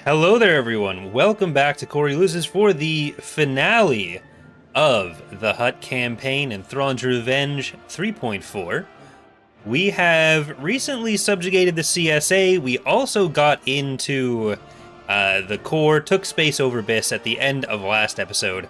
Hello there, everyone. Welcome back to Corey Loses for the finale of the Hutt campaign and Thrawn's Revenge 3.4. We have recently subjugated the CSA. We also got into the core, took space over Biss at the end of last episode,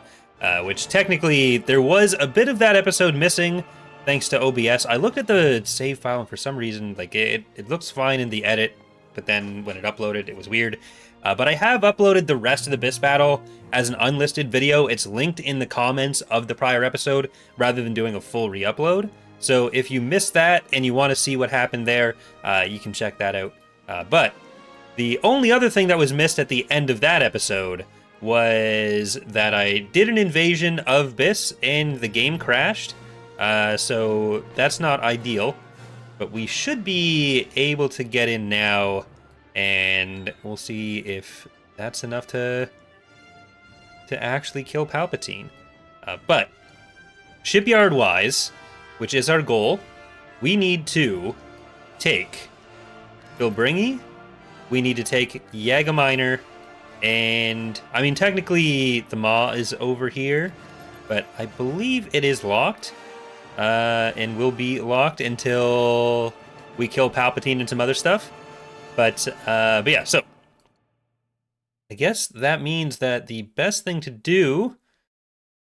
which technically there was a bit of that episode missing thanks to OBS. I looked at the save file and for some reason, like it looks fine in the edit, but then when it uploaded, it was weird. But I have uploaded the rest of the Biss battle as an unlisted video. It's linked in the comments of the prior episode rather than doing a full re-upload. So if you missed that and you want to see what happened there, you can check that out. But the only other thing that was missed at the end of that episode was that I did an invasion of Biss and the game crashed. So that's not ideal. But we should be able to get in now, and we'll see if that's enough to actually kill Palpatine. But shipyard-wise, which is our goal, we need to take Bilbringi, we need to take Yagominer, and I mean technically the Maw is over here, but I believe it is locked. And will be locked until we kill Palpatine and some other stuff. But yeah, so I guess that means that the best thing to do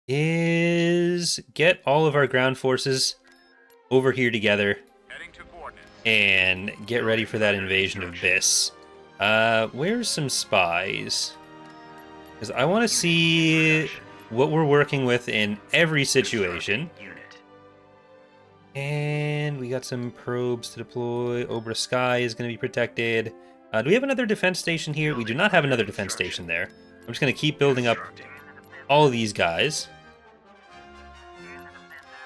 is get all of our ground forces over here together and get ready for that invasion of Biss. Where's some spies? Because I want to see what we're working with in every situation. And we got some probes to deploy. Obra Sky is going to be protected. Do we have another defense station here? We do not have another defense station there. I'm just going to keep building up all of these guys.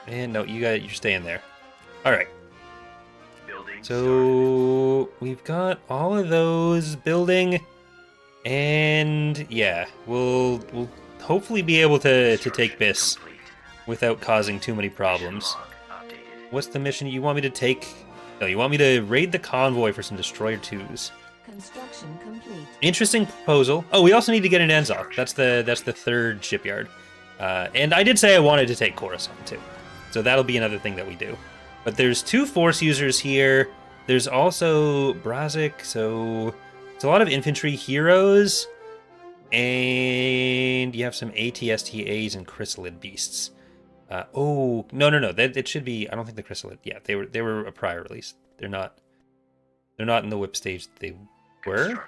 And no, you're staying there. All right. So we've got all of those building, and yeah, we'll hopefully be able to take Biss without causing too many problems. What's the mission you want me to take? No, you want me to raid the convoy for some destroyer 2s. Construction complete. Interesting proposal. Oh, we also need to get an Enzok. That's the third shipyard. And I did say I wanted to take Coruscant too. So that'll be another thing that we do. But there's 2 Force users here. There's also Brazik, so it's a lot of infantry heroes. And you have some ATSTAs and Chrysalid beasts. Oh, no. It should be. I don't think the Chrysalid. Yeah, they were a prior release. They're not in the whip stage they were.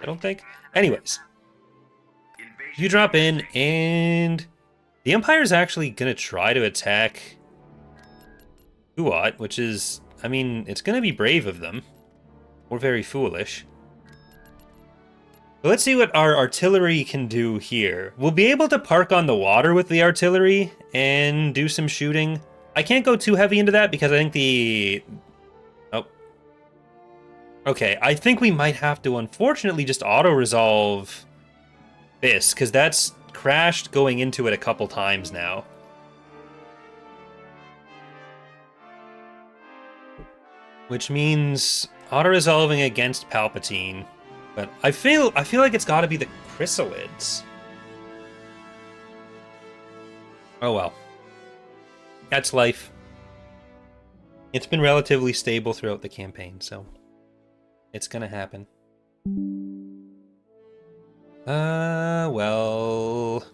I don't think. Anyways, you drop in, and the Empire's actually gonna try to attack Hutt, which is, I mean, it's gonna be brave of them, or very foolish. But let's see what our artillery can do here. We'll be able to park on the water with the artillery and do some shooting. I can't go too heavy into that because I think the... Oh. Okay, I think we might have to, unfortunately, just auto-resolve this, because that's crashed going into it a couple times now. Which means auto-resolving against Palpatine. But I feel like it's got to be the Chrysalids. Oh well. That's life. It's been relatively stable throughout the campaign, so it's gonna happen. Well,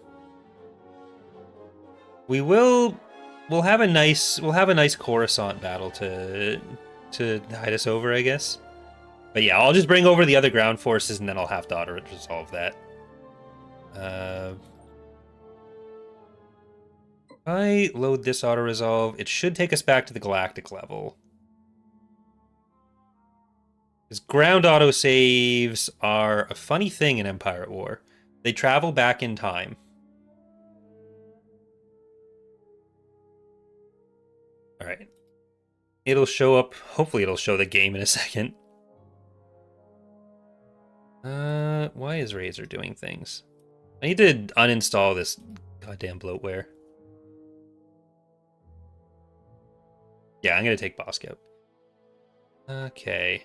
we'll have a nice Coruscant battle to hide us over, I guess. But yeah, I'll just bring over the other ground forces, and then I'll have to auto-resolve that. If I load this auto-resolve, it should take us back to the galactic level. Because ground autosaves are a funny thing in Empire at War. They travel back in time. Alright. It'll show up, hopefully it'll show the game in a second. Why is Razor doing things? I need to uninstall this goddamn bloatware. Yeah, I'm gonna take Boss Scout. Okay.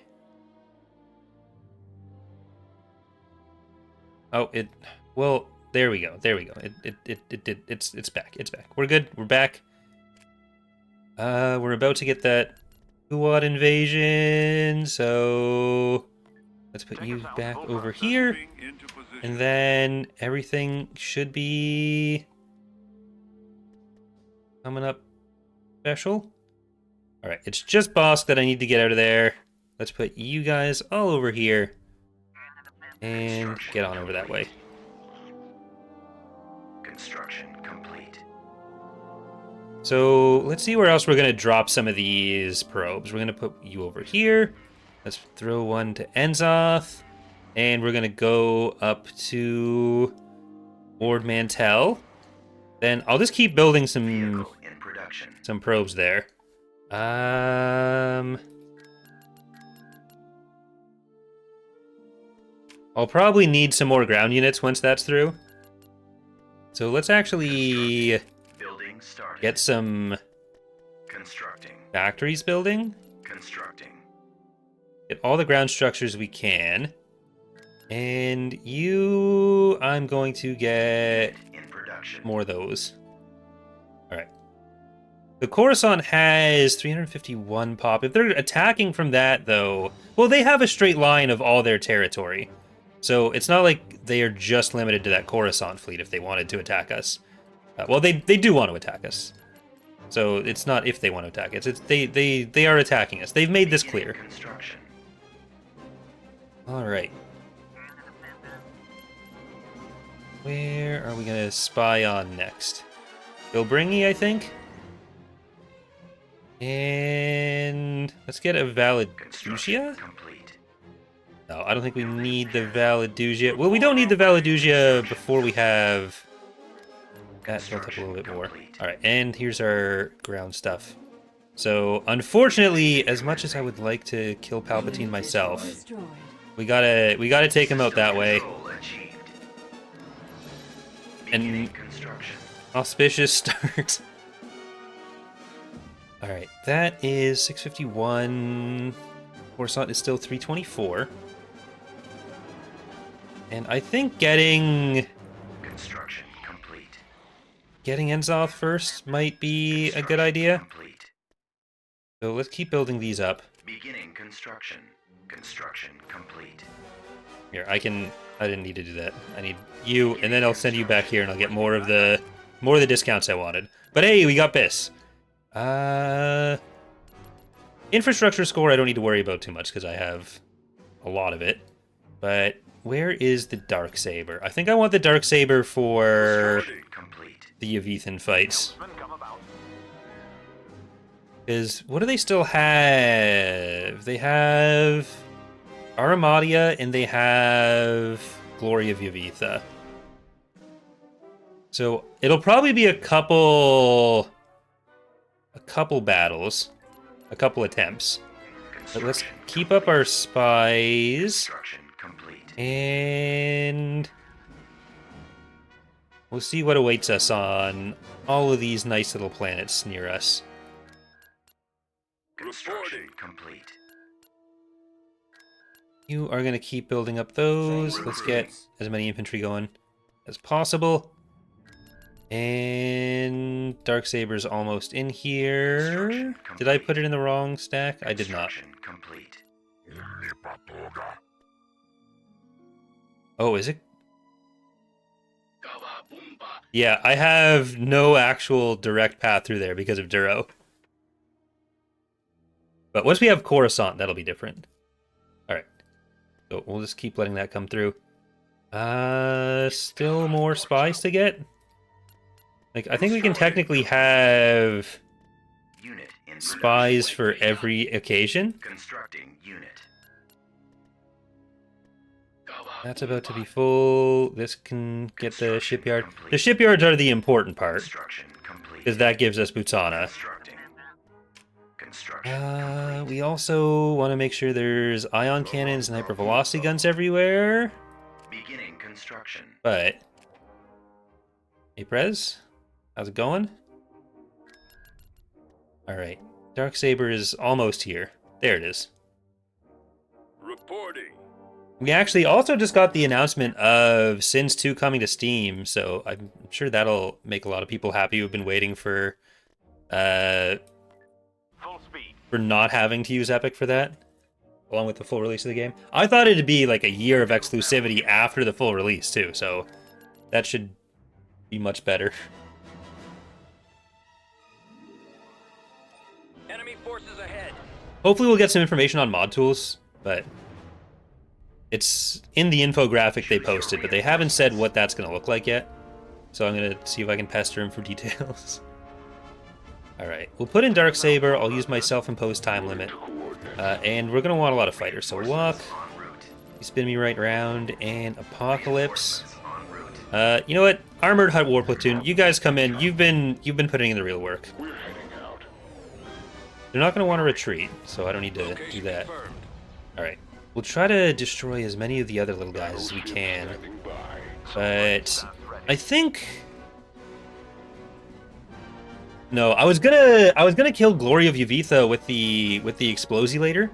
Oh, it... Well, there we go. There we go. It's back. It's back. We're good. We're back. We're about to get that Hutt invasion, so... Let's put you back over here. And then everything should be... coming up special. Alright, it's just Bosk that I need to get out of there. Let's put you guys all over here. And get on over that way. Construction complete. So let's see where else we're going to drop some of these probes. We're going to put you over here. Let's throw one to Enzoth. And we're going to go up to Ord Mantell. Then I'll just keep building some probes there. I'll probably need some more ground units once that's through. So let's actually get some factories building. Get all the ground structures we can. And you, I'm going to get more of those. Alright. The Coruscant has 351 pop. If they're attacking from that, though... Well, they have a straight line of all their territory. So it's not like they are just limited to that Coruscant fleet if they wanted to attack us. Well, they do want to attack us. So it's not if they want to attack us. It's they are attacking us. They've made this clear. Alright. Where are we going to spy on next? Bilbringi, I think? And let's get a Valadusia? No, I don't think we need the Valadusia. Well, we don't need the Valadusia before we have that built up a little bit more. Alright, and here's our ground stuff. So, unfortunately, as much as I would like to kill Palpatine myself, we gotta take him out that way. And auspicious start. Alright, that is 651. Coruscant is still 324. And I think getting Enzoth first might be a good idea. So let's keep building these up. Beginning construction. Construction complete. Here, I didn't need to do that. I need you, and then I'll send you back here, and I'll get more of the discounts I wanted. But hey, we got this. Infrastructure score I don't need to worry about too much because I have a lot of it. But where is the Darksaber? I think I want the Darksaber for the Yavithan fights. Because what do they still have? They have Armadia and they have Glory of Yavitha. So it'll probably be a couple battles, a couple attempts. But let's keep up our spies. And we'll see what awaits us on all of these nice little planets near us. Construction complete. You are going to keep building up those. Let's get as many infantry going as possible. And Darksaber's almost in here. Did I put it in the wrong stack? I did not. Complete. Oh, is it? Yeah, I have no actual direct path through there because of Duro. But once we have Coruscant, that'll be different. Alright. So we'll just keep letting that come through. Still more spies to get? Like, I think we can technically have spies for every occasion. Constructing unit. That's about to be full. This can get the shipyard. The shipyards are the important part. Because that gives us Butana. We also want to make sure there's ion cannons and hypervelocity guns everywhere. Beginning construction. But... Hey, Prez? How's it going? Alright. Darksaber is almost here. There it is. Reporting. We actually also just got the announcement of Sins 2 coming to Steam, so I'm sure that'll make a lot of people happy who've been waiting for not having to use Epic for that, along with the full release of the game. I thought it'd be like a year of exclusivity after the full release too, so that should be much better. Enemy forces ahead. Hopefully we'll get some information on mod tools, but it's in the infographic they posted, but they haven't said what that's going to look like yet. So I'm going to see if I can pester him for details. Alright, we'll put in Darksaber. I'll use my self-imposed time limit. And we're going to want a lot of fighters. So walk, you spin me right round, and Apocalypse. You know what? Armored Hutt War Platoon, you guys come in. You've been putting in the real work. They're not going to want to retreat, so I don't need to do that. Alright. We'll try to destroy as many of the other little guys as we can. But I think... No, I was gonna kill Glory of Yavitha with the Explosilator,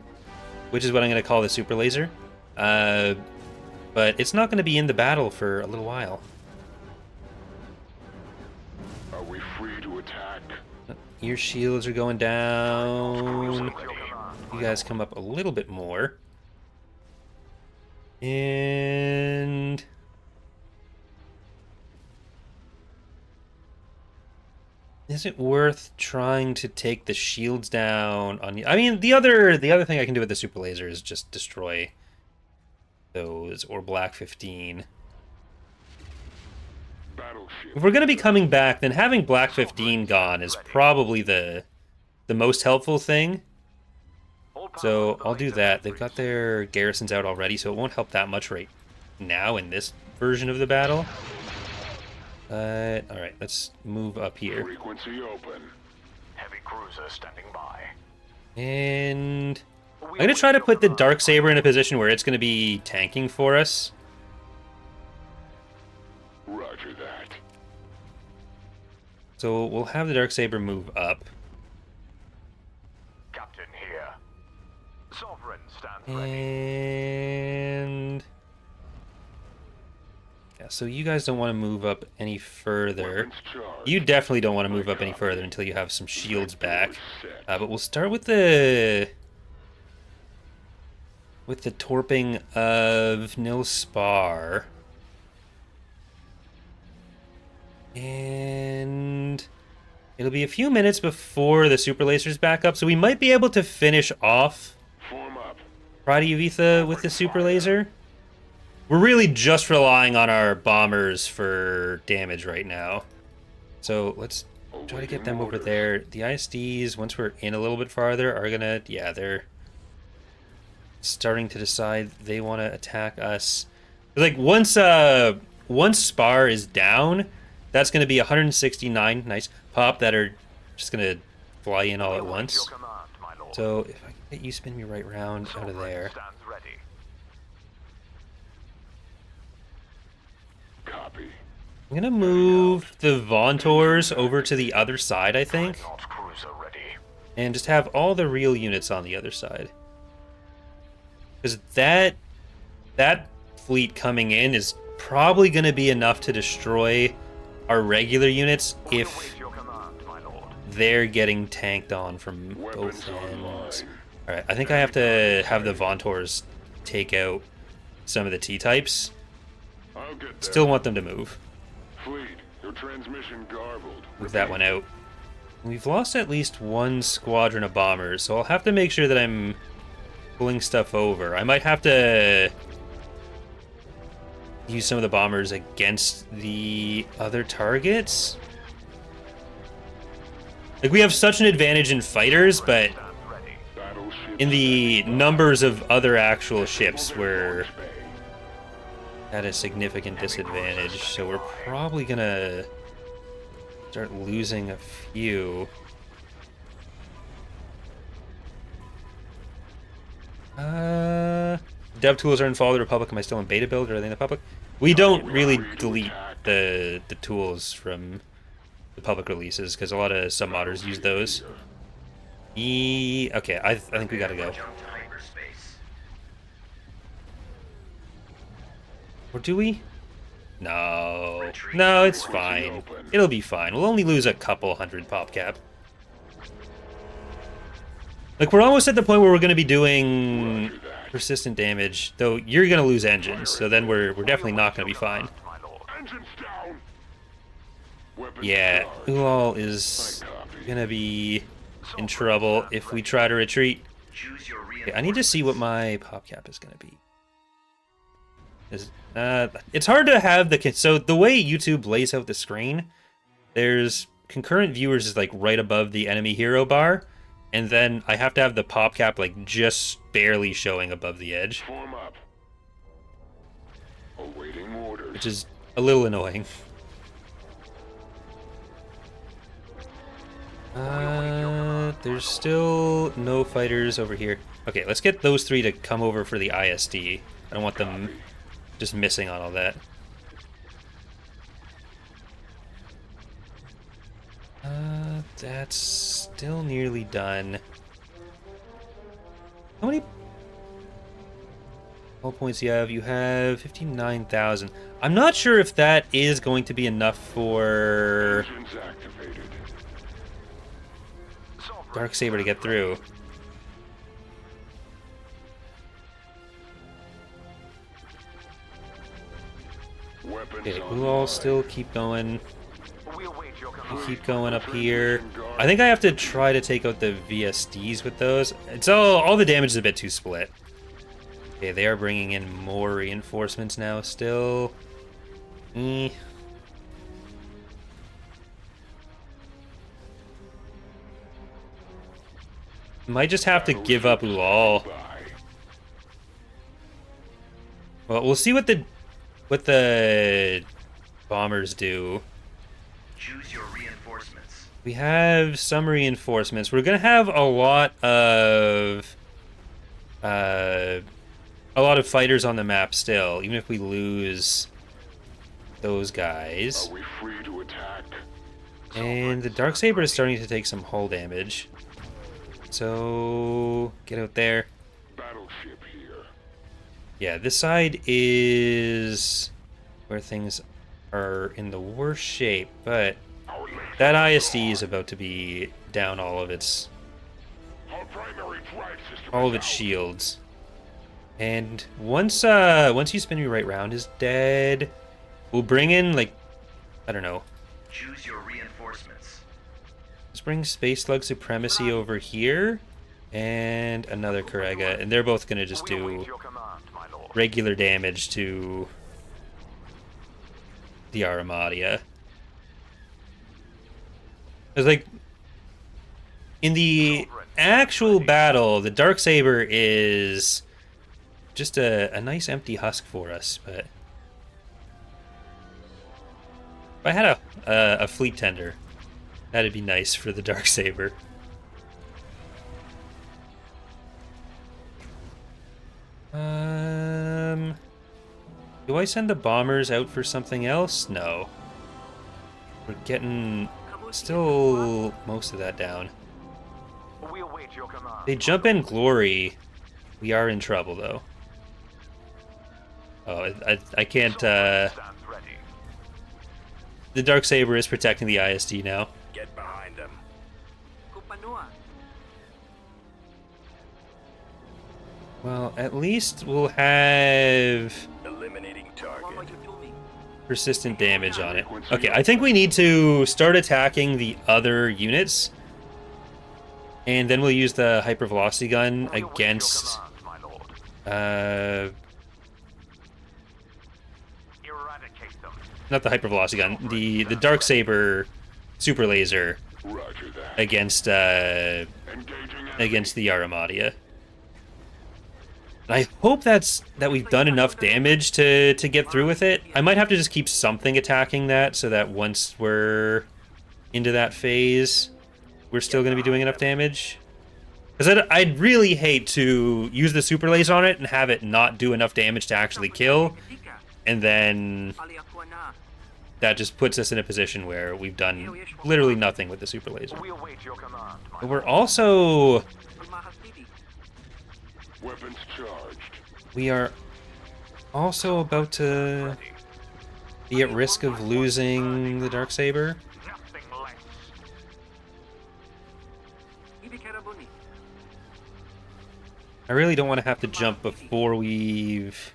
which is what I'm gonna call the Super Laser. But it's not gonna be in the battle for a little while. Are we free to attack? Your shields are going down. You guys come up a little bit more. And is it worth trying to take the shields down on you? I mean, the other thing I can do with the super laser is just destroy those, or Black 15. If we're going to be coming back, then having Black 15 gone is probably the most helpful thing. So I'll do that. They've got their garrisons out already, so it won't help that much right now in this version of the battle. Alright, let's move up here. Frequency open. Heavy cruiser standing by. And I'm going to try to put the Darksaber in a position where it's going to be tanking for us. Roger that. So we'll have the Darksaber move up. Captain here. Sovereign stands ready. And yeah, so you guys don't want to move up any further. Weapons charged. You definitely don't want to move up any further until you have some shields back. But we'll start with the torping of Nil Spar. And it'll be a few minutes before the super laser's back up, so we might be able to finish off Form up. Pride of Yavitha with the super laser. We're really just relying on our bombers for damage right now. So let's try to get them over there. The ISDs, once we're in a little bit farther, are gonna... Yeah, they're starting to decide they want to attack us. Like, once Spar is down, that's going to be 169 nice pop that are just going to fly in all at once. So if I can get you spin me right round out of there. Copy. I'm going to move the Vontours over to the other side, I think. And just have all the real units on the other side. Because that fleet coming in is probably going to be enough to destroy our regular units if they're getting tanked on from both ends. Alright, I think I have to have the Vontours take out some of the T-types. Still want them to move. Fleet, your transmission garbled. Move that one out. We've lost at least one squadron of bombers, so I'll have to make sure that I'm pulling stuff over. I might have to use some of the bombers against the other targets. Like, we have such an advantage in fighters, but in the numbers of other actual ships, we're at a significant disadvantage. So we're probably gonna start losing a few. Dev tools are in Fall of the Republic. Am I still in beta build, or are they in the public? We don't really delete the tools from the public releases because a lot of submodders use those. Okay, I think we gotta go. Or do we? No. Retreat. No, it's Crazy fine. open. It'll be fine. We'll only lose a couple hundred pop cap. Like, we're almost at the point where we're going to be doing Roger that. persistent damage, though you're going to lose engines, so then we're definitely not going to be fine. My lord. Engines down. Weapons Yeah, charged. Ulal is going to be in trouble if we try to retreat. Choose your Okay, I need to see what my pop cap is going to be. It's hard to have so the way YouTube lays out the screen, there's concurrent viewers is like right above the enemy hero bar, and then I have to have the pop cap like just barely showing above the edge, Form up. Awaiting orders. which is a little annoying. There's still no fighters over here. Okay, let's get those three to come over for the ISD. I don't want them just missing on all that. That's still nearly done. How many all points do you have? You have 59,000. I'm not sure if that is going to be enough for Engines activated. Darksaber to get through. Weapons Okay, online. we'll all still keep going. We await your We command. keep going up here. I think I have to try to take out the VSDs with those. It's all the damage is a bit too split. Okay, they are bringing in more reinforcements now still. Might just have to give up Ulal. Bye. Well, we'll see what the bombers do. Choose your reinforcements. We have some reinforcements. We're gonna have a lot of fighters on the map still, even if we lose those guys. Are we free to attack? And the Darksaber is starting to take some hull damage. So get out there. Battleship here. Yeah, this side is where things are in the worst shape, but Our laser that ISD is about to be down all of its Our primary drive system all of is its out. shields. And once you spin me right round is dead, we'll bring in like I don't know. Choose your reinforcements. Let's bring Space Slug Supremacy over here and another Karega, and they're both gonna just We do await your command, my lord. regular damage to the Armada. It's like in the actual battle, the Darksaber is just a nice empty husk for us, but if I had a fleet tender, that'd be nice for the Darksaber. Do I send the bombers out for something else? No. We're getting still most of that down. We await your command. They jump in glory. We are in trouble though. Oh, I can't. Stands ready. The Darksaber is protecting the ISD now. Get behind them. Well, at least we'll have Eliminating target. persistent damage on it. Okay, I think we need to start attacking the other units. And then we'll use the hypervelocity gun We await your against command, my lord. Eradicate them. not the hypervelocity gun, the Darksaber super laser Roger that. against Engaging enemy. against the Armada. I hope that we've done enough damage to get through with it. I might have to just keep something attacking that so that once we're into that phase, we're still going to be doing enough damage. Because I'd really hate to use the super laser on it and have it not do enough damage to actually kill, and then that just puts us in a position where we've done literally nothing with the super laser. We await your command, my But we're also Weapons charged. we are also about to be at risk of losing the Darksaber. Nothing less. I really don't want to have to jump before we've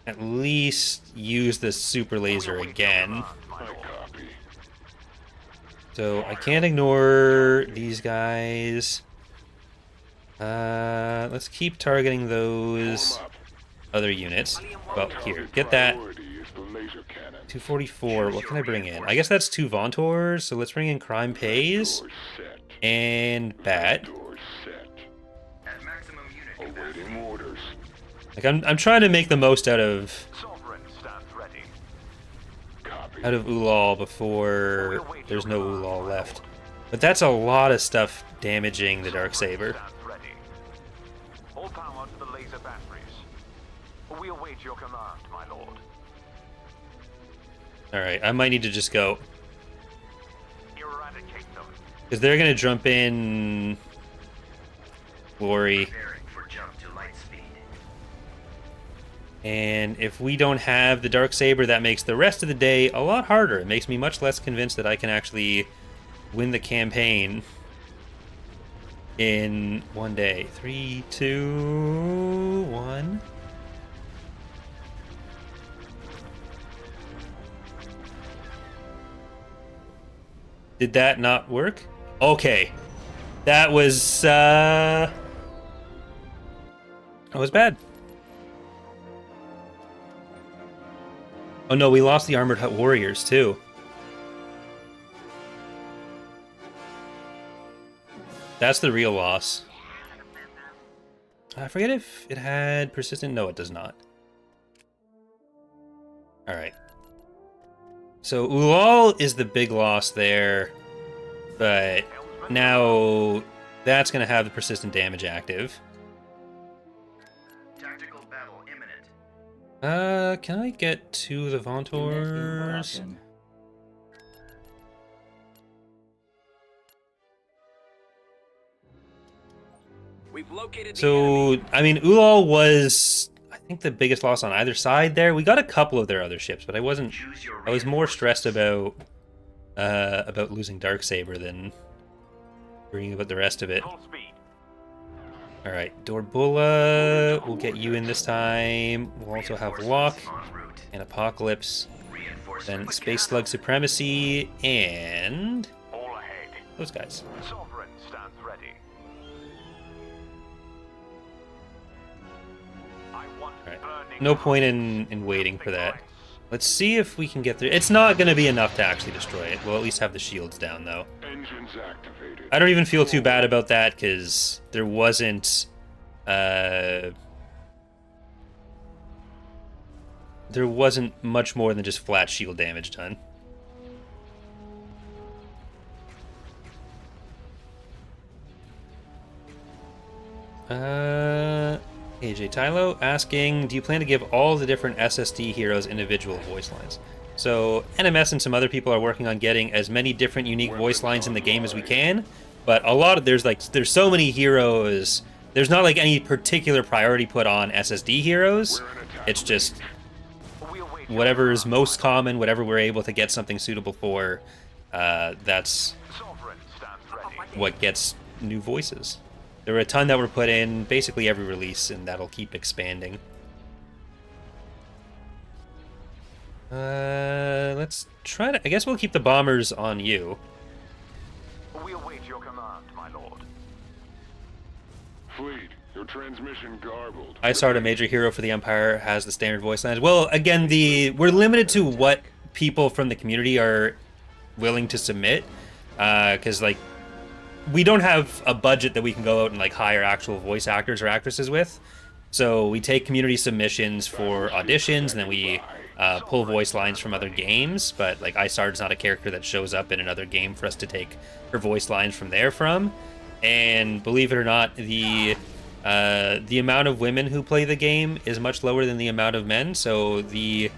at least used the super laser again. I copy. So I can't ignore these guys. Let's keep targeting those Form up. other units. Well, here, get that. Priority is the laser cannon. 244. What can I bring in? I guess that's 2 Vauntors, so let's bring in Crime Pays Doors set. and Bat. Doors set. At maximum unit capacity. Awaiting orders. Like I'm trying to make the most out of Sovereign stands ready. Copy. Ulal before there's no Ulal left. But that's a lot of stuff damaging the Darksaber. Stands ready. All power to the laser batteries. We await your command, my lord. Alright, I might need to just go. Eradicate them. Because they're going to jump in Glory. Preparing for jump to light speed. And if we don't have the Darksaber, that makes the rest of the day a lot harder. It makes me much less convinced that I can actually win the campaign in one day. 3, 2, 1. Did that not work? Okay. That was bad. Oh no, we lost the Armored Hutt Warriors too. That's the real loss. I forget if it had persistent. No, it does not. Alright. So Ulal is the big loss there, but now that's going to have the persistent damage active. Tactical battle imminent. Can I get 2 of the Vauntors? We've located the So, enemy. I mean, Ulal was, I think, the biggest loss on either side there. We got a couple of their other ships, but I was more stressed about losing Darksaber than worrying about the rest of it. Full speed. Alright, Dorbula, we'll get you in this time. We'll also have Walk En route. and Apocalypse, Reinforcements. then Space Slug Supremacy, and All ahead. those guys. Sovereign stands ready. I want Alright, burning no point in waiting for that. Let's see if we can get through. It's not going to be enough to actually destroy it. We'll at least have the shields down, though. Engines activated. I don't even feel too bad about that, because there wasn't... there wasn't much more than just flat shield damage done. AJ Tylo asking, do you plan to give all the different SSD heroes individual voice lines? So NMS and some other people are working on getting as many different unique voice lines in the game as we can, but a lot of there's so many heroes. There's not like any particular priority put on SSD heroes. It's just We await your whatever is command, most common, whatever we're able to get something suitable for. That's Sovereign stands ready. what gets new voices. There were a ton that were put in basically every release, and that'll keep expanding. Let's try to... I guess we'll keep the bombers on you. We await your command, my lord. Fleet, your transmission garbled. Isard, a major hero for the Empire, has the standard voice lines. Well, again, we're limited to what people from the community are willing to submit, because like we don't have a budget that we can go out and like hire actual voice actors or actresses with. So we take community submissions for auditions, and then we pull voice lines from other games. But like Isard's not a character that shows up in another game for us to take her voice lines from there from. And believe it or not, the amount of women who play the game is much lower than the amount of men. So the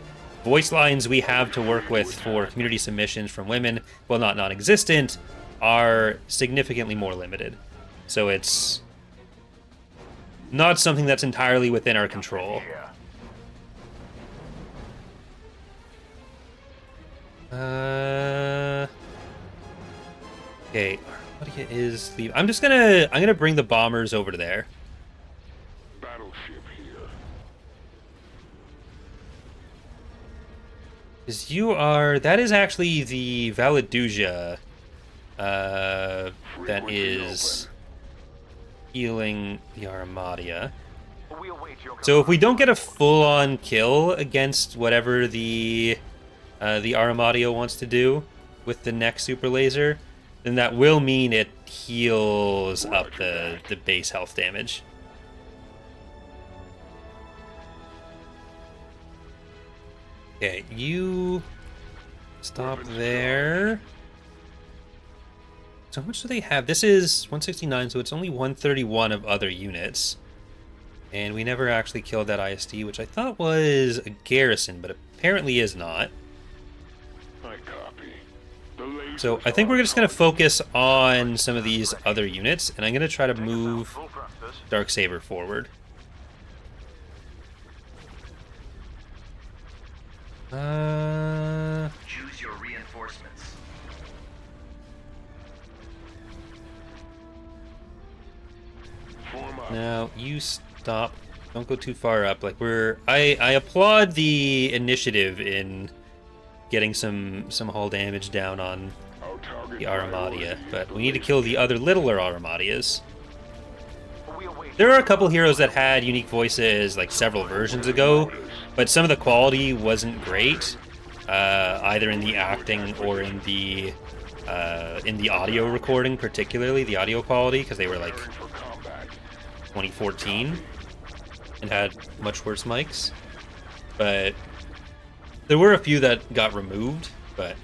voice lines we have to work with for community submissions from women, well, not non-existent, are significantly more limited. So it's not something that's entirely within our control. Here. Okay, Armadia is the. I'm gonna bring the bombers over to there. Battleship here. Because that is actually the Valaduja that is healing the Armadia. We await your So if we don't get a full-on kill against whatever the Armadia wants to do with the next super laser, then that will mean it heals up the base health damage. Okay, you stop there. So how much do they have? This is 169, so it's only 131 of other units. And we never actually killed that ISD, which I thought was a garrison, but apparently is not. I copy. The lasers So I think we're just going to focus on some of these other units, and I'm going to try to move full thrusters. Darksaber forward. Choose your reinforcements. form up. Now you stop. Don't go too far up. Like I applaud the initiative in getting some hull damage down on Our target the Armadia, priority but is we need to the kill the other littler Armadias. We await There are a couple heroes that had unique voices like several versions ago, but some of the quality wasn't great, either in the acting or in the audio recording, particularly the audio quality, because they were like for combat. 2014 and had much worse mics. But there were a few that got removed, but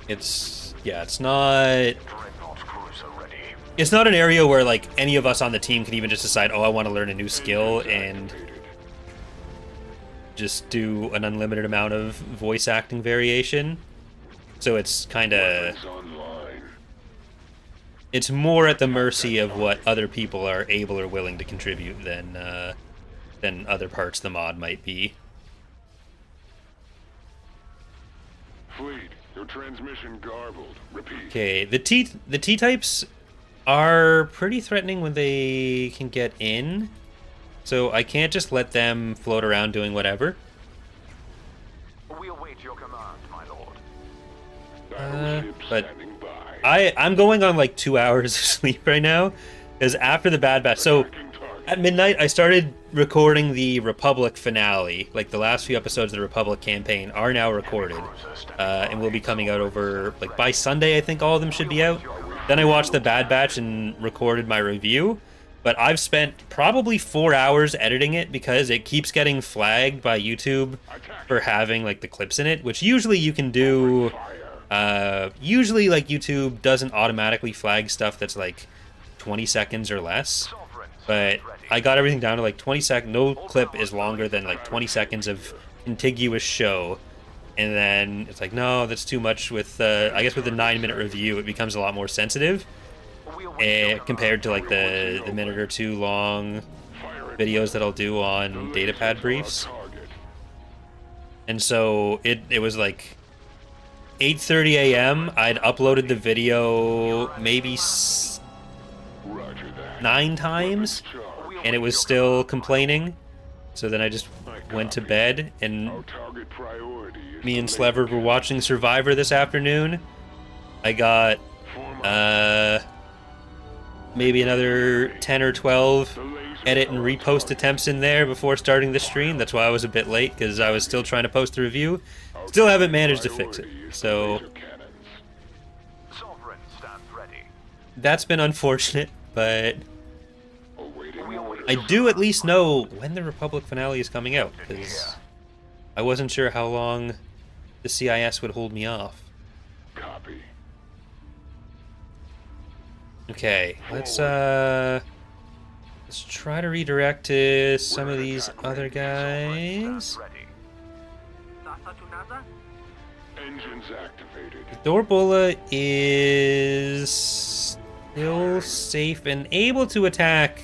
it's not Dreadnought cruiser ready. it's not an area where like any of us on the team can even just decide, oh, I want to learn a new skill and just do an unlimited amount of voice acting variation. So it's kind of Weapons online. it's more at the mercy of what other people are able or willing to contribute than other parts of the mod might be. Fleet, your transmission garbled. Repeat. Okay, the T types are pretty threatening when they can get in, so I can't just let them float around doing whatever. We await your command, my lord. Battleship but standing by. I'm going on like 2 hours of sleep right now, because after the Bad Batch, so Tracking target. at midnight I started recording the Republic finale. Like the last few episodes of the Republic campaign are now recorded, and will be coming out over like by Sunday. I think all of them should be out. Then I watched the Bad Batch and recorded my review. But I've spent probably 4 hours editing it because it keeps getting flagged by YouTube for having like the clips in it, which usually you can do. Usually like YouTube doesn't automatically flag stuff that's like 20 seconds or less. But I got everything down to like 20 seconds. No clip is longer than like 20 seconds of contiguous show. And then it's like, no, that's too much. With I guess with a 9-minute review, it becomes a lot more sensitive compared to like the minute or two long videos that I'll do on datapad briefs. Target. And so it was like 8:30 a.m. I'd uploaded the video maybe Roger that. 9 times, Charge. and it was still complaining. So then I just went to bed, and Our target priority is me the and Slever were watching Survivor this afternoon. I got Form up. maybe another 10 or 12 The laser edit and power repost target. attempts in there before starting the stream. That's why I was a bit late, because I was still trying to post the review. Our Still haven't target managed to fix it. priority is the So laser cannons. Sovereign stands ready. that's been unfortunate, but Awaiting We orders. I do at least know when the Republic finale is coming out, because I wasn't sure how long the CIS would hold me off. Copy. Okay, let's try to redirect to some of these other guys. Ready. Engines activated. Dorbola is Still safe and able to attack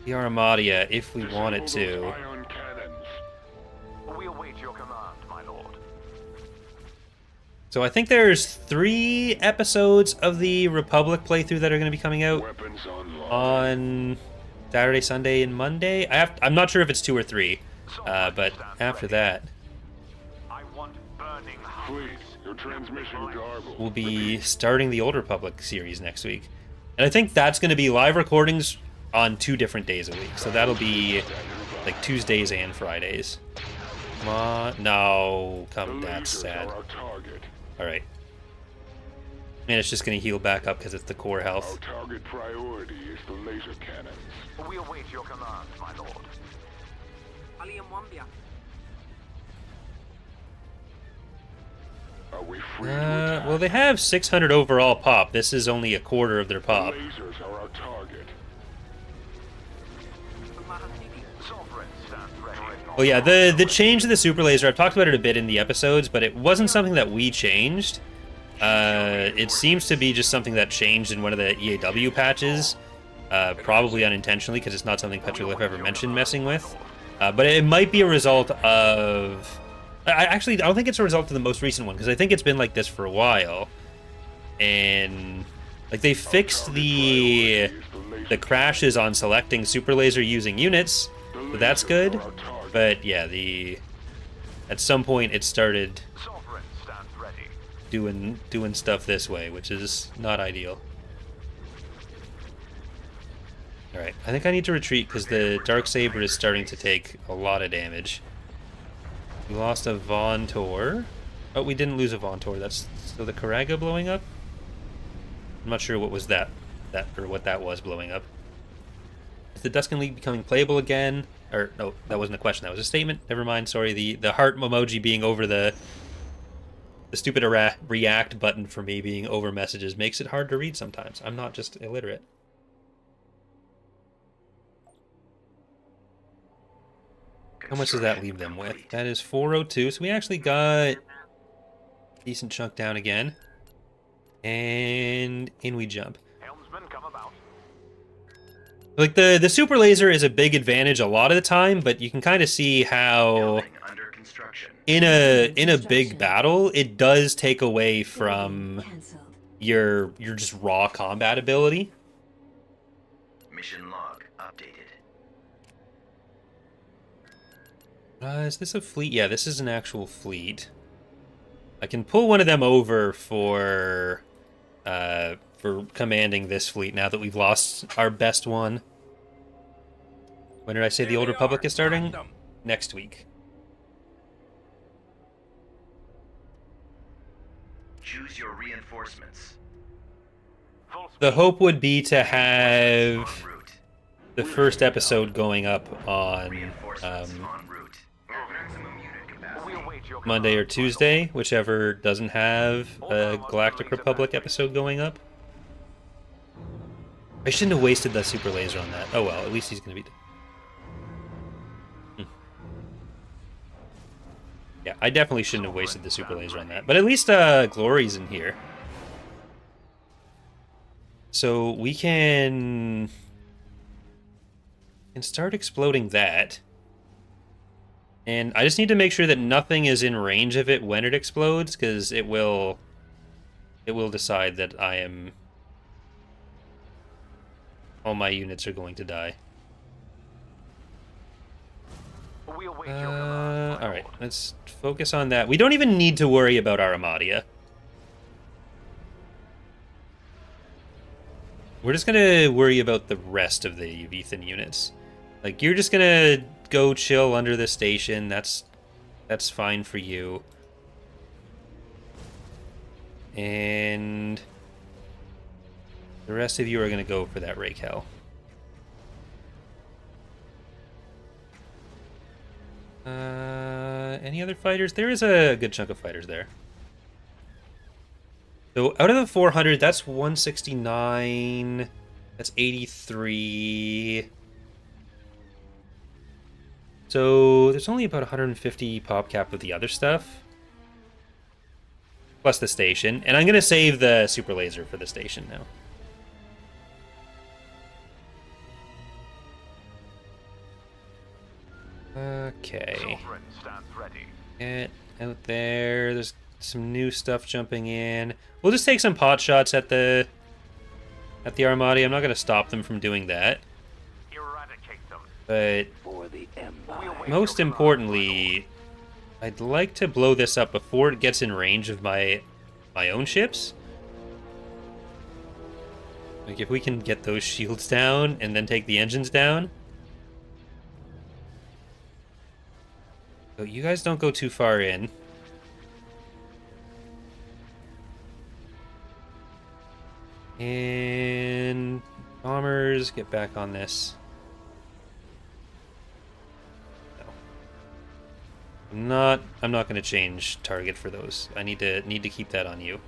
the Armada if we wanted Disable those to. ion cannons. We await your command, my lord. So I think there's 3 episodes of the Republic playthrough that are going to be coming out Weapons online. on Saturday, Sunday, and Monday. I'm not sure if it's 2 or 3, but after that, I want burning Fleet, hearts. your transmission garbled. we'll be starting the Old Republic series next week. And I think that's going to be live recordings on 2 different days a week. So that'll be like Tuesdays and Fridays. Come on. No, The come. That's lasers sad. are our target. Alright. And it's just going to heal back up because it's the core Our health. target priority is the laser cannons. We await your command, my lord. Alien Wambia. Are we free to attack? Well, they have 600 overall pop. This is only a quarter of their pop. The lasers are our target. Sovereign stands ready. Well, yeah, the change to the super laser, I've talked about it a bit in the episodes, but it wasn't something that we changed. It seems to be just something that changed in one of the EAW patches, probably unintentionally, because it's not something Petroglyph ever mentioned messing with. But it might be a result of... I don't think it's a result of the most recent one, because I think it's been like this for a while. And like they fixed the crashes on selecting super laser using units, so that's good. But yeah, at some point it started Sovereign stands ready. doing stuff this way, which is not ideal. All right, I think I need to retreat because the Darksaber is starting to take a lot of damage. We lost a Vontor. Oh, we didn't lose a Vontor. That's still the Karaga blowing up. I'm not sure what was that or what that was blowing up. Is the Duskin League becoming playable again? Or no, that wasn't a question. That was a statement. Never mind. Sorry. The heart emoji being over the stupid react button for me being over messages makes it hard to read sometimes. I'm not just illiterate. How much does that leave them with? That is 402. So we actually got a decent chunk down again. And in we jump. Helmsman, come about. Like the super laser is a big advantage a lot of the time, but you can kind of see how Building under construction. in a big battle it does take away from Cancelled. your just raw combat ability. Mission log updated. Is this a fleet? Yeah, this is an actual fleet. I can pull one of them over for commanding this fleet now that we've lost our best one. When did I say the Old Republic is starting? Next week. Choose your reinforcements. Full speed. The hope would be to En have route. the first episode going up on Reinforcements en route. Maximum unit capacity. We await your Monday or command, my Tuesday, whichever doesn't have a Galactic Republic episode going up. I shouldn't have wasted the super laser on that. Oh well, at least he's going to be... Yeah, I definitely shouldn't have wasted the super laser on that. But at least Glory's in here. So we can start exploding that. And I just need to make sure that nothing is in range of it when it explodes, because it will decide that I am... all my units are going to die. lord. We await your command, my Alright, lord. let's focus on that. We don't even need to worry about our Armada. We're just gonna worry about the rest of the Vethan units. Like, you're just gonna go chill under the station. That's fine for you. And the rest of you are gonna go for that Rake Hell. Any other fighters? There is a good chunk of fighters there. So out of the 400, that's 169. That's 83. So there's only about 150 pop cap with the other stuff. Plus the station. And I'm going to save the super laser for the station now. Okay. Sovereign stands ready. Get out there. There's some new stuff jumping in. We'll just take some pot shots at the Armada. I'm not going to stop them from doing that. Eradicate them. But For the Empire. We await most your command, importantly, I'd like to blow this up before it gets in range of my own ships. Like, if we can get those shields down and then take the engines down. So you guys don't go too far in. And bombers, get back on this. No. I'm not going to change target for those. I need to keep that on you.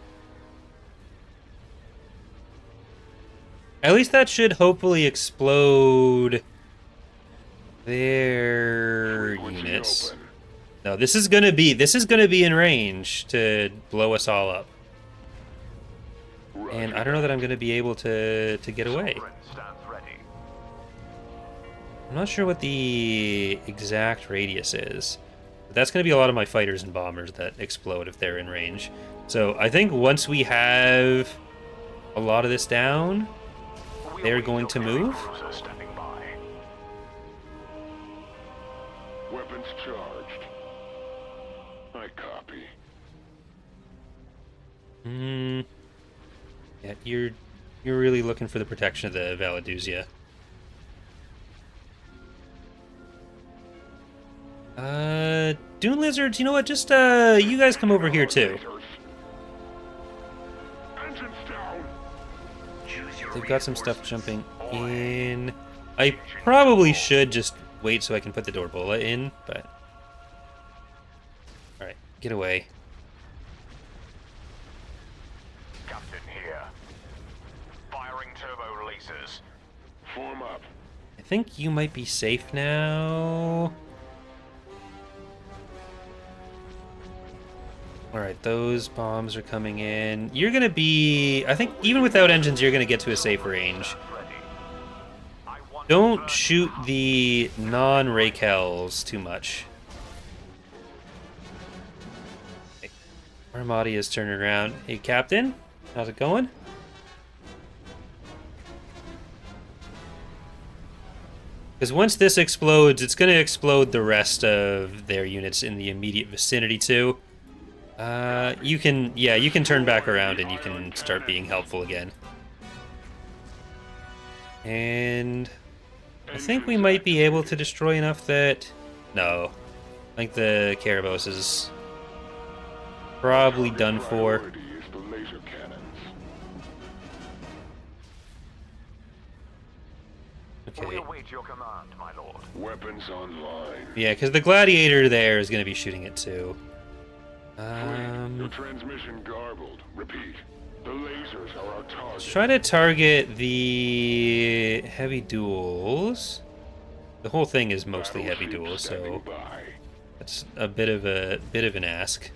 At least that should hopefully explode their Frequency units. open. No, this is gonna be in range to blow us all up. And I don't know that I'm gonna be able to get away. Sovereign stands ready. I'm not sure what the exact radius is. But that's gonna be a lot of my fighters and bombers that explode if they're in range. So I think once we have a lot of this down, We they're await going your to command move. cruiser standing by. Weapons charged. I copy. Yeah, you're really looking for the protection of the Valaduzia. Dune Lizards, you know what? Just you guys come over here too. Lasers. Engines down. Choose your They've got some stuff reinforcements. jumping in. I probably should just wait so I can put the Dorbola in, but all right, get away. Captain here. Firing turbo lasers. Form up. I think you might be safe now. All right, those bombs are coming in. You're gonna be, I think, even without engines, you're gonna get to a safe range. Ready. I want to Don't burn shoot now. the non-Rakels too much. Okay. Armada is turning around. Hey, Captain, how's it going? Because once this explodes, it's going to explode the rest of their units in the immediate vicinity too. You can turn back around and you can start being helpful again. And I think we might be able to destroy enough that... No. I think the Carabos is probably done for. Priority is the laser cannons. We Okay. await your command, my lord. Weapons online. Yeah, because the Gladiator there is going to be shooting it too. Your transmission garbled. Repeat. The lasers are our target. Let's try to target the heavy duels. The whole thing is mostly heavy Battleship duels, standing so by. that's a bit of an ask.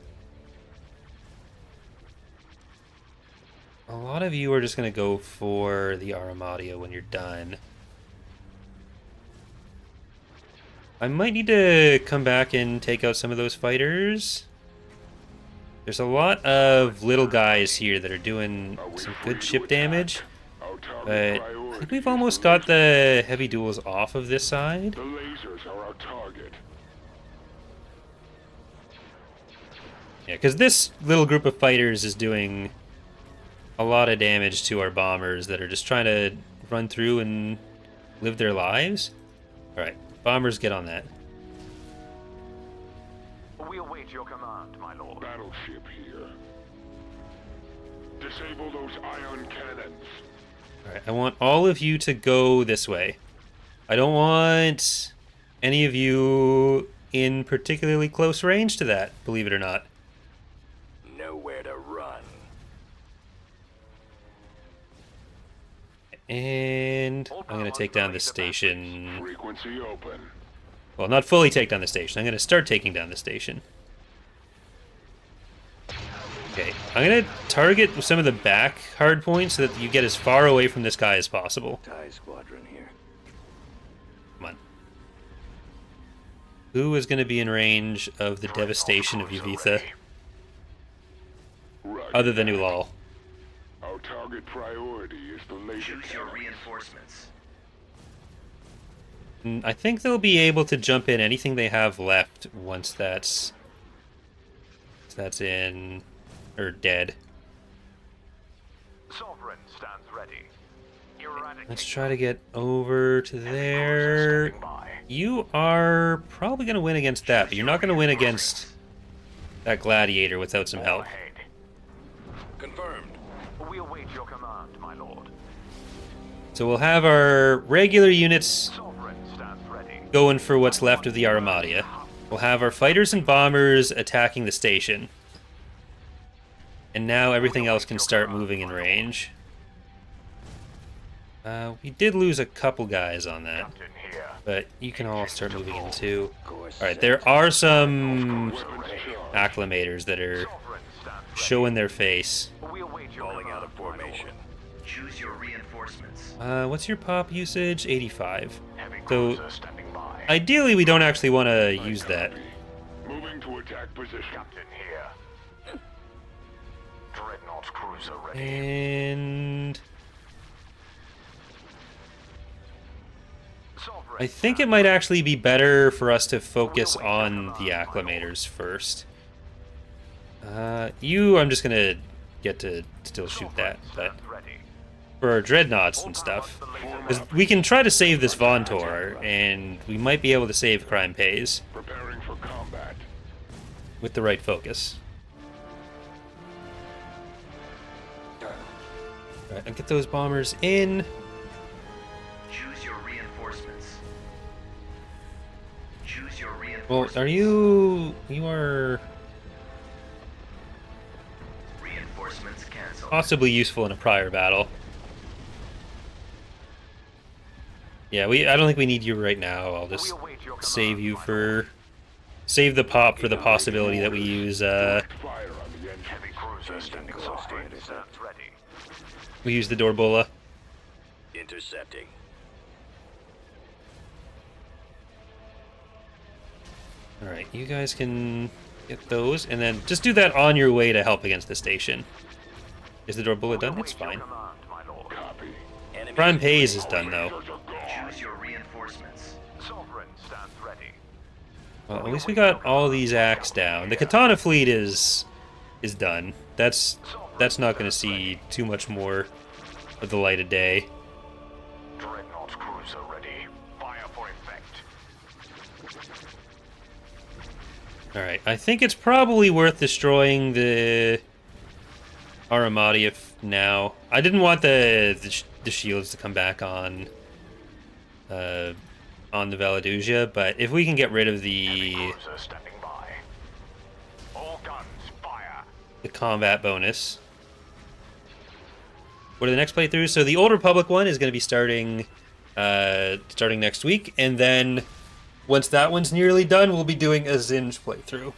A lot of you are just going to go for the Armada when you're done. I might need to come back and take out some of those fighters. There's a lot of little guys here that are doing Are we some free good to ship attack? damage, Our target but I priority think we've is almost the got laser- the heavy duels off of this side. The lasers are our target. Yeah, because this little group of fighters is doing a lot of damage to our bombers that are just trying to run through and live their lives. All right, bombers, get on that. We await your command, my lord. Battleship here. Disable those ion cannons. All right, I want all of you to go this way. I don't want any of you in particularly close range to that, believe it or not. Nowhere to run. And I'm going to take down the station. Frequency open. Well, not fully take down the station. I'm going to start taking down the station. Okay, I'm going to target some of the back hard points so that you get as far away from this guy as possible. TIE squadron here. Come on. Who is going to be in range of the devastation of Yuvitha, Roger other than that. Ulal? Our target priority is the laser Choose your cannons. reinforcements. I think they'll be able to jump in anything they have left once that's in or dead. Sovereign stands ready. Eradicate. Let's try to get over to Heavy there. cruiser standing by. You are probably going to win against that, but you're not going to win against that gladiator without some All help. ahead. Confirmed. We await your command, my lord. So we'll have our regular units Sovereign stands ready. going for what's left of the Armada. We'll have our fighters and bombers attacking the station. And now everything else can start moving in range. We did lose a couple guys on that, Captain here. but you can all start moving in too. Alright, there are some acclimators that are Sovereign stands ready. showing their face. We await your Falling out command, of my lord. formation. Choose your reinforcements. What's your pop usage? 85. Heavy So, cruiser standing by. ideally we don't actually want to use that. Moving to attack position. Captain here. Dreadnought cruiser ready. And Sovereign I think it might actually be better for us to focus on the acclimators first. I'm just gonna get to still shoot that, but stands ready. for our dreadnoughts and stuff, 'cause we can try to save this Vontor, and we might be able to save Crime Pays Preparing for combat. with the right focus. Alright, I'll get those bombers in. Choose your reinforcements. Choose your Well, reinforcements. are you are Reinforcements canceled. possibly useful in a prior battle. Yeah, I don't think we need you right now. I'll just We await your save command, you my for save the pop for the possibility that we use Direct fire on the engine. Heavy cruiser standing by. Sovereign stands ready. the Dorbola. Intercepting. All right, you guys can get those, and then just do that on your way to help against the station. Is the Dorbola done? It's fine. Command, my lord. Copy. Enemy Prime Pays is done though. Lasers are gone. Choose your reinforcements. Sovereign stands ready. Well, at least we got all these acts down. The Katana fleet is done. That's not going to see too much more of the light of day. Dreadnought cruiser ready. Fire for effect. All right, I think it's probably worth destroying the Armada now. I didn't want the shields to come back on the Valaduzia, but if we can get rid of the Cruiser standing by. All guns fire. combat bonus. What are the next playthroughs? So the Old Republic one is going to be starting next week, and then once that one's nearly done, we'll be doing a Zinj playthrough.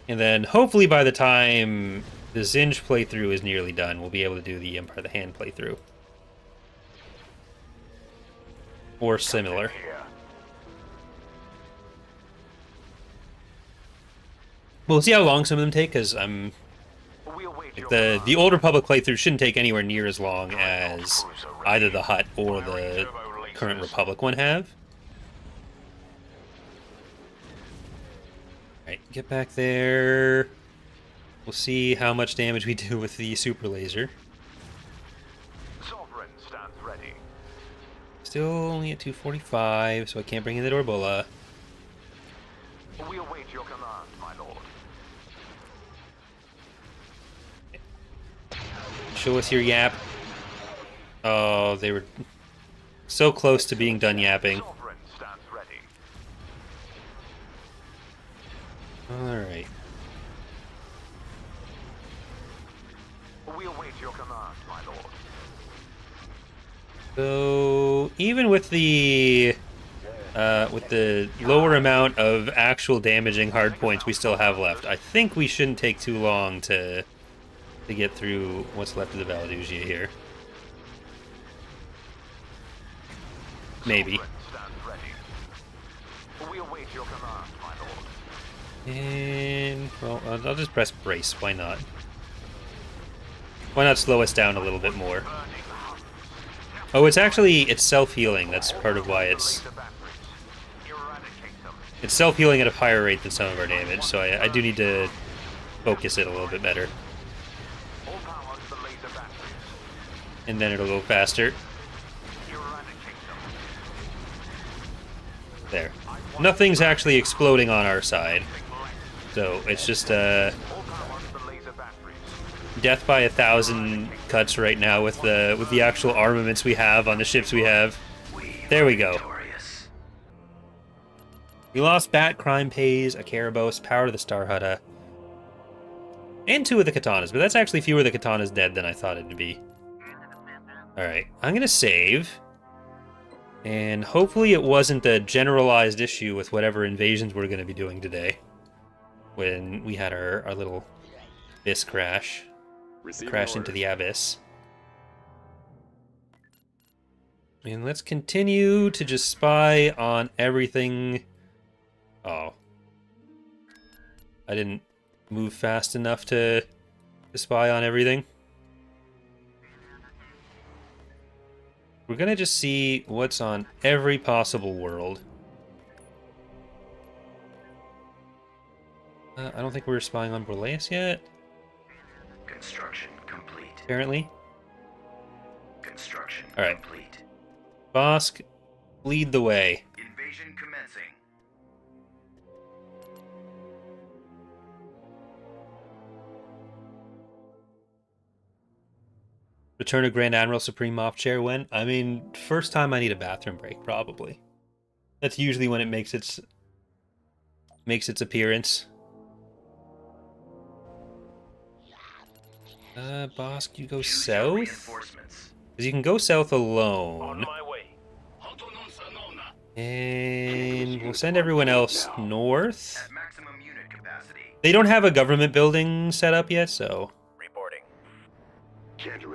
And then hopefully by the time the Zinj playthrough is nearly done, we'll be able to do the Empire of the Hand playthrough. Or similar. Here. We'll see how long some of them take, because We await your the command. Old Republic playthrough shouldn't take anywhere near as long as either the Hutt or the current Republic one have. Alright, get back there. We'll see how much damage we do with the super laser. Sovereign stands ready. Still only at 245, so I can't bring in the Dorbola. We await your command, my lord. Show us your yap. Oh, they were so close to being done yapping. Sovereign stands ready. Alright. We await your command, my lord. So even with the lower amount of actual damaging hard points we still have left, I think we shouldn't take too long to get through what's left of the Valaduzia here. Maybe. Sovereign stands ready. your command, my lord. And, well, I'll just press brace. Why not? Why not slow us down a little bit more? Oh, it's self-healing. That's part of why it's self-healing at a higher rate than some of our damage, so I do need to focus it a little bit better. All power to the laser batteries. And then it'll go faster. There. Nothing's actually exploding on our side. So it's just All power to the laser batteries. death by 1,000 cuts right now with the actual armaments we have on the ships we have. There we go. We lost Bat, Crime Pays, a Karabos, Power to the Star Hutta, and 2 of the Katanas, but that's actually fewer of the Katanas dead than I thought it would be. Alright, I'm gonna save. And hopefully it wasn't a generalized issue with whatever invasions we're gonna be doing today. When we had our little abyss crash. Crash into the abyss. And let's continue to just spy on everything. Oh. I didn't move fast enough to spy on everything. We're gonna just see what's on every possible world. I don't think we're spying on Borleus yet. Construction complete. Apparently. Construction Alright. complete. Bosk, lead the way. Invasion commencing. Return of Grand Admiral Supreme off chair when? I mean, first time I need a bathroom break, probably. That's usually when it makes its appearance. Bosk, you go south? Because you can go south alone. And we'll send everyone else north. At maximum unit capacity. They don't have a government building set up yet, so Reporting.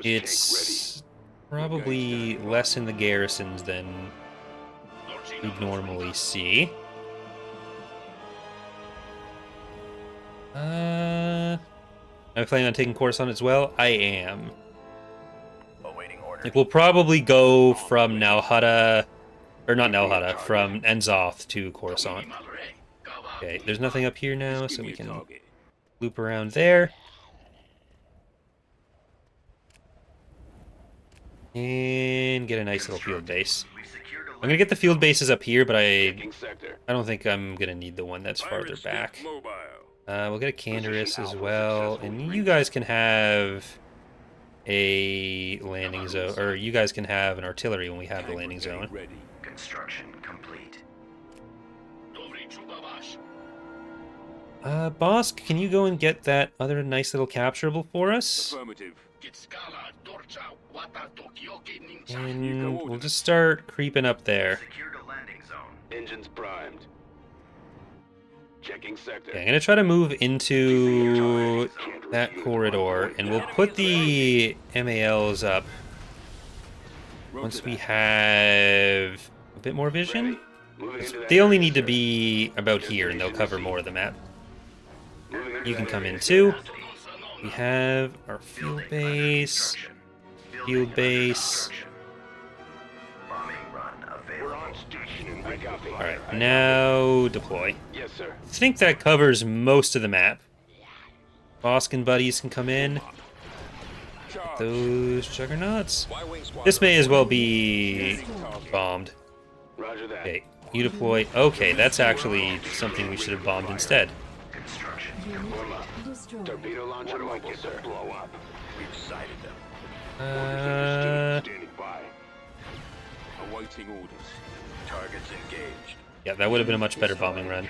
it's probably less in the garrisons than we'd normally see. I'm planning on taking Coruscant as well. I am. Awaiting order. Like, we'll probably go from Nalhutta, or not Nalhutta, from Enzoth to Coruscant. Okay, there's nothing up here now, so we can loop around there. And get a nice little field base. I'm gonna get the field bases up here, but I don't think I'm gonna need the one that's farther back. We'll get a Canderous as well, and you guys can have a landing zone, or you guys can have an artillery when we have the landing zone. Construction complete. Bosk, can you go and get that other nice little capturable for us? And we'll just start creeping up there. Secured a landing zone. Engines primed. Checking sector. Okay, I'm gonna try to move into that corridor, and we'll put the MALs up once we have a bit more vision. They only need to be about here, and they'll cover more of the map. You can come in too. We have our field base. Field base. Bombing run available. Alright, now deploy. Yes, sir. I think that covers most of the map. Bosk and buddies can come in. Those juggernauts. This may as well be bombed. Roger that. Okay, you deploy. Okay, that's actually something we should have bombed instead. Construction. Destroyed. Torpedo launcher mobile, sir. Blow up. We've sighted them. Standing by. Awaiting orders. Targets engaged. Yeah, that would have been a much better bombing run.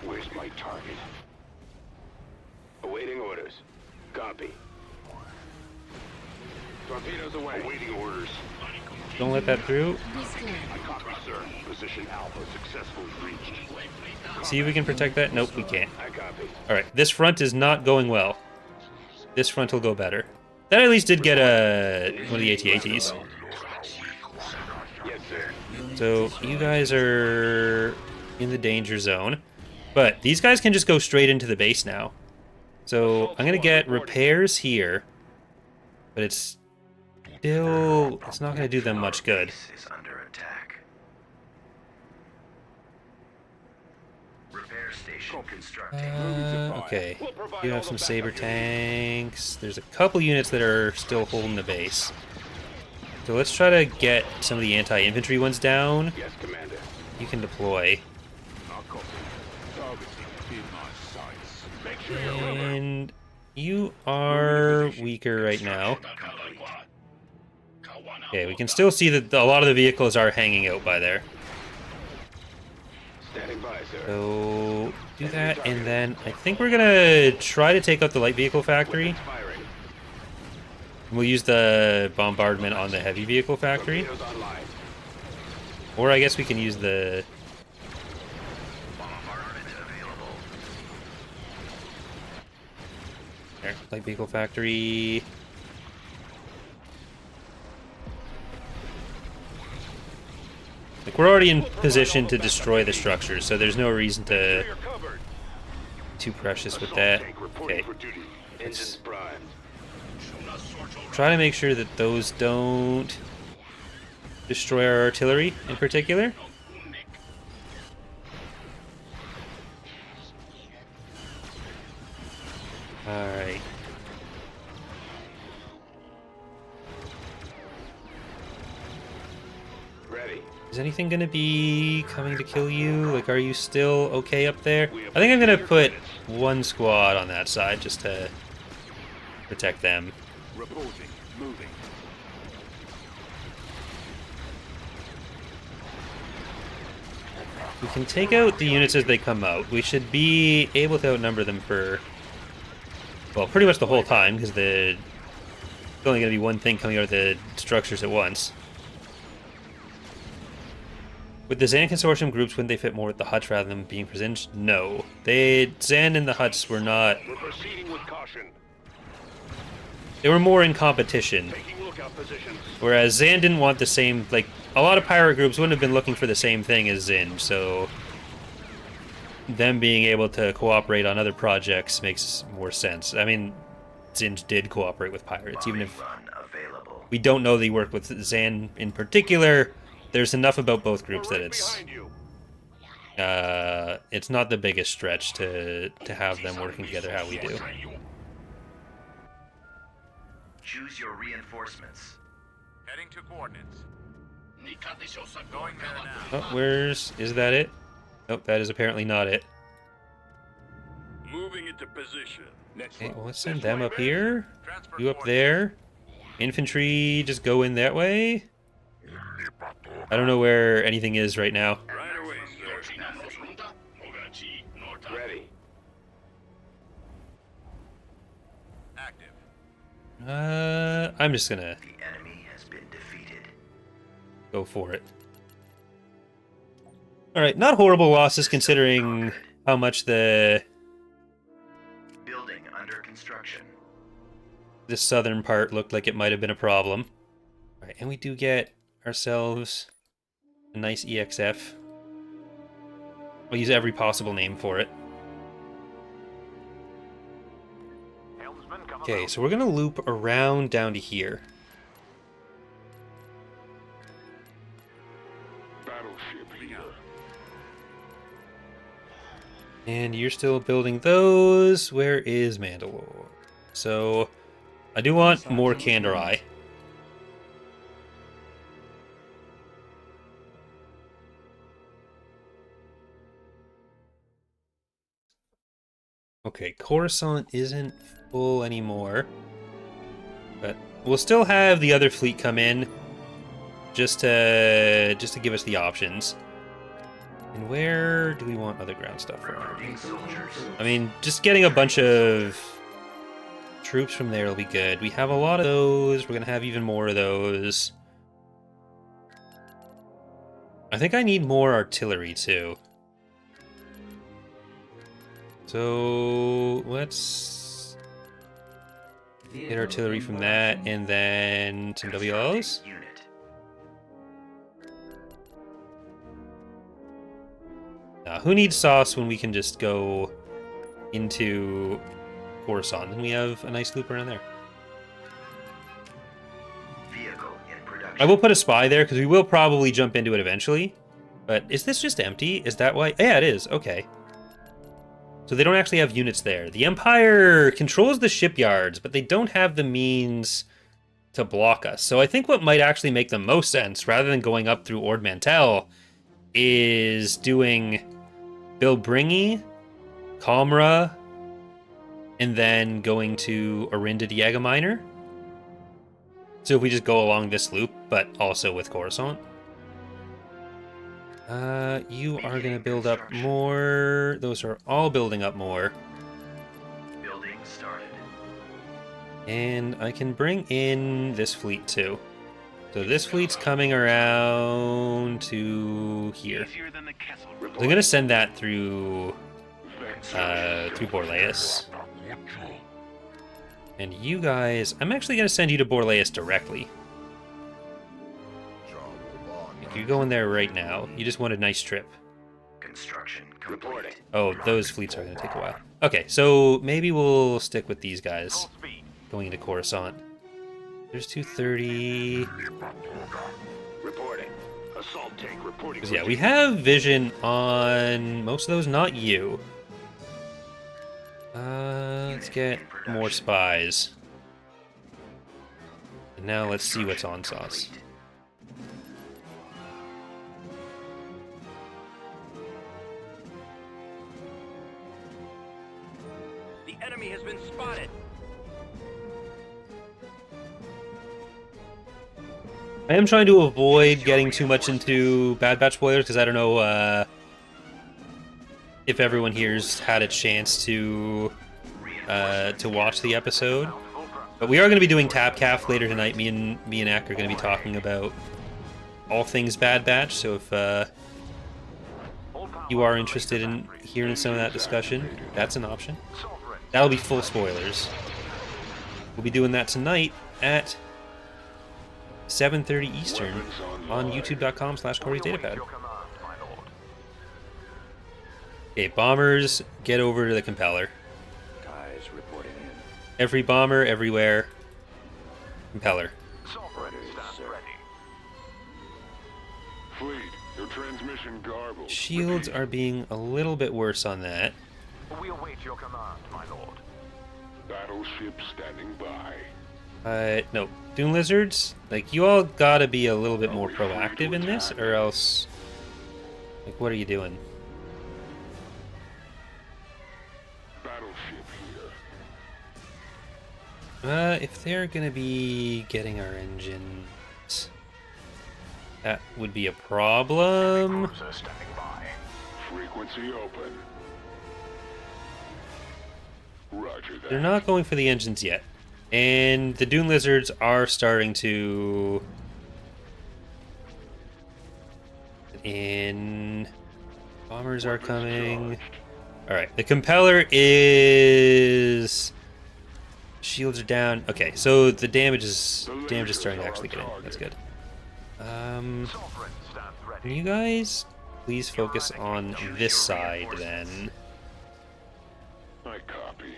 Where's my target? Awaiting orders. Copy. Torpedoes away. Awaiting orders. Don't let that through. Destroyed. Copy, sir. Position Alpha successfully reached. See if we can protect that. Nope, we can't. I copy. Alright, this front is not going well. This front will go better. That at least did get one of the AT-ATs. Yes, sir. So you guys are in the danger zone. But these guys can just go straight into the base now. So I'm going to get repairs here. But it's still... it's not going to do them much good. Base is under attack. Repair station constructing. Okay. You have some saber tanks. There's a couple units that are still holding the base. So let's try to get some of the anti-infantry ones down. Yes, Commander. You can deploy. I'll copy. Targeting in my sights. Make sure you're covered. And you are weaker right now. Okay, we can still see that a lot of the vehicles are hanging out by there. Standing by, sir. So do that, and then I think we're gonna try to take out the light vehicle factory. Firing. We'll use the bombardment on the heavy vehicle factory. Torpedoes online. Or I guess we can use the... Bombardment available. there, light vehicle factory. Like, we're already in position to destroy the structure, so there's no reason to You're covered. be too precious with that. Tank reporting Okay, for duty. Engines primed. try to make sure that those don't destroy our artillery in particular. Alright. Ready. Is anything gonna be coming to kill you? Like, are you still okay up there? I think I'm gonna put one squad on that side just to protect them. Reporting. Moving. We can take out the units as they come out. We should be able to outnumber them for, well, pretty much the whole time, because there's only going to be one thing coming out of the structures at once. With the Zan Consortium groups, wouldn't they fit more with the Hutts rather than being presented? No. Zan and the Hutts were not... We're proceeding with caution. they were more in competition. Taking lookout positions. Whereas Zan didn't want the same... like, a lot of pirate groups wouldn't have been looking for the same thing as Zin, so... them being able to cooperate on other projects makes more sense. I mean, Zin did cooperate with pirates, even if Run available. we don't know they work with Zan in particular. There's enough about both groups We're that right behind you. it's not the biggest stretch to have them working together how we do. Choose your reinforcements. Heading to coordinates. Going there now. Oh, is that it? Nope, that is apparently not it. Moving into position. Next Okay, one. well, let's send them up here. Transfer You up coordinates. there. Infantry, just go in that way. I don't know where anything is right now. Right away, sir. Ready. Active. I'm just gonna The enemy has been defeated. go for it. Alright, not horrible losses considering how much the Building under construction. southern part looked like it might have been a problem. Alright, and we do get ourselves a nice EXF. We'll use every possible name for it. Helmsman, come Okay, about. so we're gonna loop around down to here. Battleship here. And you're still building those. Where is Mandalore? So, I do want more Candorai. Okay, Coruscant isn't full anymore. But we'll still have the other fleet come in just to give us the options. And where do we want other ground stuff from? Recruiting soldiers. I mean, just getting a bunch of troops from there will be good. We have a lot of those. We're going to have even more of those. I think I need more artillery, too. So, let's get artillery from that, and then some WLs. Unit. Who needs sauce when we can just go into Coruscant? And we have a nice loop around there. Vehicle in production. I will put a spy there because we will probably jump into it eventually. But is this just empty? Is that why? Yeah, it is. Okay. So they don't actually have units there. The Empire controls the shipyards, but they don't have the means to block us. So I think what might actually make the most sense, rather than going up through Ord Mantell, is doing Bilbringi, Comra, and then going to Orinda Diego Minor. So if we just go along this loop, but also with Coruscant. You are going to build up more. Those are all building up more. Building started. And I can bring in this fleet too. So this fleet's coming around to here. So I'm going to send that through Borleus. And you guys, I'm actually going to send you to Borleus directly. You're going there right now. You just want a nice trip. Construction complete. Oh, those fleets are going to take a while. Okay, so maybe we'll stick with these guys going into Coruscant. There's 230. Reporting. Assault tank reporting. 'Cause, yeah, we have vision on most of those, not you. Let's get more spies. And now let's see what's on sauce. The enemy has been spotted. I am trying to avoid getting too much into Bad Batch spoilers because I don't know if everyone here's had a chance to watch the episode. But we are going to be doing Tap Calf later tonight. Me and Ak are going to be talking about all things Bad Batch. So if you are interested in hearing some of that discussion, that's an option. That'll be full spoilers. We'll be doing that tonight at 7:30 Eastern on youtube.com/Corey's Datapad. Okay, bombers, get over to the compeller. Guys reporting in. Every bomber, everywhere. Compeller. Fleet, your transmission garbled. Shields are being a little bit worse on that. We await your command, my lord. Battleship standing by. No. Dune Lizards, like, you all gotta be a little bit more proactive in this, or else... Like, what are you doing? Battleship here. If they're gonna be getting our engines... That would be a problem. Cruiser standing by. Frequency open. Roger that. They're not going for the engines yet. And the Dune Lizards are starting to... In... Bombers are coming. Alright, the compeller is... Shields are down. Okay, so the damage is starting to actually get in. That's good. Can you guys please focus on this side then? I copy.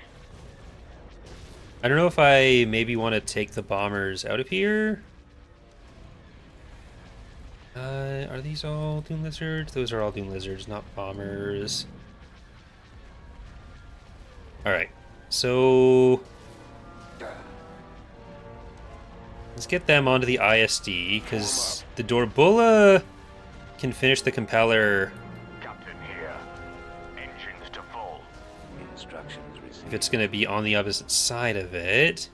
I don't know if I maybe want to take the bombers out of here. Are these all Dune Lizards? Those are all Dune Lizards, not bombers. Alright, so... Let's get them onto the ISD, because the Dorbulla can finish the compeller Captain here. Engines to full. Instructions received. if it's going to be on the opposite side of it.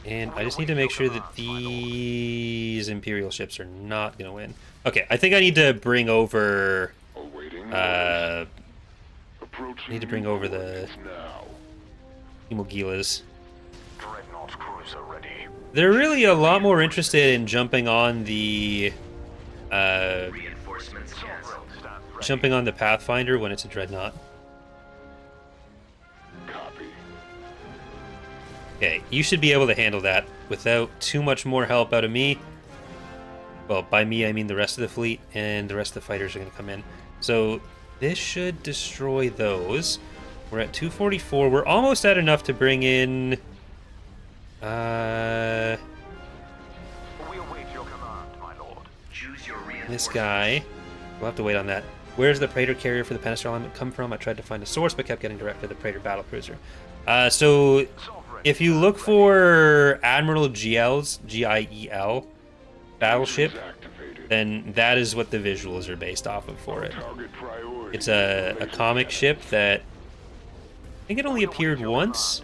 And I just need to make sure that these Imperial ships are not going to win. Okay, I think I need to bring over... Awaiting I Approaching need to bring over the coordinates now. Imogilas. Dreadnought cruiser ready. They're really a lot more interested in jumping on the... Reinforcements canceled. Stand ready. jumping on the Pathfinder when it's a Dreadnought. Copy. Okay, you should be able to handle that without too much more help out of me. Well, by me, I mean the rest of the fleet, and the rest of the fighters are going to come in. So this should destroy those. We're at 244. We're almost at enough to bring in... We await your command, my lord. Choose your reinforcements. This guy. We'll have to wait on that. Where's the Praetor carrier for the Penistral element come from? I tried to find a source, but kept getting direct to the Praetor battlecruiser. So if you look for Admiral GL's, G-I-E-L, battleship, then that is what the visuals are based off of for it. It's a comic ship that I think it only appeared once,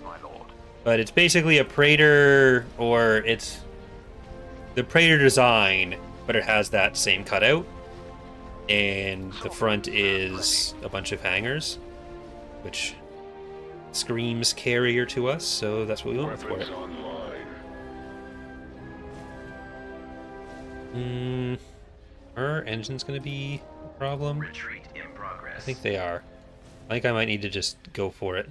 but it's basically a Praetor, or it's the Praetor design, but it has that same cutout, and the front is a bunch of hangars, which screams carrier to us, so that's what we went for it. Are engine's gonna be a problem? Retreat in progress. I think they are. I think I might need to just go for it.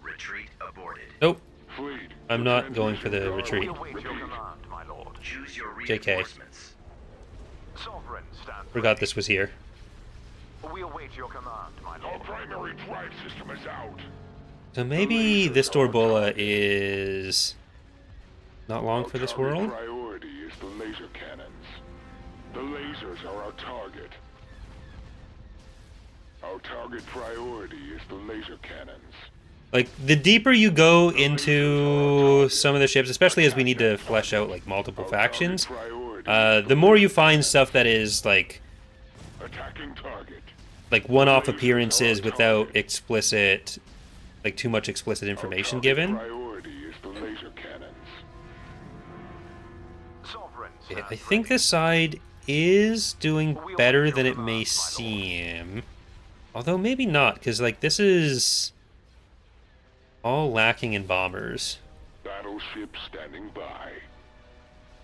Retreat aborted. Nope. Fleet, I'm not going for the retreat. We await your command, my lord. Choose your JK. reinforcements. Sovereign, stand Forgot ready. this was here. We await your command, my our lord. primary drive system is out. So maybe this Dorbola is not long for this Our world? priority is the laser cannons. The lasers are our target. Our target priority is the laser cannons. Like, the deeper you go into some of the ships, especially as we need to flesh out, like, multiple factions, the more you find stuff that is, like Attacking target. one-off appearances without explicit, like, too much explicit information given. Priority is the laser cannons. Sovereign, Yeah, stand I think this side is doing better than it may seem. Although maybe not, because, like, this is all lacking in bombers. Battleship standing by.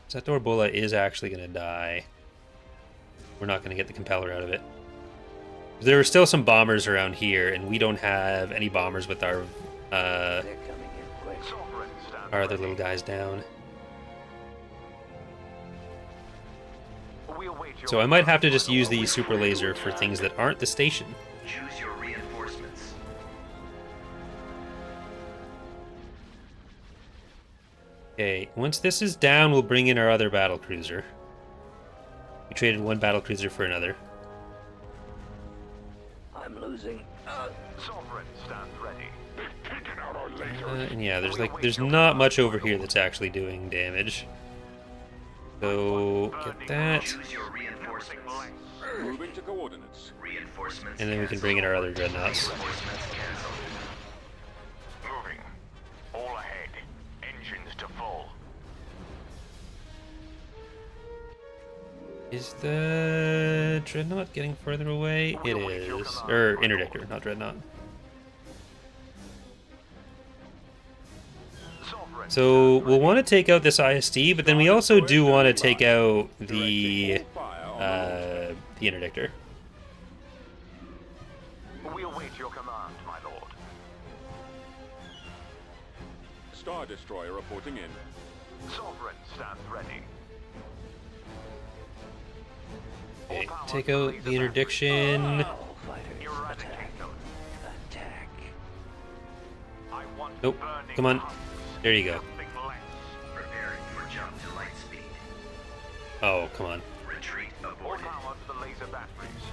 So that Dorbola is actually going to die. We're not going to get the compeller out of it. There are still some bombers around here, and we don't have any bombers with our They're coming in quick. Sovereign, stand other ready. little guys down. We await your So I might have to command, just my use lord. the super laser for things that aren't the station. Choose your reinforcements. Okay, once this is down, we'll bring in our other battlecruiser. We traded one battlecruiser for another. I'm losing. Sovereign, stand ready. They've taken out our lasers. And yeah, there's not much over here that's actually doing damage. So get that, Choose your reinforcements. Moving to coordinates. Reinforcements. and then we can bring in our other canceled. dreadnoughts. Reinforcements canceled. Moving. All ahead. Engines to full. Is the dreadnought getting further away? It is. Or interdictor, not dreadnought. Sovereign, So we'll want to take out this ISD, but then we also do want to take out the interdictor. we await your command, my lord. Star Destroyer reporting in. Sovereign, stand ready. Okay, take out the interdiction. All fighters, Eradicate attack. them. Attack. I want Nope. burning Come on. hearts. There you go. Nothing less. Preparing for jump to light speed. Oh, come on. Retreat All aborted. power to the laser batteries.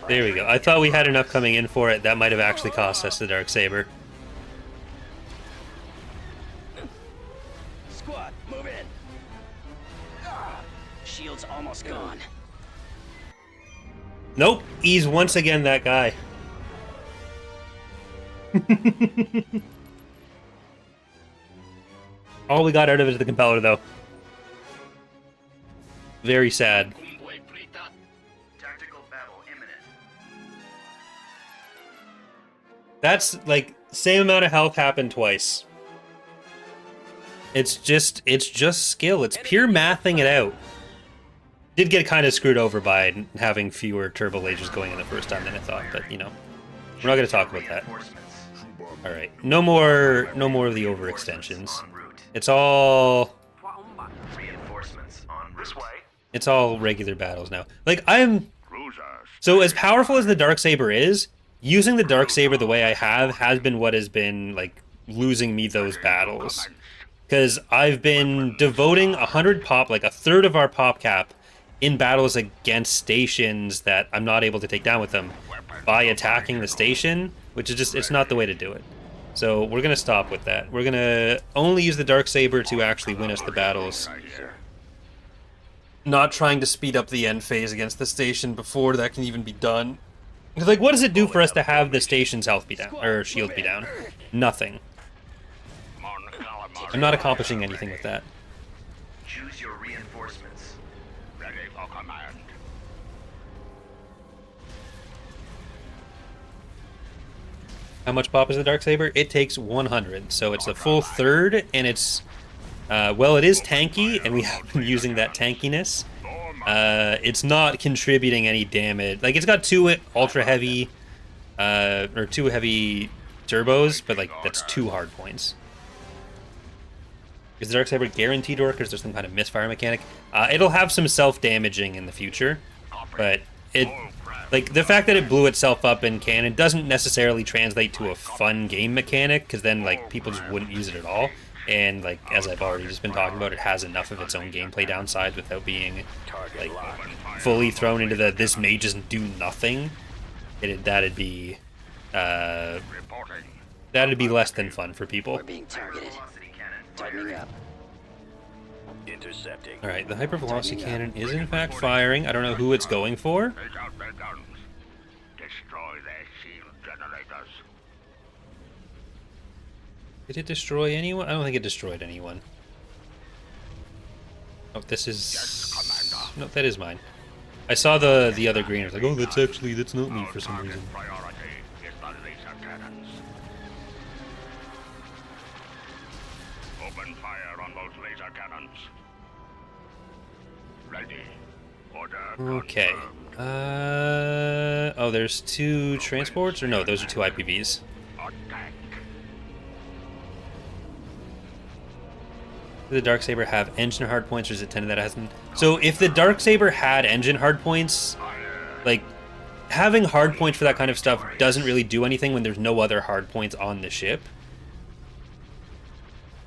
There we go. I thought we had enough coming in for it. That might have actually cost us the Darksaber. Squad, move in. Shield's almost gone. Nope, he's once again that guy. All we got out of it is the compeller, though. Very sad. Tactical battle imminent. That's like same amount of health happened twice. It's just skill. It's pure mathing it out. Did get kind of screwed over by having fewer turbo lasers going in the first time than I thought, but you know, we're not going to talk about that. Reinforcements. All right, no more of the overextensions. En route. It's all Reinforcements en route. This way. It's all regular battles now. Like, I'm... Cruisers. So as powerful as the Darksaber is, using the Darksaber the way I have has been what has been, like, losing me those battles. Because I've been devoting 100 pop, like a third of our pop cap, in battles against stations that I'm not able to take down with them by attacking the station, which is just, it's not the way to do it. So we're going to stop with that. We're going to only use the Darksaber to actually win us the battles. Not trying to speed up the end phase against the station before that can even be done. Because, like, what does it do for us to have the station's health be down, or shield be down? Nothing. I'm not accomplishing anything with that. Choose your reinforcements. Ready for command. How much pop is the Darksaber? It takes 100, so it's a full third, and it's... well, it is tanky, and we have been using that tankiness. It's not contributing any damage. Like, it's got two ultra heavy, or two heavy turbos, but, like, that's 2 hard points. Is the Darksaber guaranteed to work, or is there some kind of misfire mechanic? It'll have some self-damaging in the future, but it... Like, the fact that it blew itself up in canon doesn't necessarily translate to a fun game mechanic, because then, like, people just wouldn't use it at all. And, like, as I've already just been talking about, it has enough of its own gameplay downside without being, like, fully thrown into the this may just do nothing. That'd be less than fun for people. We're being targeted. Tightening up. Intercepting. Alright, the hypervelocity cannon is in fact firing. I don't know who it's going for. Take out their guns. Destroy their shield generators. Did it destroy anyone? I don't think it destroyed anyone. Oh, this is... No, that is mine. I saw the other green. I was like, oh, that's not me for some reason. Priority is the laser cannons. Open fire on those laser cannons. Ready. Order Okay. confirmed. Oh, there's 2 transports? Or no, those are 2 IPVs. Attack. Does the Darksaber have engine hardpoints, or is it 10 that hasn't? So if the Darksaber had engine hardpoints, like, having hardpoints for that kind of stuff doesn't really do anything when there's no other hardpoints on the ship.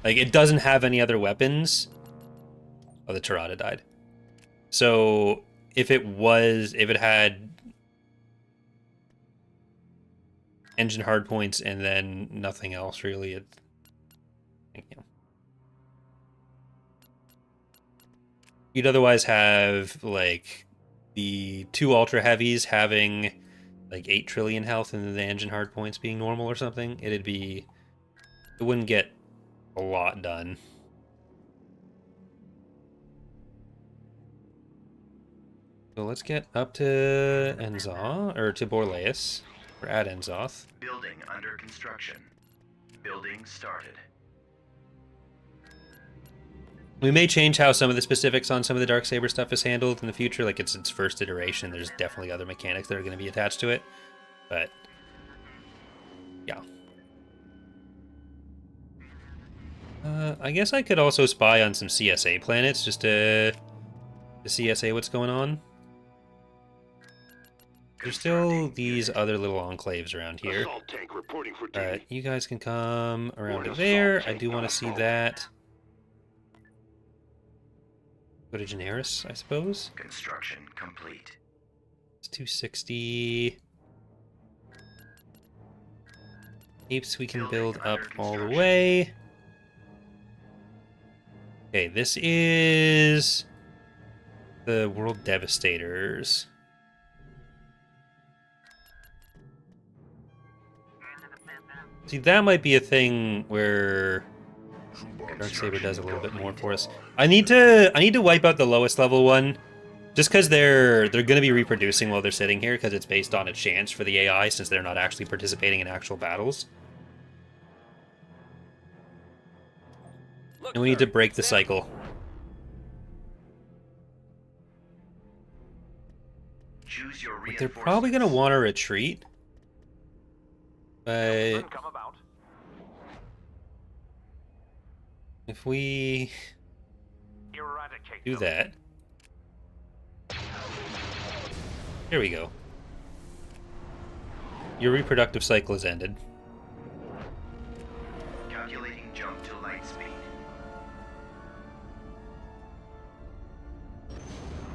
Like, it doesn't have any other weapons. Oh, the Tirada died. So if it had engine hardpoints and then nothing else really, you know. You'd otherwise have, like, the 2 ultra heavies having, like, 8 trillion health and then the engine hardpoints being normal or something. It wouldn't get a lot done. So let's get up to Enzoth, or to Borleus. We're at Enzoth. Building under construction. Building started. We may change how some of the specifics on some of the Darksaber stuff is handled in the future. Like, it's its first iteration. There's definitely other mechanics that are going to be attached to it. But, yeah. I guess I could also spy on some CSA planets just to CSA what's going on. There's still these other little enclaves around here. Assault tank reporting for duty. You guys can come around to there. I do want to see that. Go to Generis, I suppose. Construction complete. It's 260. Apes we can build up all the way. Okay, this is the World Devastators. See, that might be a thing where Darksaber does a little bit more for us. I need to wipe out the lowest level one, just because they're going to be reproducing while they're sitting here, because it's based on a chance for the AI since they're not actually participating in actual battles. And we need to break the cycle. Choose your But they're probably going to want to retreat. But Come about. if we Eradicate do them. that, Here we go. Your reproductive cycle has ended. Calculating jump to light speed.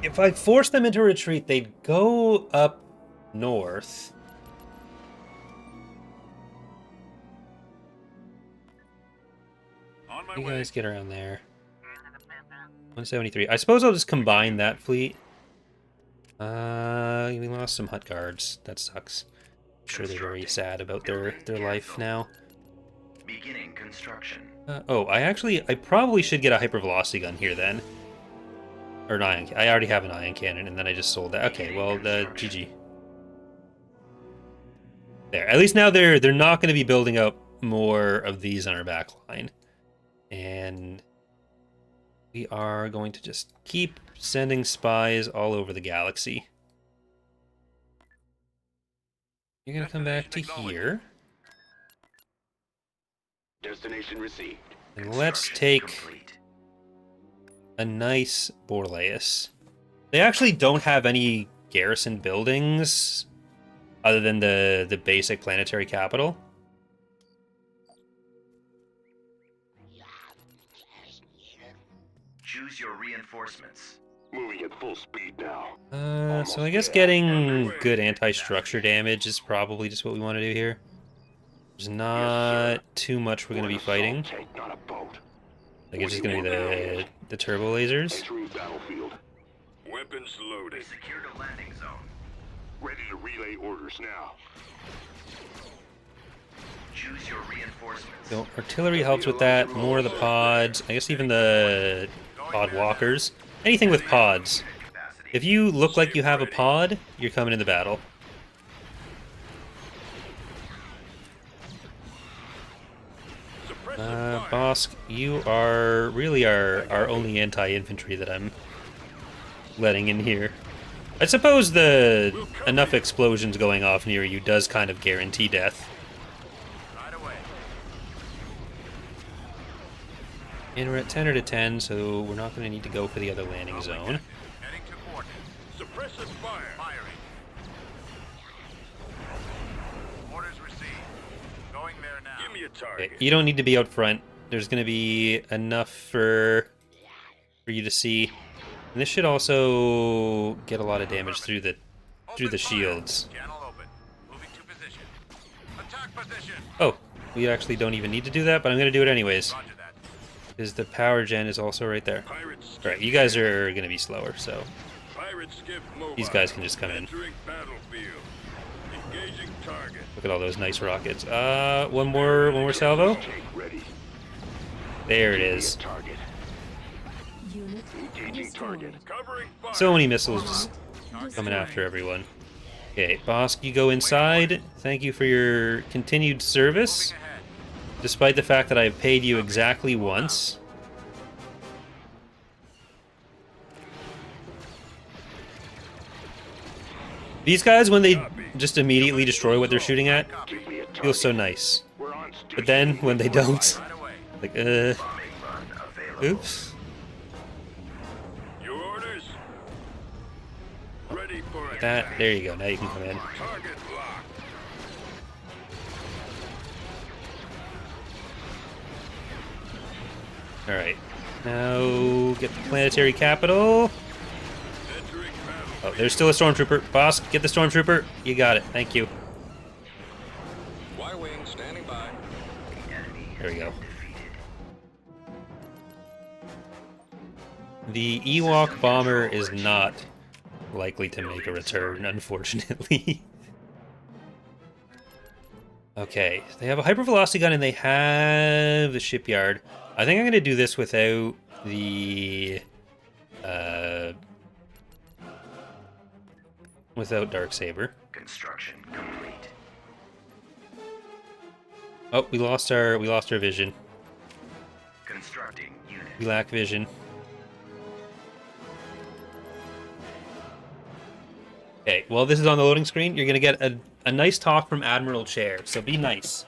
If I force them into retreat, they'd go up north. On my You way. guys get around there. 173. I suppose I'll just combine that fleet. We lost some Hutt guards. That sucks. I'm sure they're very sad about their life now. Beginning construction. I probably should get a hypervelocity gun here then. Or an ion. I already have an ion cannon, and then I just sold that. Okay, well, the GG. There. At least now they're not going to be building up more of these on our back line. And we are going to just keep sending spies all over the galaxy. You're going to come back to here. Destination received. And let's Construction take complete. a nice Borlaeus. They actually don't have any garrison buildings other than the basic planetary capital. Choose your reinforcements. Moving at full speed now. So I guess getting good anti-structure damage is probably just what we want to do here. There's not too much we're going to be fighting. Tank, not a boat. Like it's just going to be the turbo lasers. Entering battlefield. Weapons We loaded. secured a landing zone. Ready to relay orders now. Choose your reinforcements. So artillery helps with that. More of the pods. I guess even the pod walkers. Anything with pods. Capacity. If you look like you have a pod, you're coming into battle. Bosk, you are really our only anti-infantry that I'm letting in here. I suppose the enough explosions going off near you does kind of guarantee death. Right away. And we're at 10 or to 10, so we're not going to need to go for the other landing zone. Heading to coordinates. Suppressive fire. Firing. Orders received. Going there now. Give me a Okay, target. you don't need to be out front. There's going to be enough for you to see. And this should also get a lot of damage through the Open fire. shields. Channel open. Moving to position. Attack position. Oh, we actually don't even need to do that, but I'm going to do it anyways. Roger that. Because the power gen is also right there. Pirate skiff. Alright, you guys are going to be slower, so Pirate skiff mobile. these guys can just come in. Entering battlefield. Engaging target. Look at all those nice rockets. One more salvo. Tank ready. There it is. Target. Unit Engaging target. restored. Covering fire. So many missiles just coming after everyone. Okay, Bosk, you go inside. Thank you for your continued service, Moving ahead. despite the fact that I've paid you exactly once. These guys, when they just immediately destroy what they're shooting at, Give me a target. feels so nice. We're on But then, when they don't, Right away. like, Bombing run available. oops. Your orders. Ready for it. There you go, now you can come in. Target locked. Alright, now get the planetary capital. Entering battle. Oh, there's still a stormtrooper. Boss, get the stormtrooper. You got it, thank you. Y-wing standing by. The enemy There we go. defeated. The Ewok bomber is not likely to make a return, unfortunately. Okay, they have a hypervelocity gun and they have the shipyard. I think I'm going to do this without the... without Darksaber. Construction complete. Oh, we lost our vision. Constructing unit. We lack vision. Okay, well, this is on the loading screen. You're going to get a nice talk from Admiral Chair, so be nice.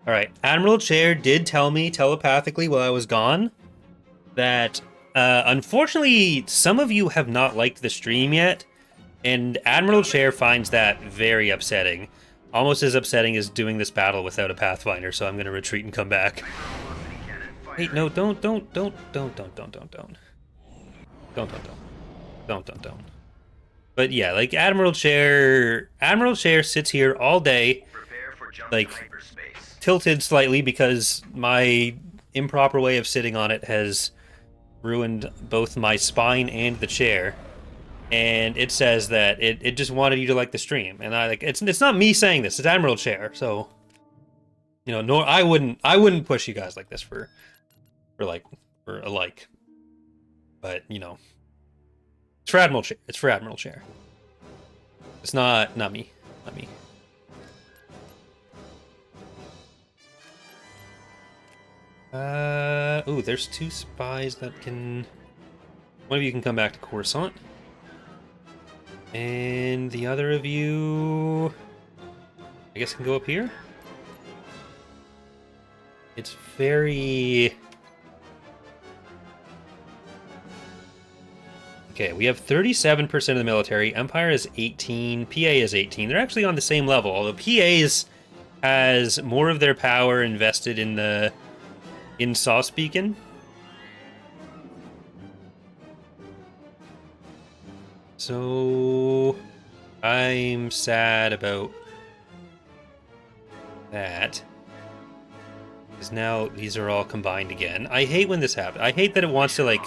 All right, Admiral Chair did tell me telepathically while I was gone that unfortunately some of you have not liked the stream yet, and Admiral Chair finds that very upsetting. Almost as upsetting as doing this battle without a Pathfinder, so I'm going to retreat and come back. Wait, no, don't. But yeah, like Admiral Chair sits here all day, like tilted slightly because my improper way of sitting on it has ruined both my spine and the chair. And it says that it just wanted you to like the stream, and I like it's not me saying this, it's Admiral Chair, so you know, nor I wouldn't push you guys like this for a like, but you know, it's for Admiral Chair. It's for Admiral Chair. It's not me, not me. Ooh, there's 2 spies that can. One of you can come back to Coruscant. And the other of you, I guess, can go up here. It's very... Okay, we have 37% of the military. Empire is 18. PA is 18. They're actually on the same level, although PA has more of their power invested in Sauce Beacon. So I'm sad about that. Because now these are all combined again. I hate when this happens. I hate that it wants to like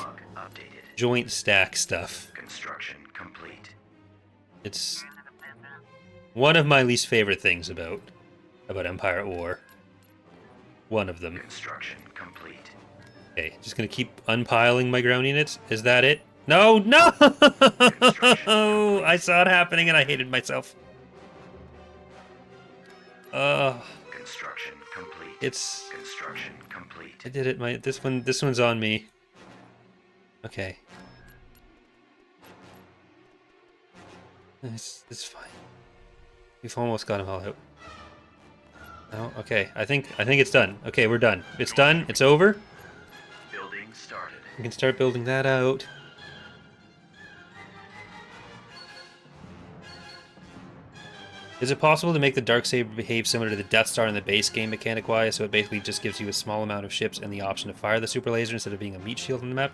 joint stack stuff. Construction complete. It's one of my least favorite things about Empire at War. One of them. Construction complete. Okay, just gonna keep unpiling my ground units. Is that it? No! I saw it happening and I hated myself. Construction complete. It's... Construction complete. I did it. This one's on me. Okay. It's fine. We've almost got them all out. No, okay. I think it's done. Okay, we're done. It's done. It's over. Building started. We can start building that out. Is it possible to make the Darksaber behave similar to the Death Star in the base game mechanic-wise, so it basically just gives you a small amount of ships and the option to fire the super laser instead of being a meat shield on the map?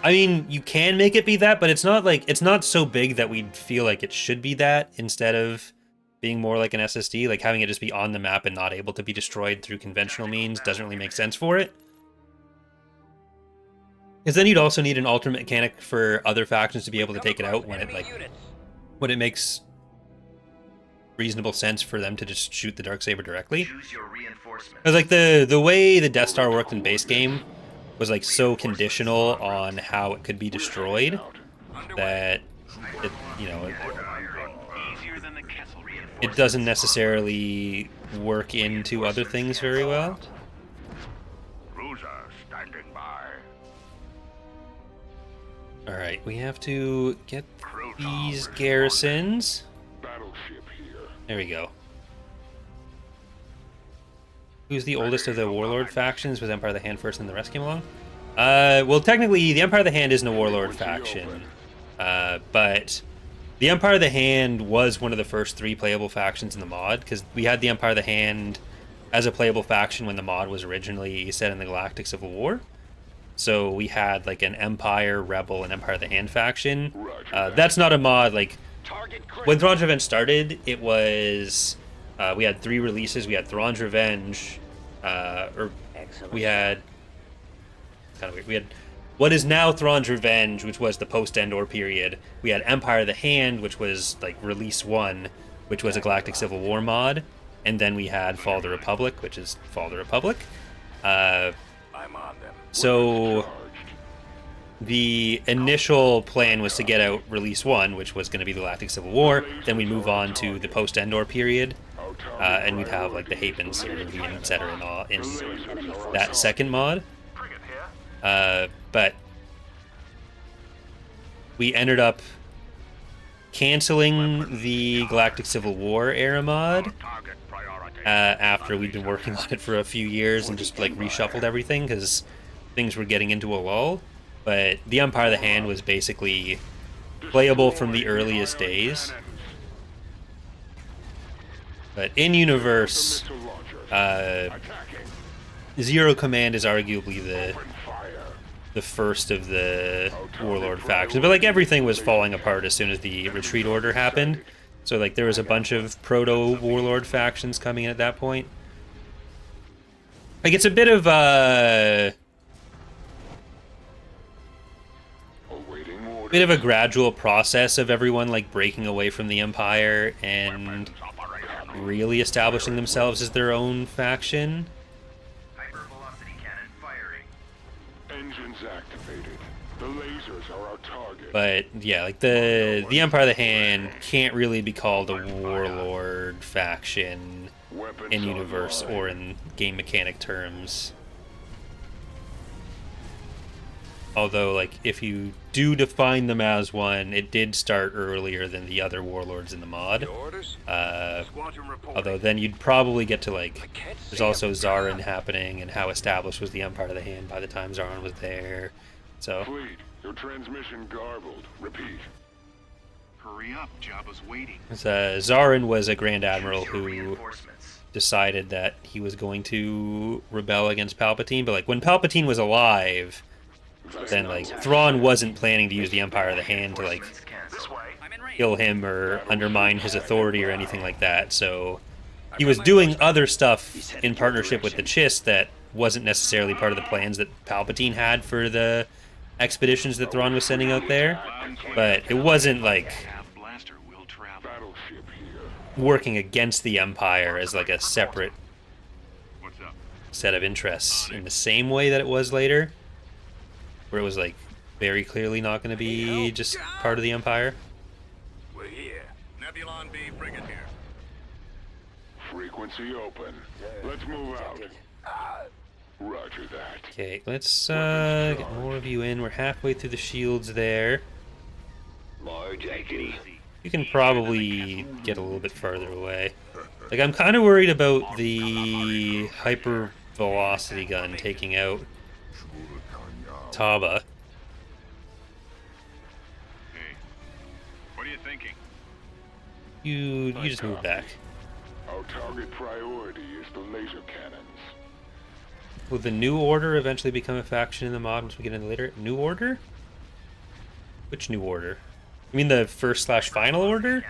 I mean, you can make it be that, but it's not so big that we'd feel like it should be that instead of being more like an SSD. Like having it just be on the map and not able to be destroyed through conventional means doesn't really make sense for it. Because then you'd also need an alternate mechanic for other factions to be able to take it out when it makes reasonable sense for them to just shoot the Darksaber directly. Choose your reinforcements. Because like the way the Death Star worked in base game was like so conditional on how it could be destroyed that it, you know, it doesn't necessarily work into other things very well. Cruiser standing by. All right, we have to get these garrisons. Battleship here. There we go. Who's the oldest of the Warlord factions? Was Empire of the Hand first and the rest came along? Well, technically, the Empire of the Hand isn't a Warlord faction. But the Empire of the Hand was one of the first 3 playable factions in the mod, because we had the Empire of the Hand as a playable faction when the mod was originally set in the Galactic Civil War. So we had like an Empire, Rebel, and Empire of the Hand faction. That's not a mod. Like when Thrawn's Revenge started, it was we had 3 releases. We had Thrawn's Revenge, we had kind of weird. We had what is now Thrawn's Revenge, which was the post-Endor period. We had Empire of the Hand, which was like release 1, which was a Galactic Civil War mod, and then we had Fall of the Republic, which is Fall of the Republic. I'm on them. So the initial plan was to get out release 1, which was going to be the Galactic Civil War. Then we move on to the post-Endor period, and we'd have like the Hapens, Cerulean, etc. in that second mod. But we ended up canceling the Galactic Civil War era mod after we'd been working on it for a few years and just like reshuffled everything because things were getting into a lull. But the Empire of the Hand was basically playable from the earliest days. But in universe, Zero Command is arguably the first of the Warlord factions. But like everything was falling apart as soon as the Retreat Order happened. So like there was a bunch of proto-Warlord factions coming in at that point. Like it's a bit of a gradual process of everyone like breaking away from the Empire and really establishing themselves as their own faction. Hypervelocity cannon firing. Engines activated. The lasers are our target. But yeah, like the Empire of the Hand can't really be called a Warlord faction in universe or in game mechanic terms. Although, like, if you do define them as one, it did start earlier than the other Warlords in the mod. Although then you'd probably get to, like, there's also Zarin happening, and how established was the Empire of the Hand by the time Zarin was there. So. Fleet, your transmission garbled. Repeat. Hurry up, Jabba's waiting. Zarin was a Grand Admiral who decided that he was going to rebel against Palpatine, but, like, when Palpatine was alive, then like Thrawn wasn't planning to use the Empire of the Hand to like kill him or undermine his authority or anything like that. So he was doing other stuff in partnership with the Chiss that wasn't necessarily part of the plans that Palpatine had for the expeditions that Thrawn was sending out there. But it wasn't like working against the Empire as like a separate set of interests in the same way that it was later, where it was like very clearly not going to be just part of the Empire. We're here. Nebulon B, bring it here. Frequency open. Let's move out. Roger that. Okay, let's get more of you in. We're halfway through the shields there. You can probably get a little bit farther away. Like, I'm kind of worried about the hyper velocity gun taking out Taba. Hey, what are you thinking? You just move back. Our target priority is the laser cannons. Will the New Order eventually become a faction in the mod once we get into later? New Order? Which New Order? You mean the first/final order?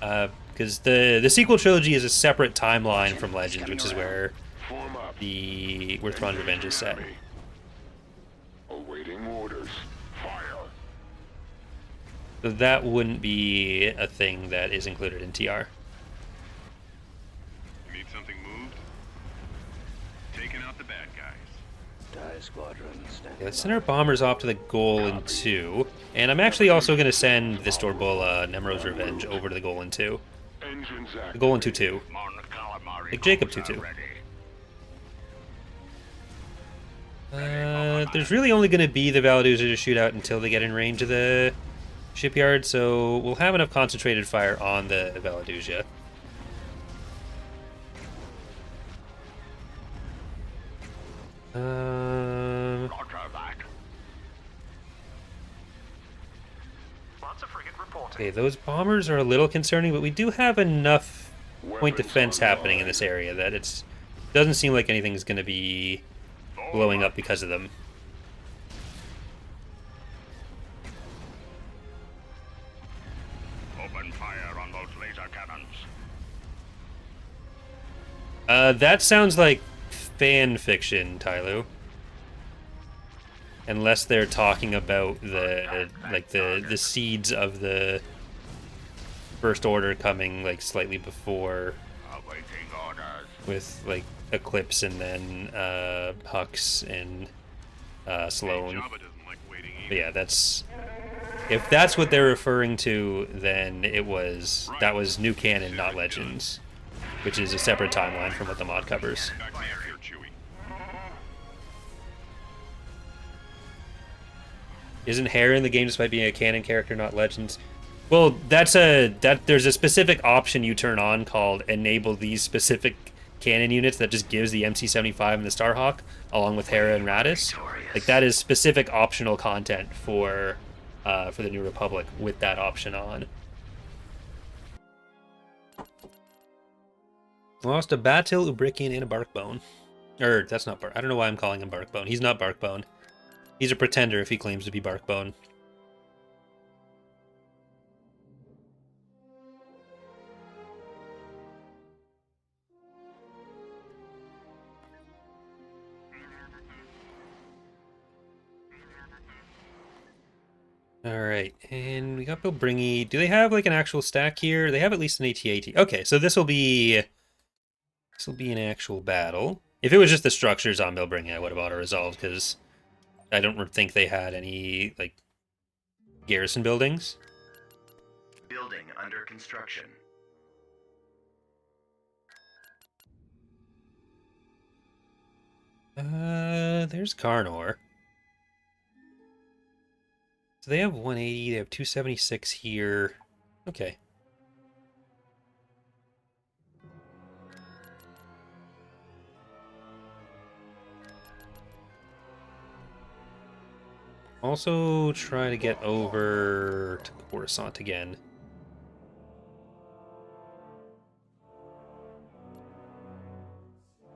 Because the sequel trilogy is a separate timeline from Legends, which is where Thrawn Revenge is set. Awaiting orders. Fire. So that wouldn't be a thing that is included in TR. You need something moved? Taking out the bad guys. Die squadron. Yeah, let's send our bombers off to the Golan 2. And I'm actually also going to send this Dorbola Nemro's Revenge over to the Golan 2. Engines The Golan 2-2. Like Jacob 2-2. There's really only going to be the Valaduza to shoot out until they get in range of the shipyard, so we'll have enough concentrated fire on the Valaduza. Okay, those bombers are a little concerning, but we do have enough point defense happening in this area that it doesn't seem like anything's going to be blowing up because of them. Open fire on those laser cannons. That sounds like fan fiction, Tylo. Unless they're talking about the seeds of the First Order coming like slightly before, with like Eclipse and then Hux and Sloane. But yeah, if that's what they're referring to, then that was new canon, not Legends, which is a separate timeline from what the mod covers. Isn't Hera in the game despite being a canon character, not Legends? Well, there's a specific option you turn on called enable these specific cannon units that just gives the MC-75 and the Starhawk along with Hera and Radis. Like that is specific optional content for the New Republic with that option on. Lost a Batil, Ubrikian, and a Barkbone. That's not Bark. I don't know why I'm calling him Barkbone. He's not Barkbone. He's a pretender if he claims to be Barkbone. Alright, and we got Bilbringi. Do they have like an actual stack here? They have at least an AT-AT. Okay, so this will be an actual battle. If it was just the structures on Bilbringi, I would have auto-resolved, because I don't think they had any, like, garrison buildings. Building under construction. There's Karnor. So they have 180, they have 276 here. Okay. Also try to get over to Coruscant again.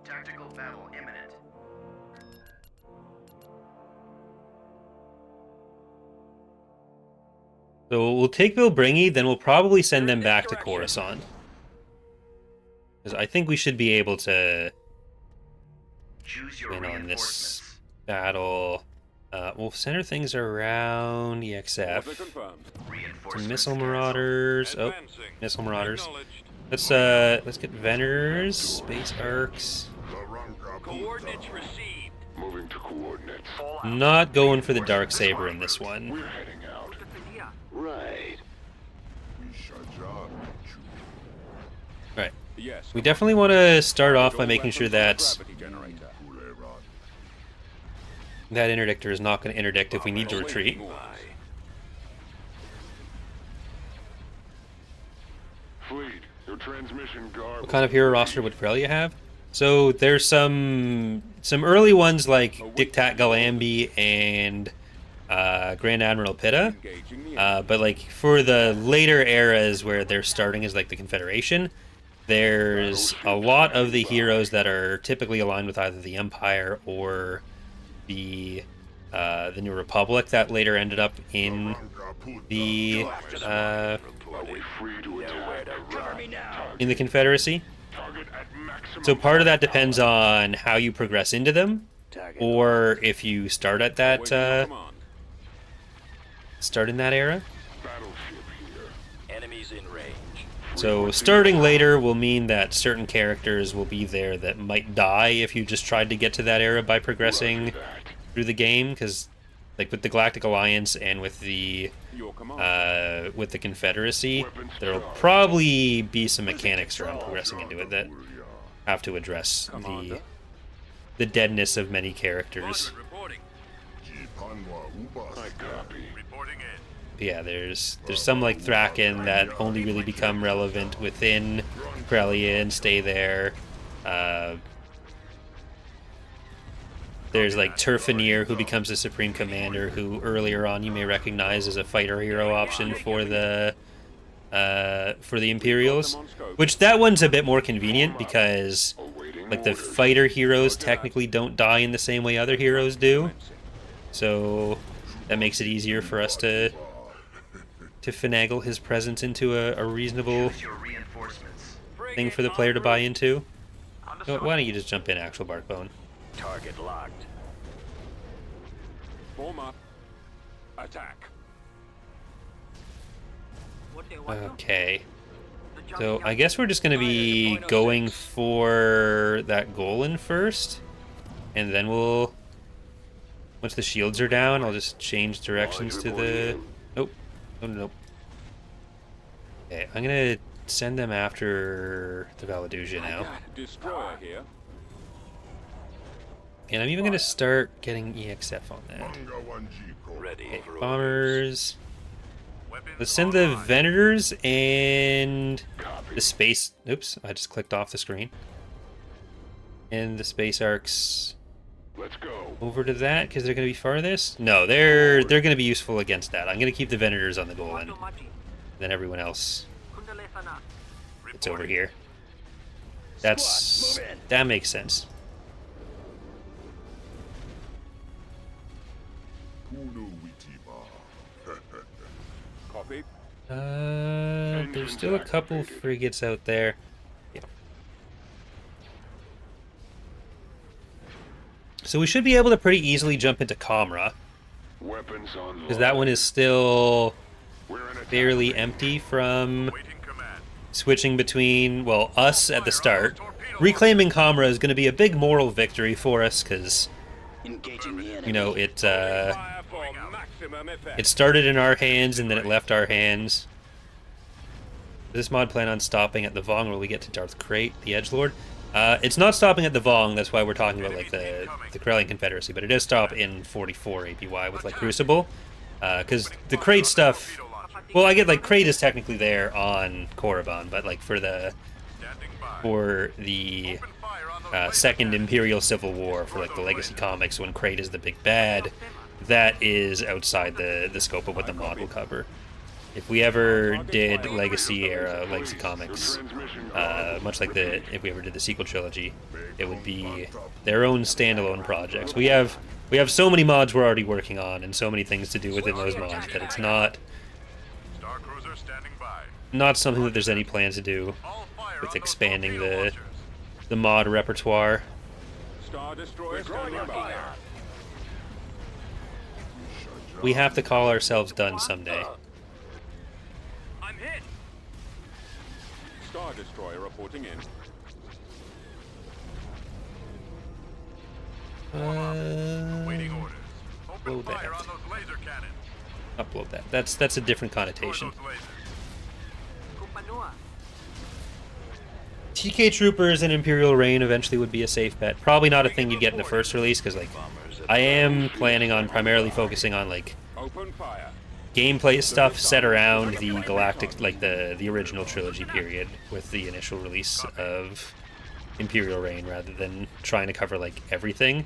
Tactical battle imminent. So we'll take Bilbringi, then we'll probably send them back to Coruscant. Because I think we should be able to Choose your win on this reinforcements. battle. We'll center things around EXF. Some Reinforcements missile cancelled. marauders. Oh, missile marauders. Let's get Veners, space arcs. Coordinates received. Moving to coordinates. Not going for the dark saber in this one. We're heading out. Right. Right. Yes. We definitely want to start off by making sure that that interdictor is not going to interdict if we need to retreat. Fleet, your transmission garbled. What kind of hero roster would Corellia have? So there's some early ones like Dictat Galambi and Grand Admiral Pitta, but like for the later eras where they're starting as like the Confederation, there's a lot of the heroes that are typically aligned with either the Empire or the New Republic that later ended up in the Are we free to attack? Cover me now. in the Confederacy. Target at maximum. So part of that depends on how you progress into them, Target. or if you start at that start in that era. Battleship here. Enemies in range. So starting later will mean that certain characters will be there that might die if you just tried to get to that era by progressing Roger that. through the game, because like with the Galactic Alliance and with the Confederacy, there'll probably be some mechanics around progressing into it that have to address the deadness of many characters. Reporting. I copy. Reporting in. Yeah, there's some like Thraken that only really become relevant within Corellia and stay there. There's like Turfanier, who becomes a Supreme Commander, who earlier on you may recognize as a fighter hero option for the Imperials, which that one's a bit more convenient because Awaiting like the orders. fighter heroes technically don't die in the same way other heroes do, so that makes it easier for us to finagle his presence into a reasonable Choose your reinforcements. thing for the player to buy into. Why don't you just jump in, actual Barkbone? Target locked. Form up. Attack. Okay. So I guess we're just going to be going for that Golan first, and then we'll, once the shields are down, I'll just change directions to the... Nope. Nope. Okay, I'm going to send them after the Valaduja now. Destroyer here. And I'm even going to start getting EXF on that. Ready Okay, for orders. bombers. Let's send the Venators and Copy. the space. Oops, I just clicked off the screen. And the space arcs Let's go. over to that because they're going to be farthest. No, they're going to be useful against that. I'm going to keep the Venators on the goal end. Then everyone else, it's over here. That makes sense. Copy. There's still a couple frigates out there. Yeah. So we should be able to pretty easily jump into Comra, Weapons on. because that one is still We're in attack. fairly empty from Waiting command. switching between, well, us at the start. Reclaiming Comra is going to be a big moral victory for us, because, Engaging the enemy. you know, it Fire for maximum effect. it started in our hands and then it left our hands. Does this mod plan on stopping at the Vong where we get to Darth Krayt, the Edgelord? It's not stopping at the Vong, that's why we're talking about like the Corellian Confederacy, but it does stop in 44 APY with like Crucible. Because the Krayt stuff, well, I get like Krayt is technically there on Korriban, but like for the Second Imperial Civil War, for like the Legacy comics, when Krayt is the big bad, that is outside the scope of what the mod will cover. If we ever did Legacy era Legacy comics, much like if we ever did the sequel trilogy, it would be their own standalone projects. We have so many mods we're already working on, and so many things to do within those mods that it's not Star Cruiser standing by. not something that there's any plans to do All fire with on those expanding torpedo the launchers. mod repertoire. Star Destroyer standing by. We have to call ourselves done someday. I'm hit. Star Destroyer reporting in. Waiting Uh, orders. Open Blow fire that. on those laser cannons. upload that. That's a different connotation. Destroy those lasers. TK Troopers and Imperial Reign eventually would be a safe bet. Probably not a thing you'd get in the first release, because like I am planning on primarily focusing on like Open fire. gameplay stuff set around the Galactic, like the original trilogy period, with the initial release of Imperial Reign, rather than trying to cover like everything.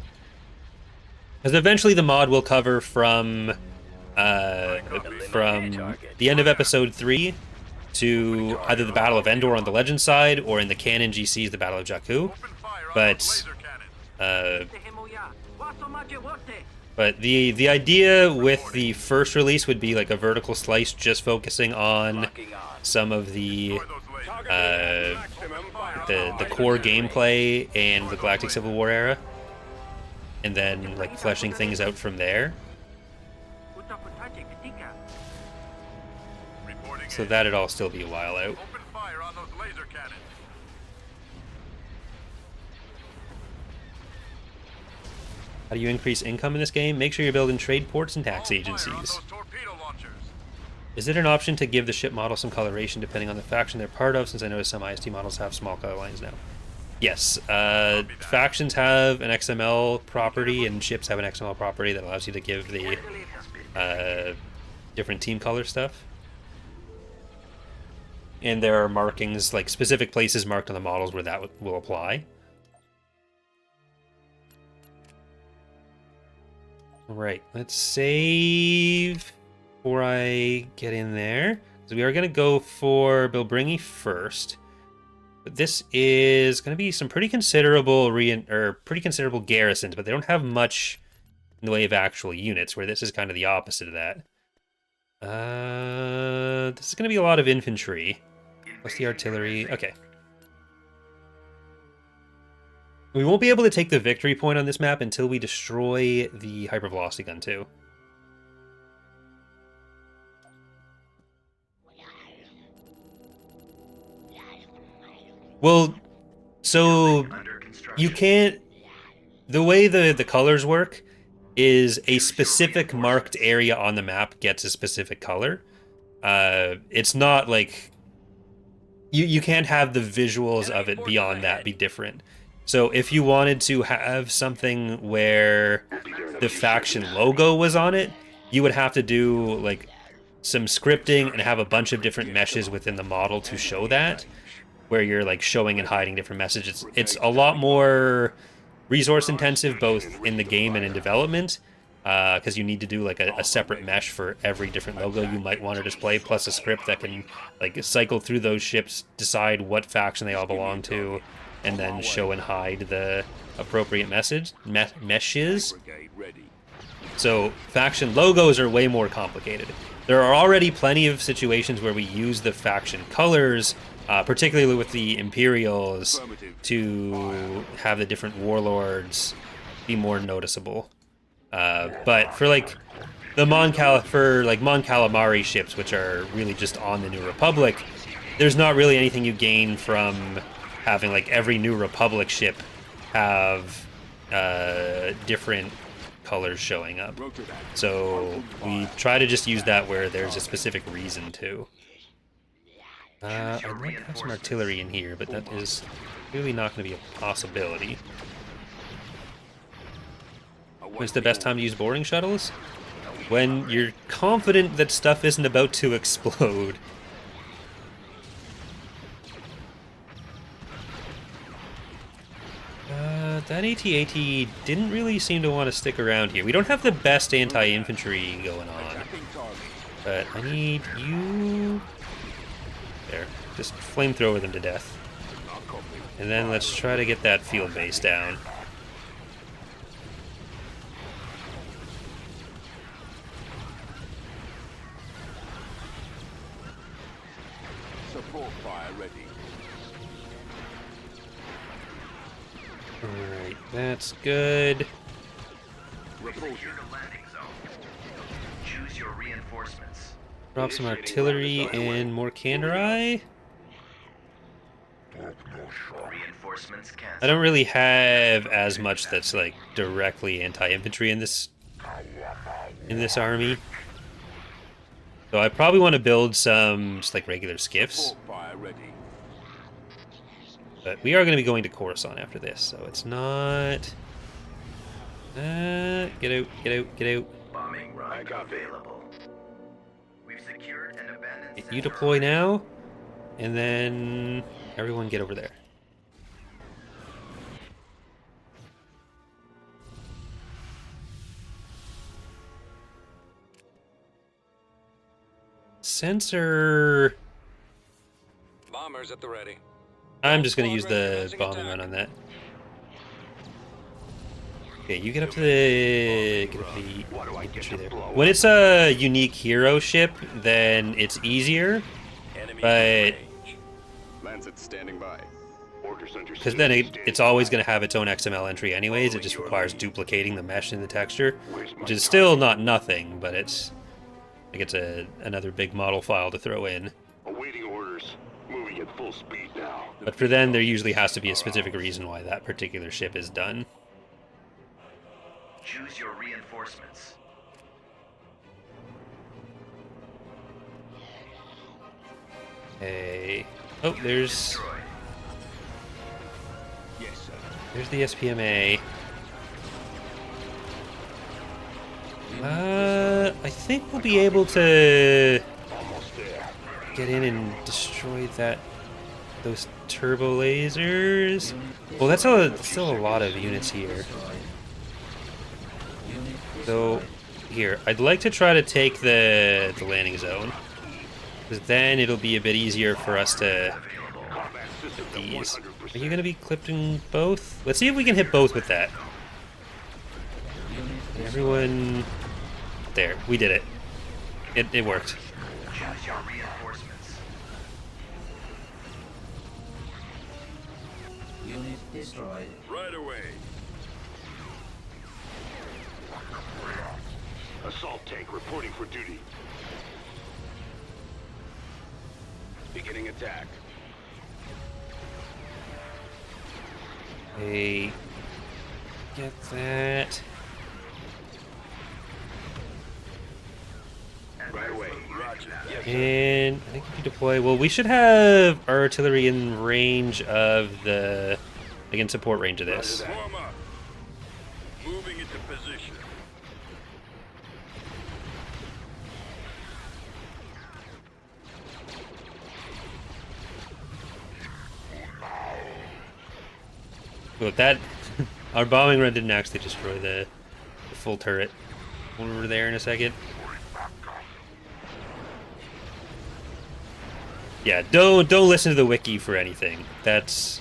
Because eventually the mod will cover from the end of Episode 3 to either the Battle of Endor on the Legend side, or in the canon GC's the Battle of Jakku. Open fire on But those laser cannons. But the idea with the first release would be like a vertical slice, just focusing on some of the the core gameplay and the Galactic Civil War era, and then like fleshing things out from there. Reporting So in. that'd all still be a while out. Open fire on those laser cannons. How do you increase income in this game? Make sure you're building trade ports and tax All fire on agencies. those torpedo launchers. Is it an option to give the ship model some coloration depending on the faction they're part of, since I noticed some IST models have small color lines now? Yes, factions have an XML property and ships have an XML property that allows you to give the different team color stuff. And there are markings, like specific places marked on the models where that will apply. Alright, let's save before I get in there. So we are going to go for Bilbringi first. But this is going to be some pretty considerable garrisons, but they don't have much in the way of actual units, where this is kind of the opposite of that. This is going to be a lot of infantry. Plus the artillery. Okay. We won't be able to take the victory point on this map until we destroy the hypervelocity gun too. Well, so Under construction. you can't... The way the colors work is a specific marked area on the map gets a specific color. It's not like... You can't have the visuals of it beyond that be different. So if you wanted to have something where the faction logo was on it, you would have to do like some scripting and have a bunch of different meshes within the model to show that, where you're like showing and hiding different messages. It's a lot more resource intensive, both in the game and in development, because you need to do like a separate mesh for every different logo you might want to display, plus a script that can like cycle through those ships, decide what faction they all belong to, and then show and hide the appropriate meshes. So faction logos are way more complicated. There are already plenty of situations where we use the faction colors, particularly with the Imperials, to have the different warlords be more noticeable. But for like the Mon Calamari ships, which are really just on the New Republic, there's not really anything you gain from having like every New Republic ship have different colors showing up. So we try to just use that where there's a specific reason to. I'd like to have some artillery in here, but that is really not going to be a possibility. When's the best time to use boarding shuttles? When you're confident that stuff isn't about to explode. That AT-AT didn't really seem to want to stick around here. We don't have the best anti-infantry going on. But I need you... There. Just flamethrower them to death. And then let's try to get that field base down. Support fire ready. Alright, that's good. Secure the landing zone. Choose your reinforcements. Drop some artillery and more Canderai. Reinforcements canceled. I don't really have as much that's like directly anti-infantry in this army. So I probably want to build some just like regular skiffs. Support fire ready. But we are going to be going to Coruscant after this, so it's not... get out, get out, get out. Bombing run available. We've secured an abandoned You deploy now, and then everyone get over there. Sensor... Bombers at the ready. I'm just going to use the bombing run on that. Okay, you get up to the infantry there. When it's a unique hero ship, then it's easier, but Lancet standing by. Orders under because then it's always going to have its own XML entry anyways. It just requires duplicating the mesh in the texture, which is still not nothing, but it's like it's another big model file to throw in. Awaiting orders. Moving at full speed now. But for then, there usually has to be a specific reason why that particular ship is done. Choose your reinforcements. Hey. Oh, there's Yes, sir. there's the SPMA. I think we'll be able to Almost there. get in and destroy those turbo lasers. Well, that's still a lot of units here. So, here, I'd like to try to take the landing zone, because then it'll be a bit easier for us to Combat system hit these. 100%. Are you going to be clipped in both? Let's see if we can hit both with that. Everyone... There, we did it. It worked. Choose your reinforcements. Unit destroyed. Right away. Assault tank reporting for duty. Beginning attack. Hey, get that. Right away. Roger. Yes, sir. And I think if you deploy, well, we should have our artillery in range of the, like in support range of this. Warm up. Moving into position. But that, our bombing run didn't actually destroy the full turret. Over there in a second. Yeah, don't listen to the wiki for anything. That's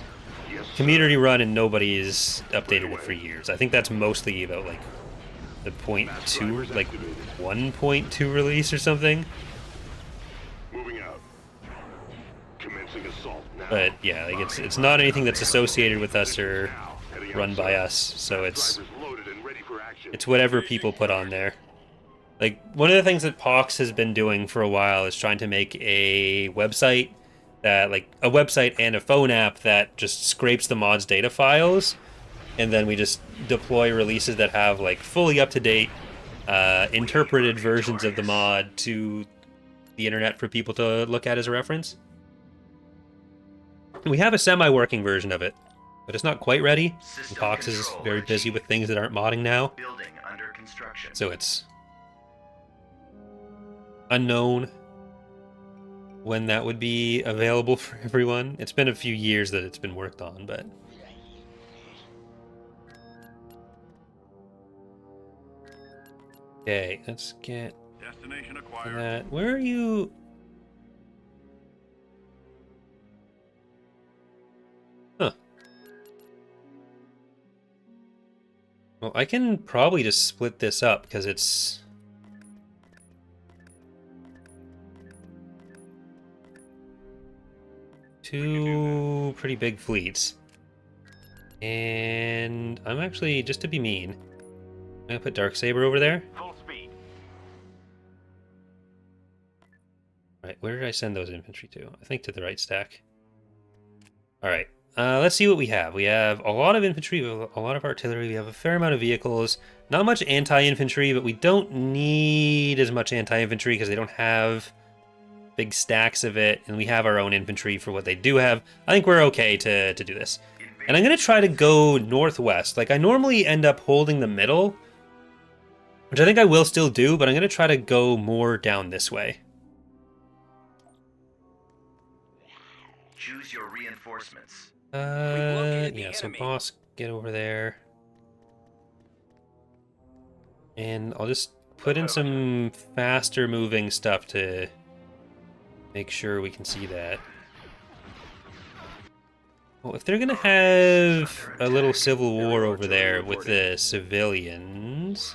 community run and nobody's updated it for years. I think that's mostly about like the .2, like 1.2 release or something. Moving out. Commencing assault now. But yeah, like it's not anything that's associated with us or run by us, so it's whatever people put on there. Like, one of the things that Pox has been doing for a while is trying to make a website that, like, a website and a phone app that just scrapes the mod's data files, and then we just deploy releases that have, like, fully up-to-date, interpreted versions of the mod to the internet for people to look at as a reference. We have a semi-working version of it, but it's not quite ready. And Pox is very busy with things that aren't modding now. Building under construction. So it's unknown when that would be available for everyone. It's been a few years that it's been worked on, but... Okay, let's get Destination acquired. that. Where are you? Huh. Well, I can probably just split this up because it's... two pretty big fleets. And I'm actually, just to be mean, I'm gonna put Darksaber over there. Full speed. Right, where did I send those infantry to? I think to the right stack. Alright, let's see what we have. We have a lot of infantry, we have a lot of artillery, we have a fair amount of vehicles. Not much anti-infantry, but we don't need as much anti-infantry because they don't have big stacks of it, and we have our own infantry for what they do have. I think we're okay to do this. And I'm going to try to go northwest. Like, I normally end up holding the middle, which I think I will still do, but I'm going to try to go more down this way. Choose your reinforcements. Yeah, so boss, get over there. And I'll just put in some faster moving stuff to make sure we can see that. Well, if they're gonna have a little civil war over there with the civilians...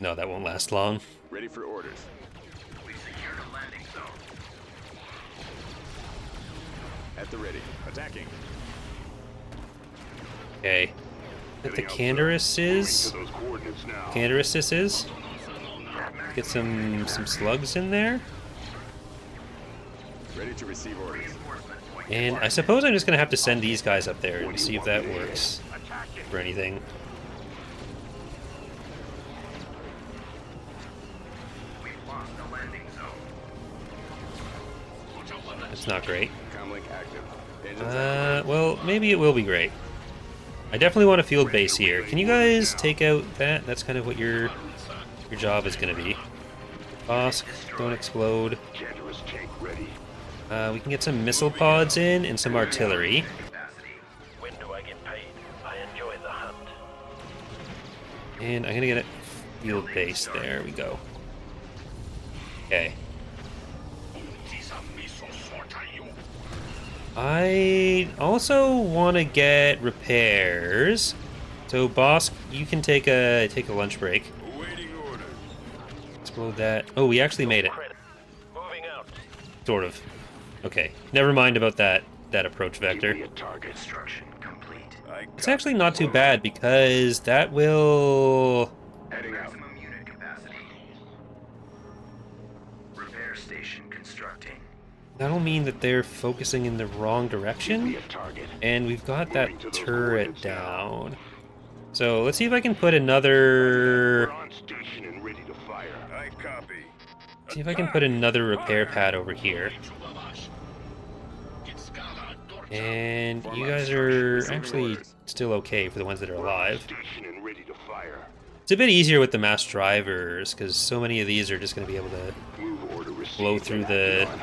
No, that won't last long. Ready for orders. We've secured a landing zone. At the ready. Attacking. Okay. What the Canderous is? To those coordinates now. Canderous is? Get some slugs in there. Ready to receive orders. And I suppose I'm just gonna have to send these guys up there and see if that works for anything. We've lost the landing zone. That's not great. Comlink active. Well, maybe it will be great. I definitely want a field base here. Can you guys take out that? That's kind of what your job is gonna be. Bosk, don't explode. Canderous tank ready. We can get some missile pods in and some artillery. When do I get paid? I enjoy the hunt. And I'm gonna get a field base. There we go. Okay. I also want to get repairs. So, Bosk, you can take a lunch break. Awaiting orders. Explode that. Oh, we actually made it. Moving out. Sort of. Okay. Never mind about that approach vector. Immediate target. Construction complete. It's actually not too bad because that will... Heading out. Maximum unit capacity. Repair station constructing. That'll mean that they're focusing in the wrong direction. Immediate target. And we've got that turret down. So let's see if I can put another... On station and ready to fire. I copy. See if I can put another repair pad over here. And you guys are actually still okay for the ones that are alive. Station and ready to fire. It's a bit easier with the mass drivers because so many of these are just going to be able to Move order received. blow through and acted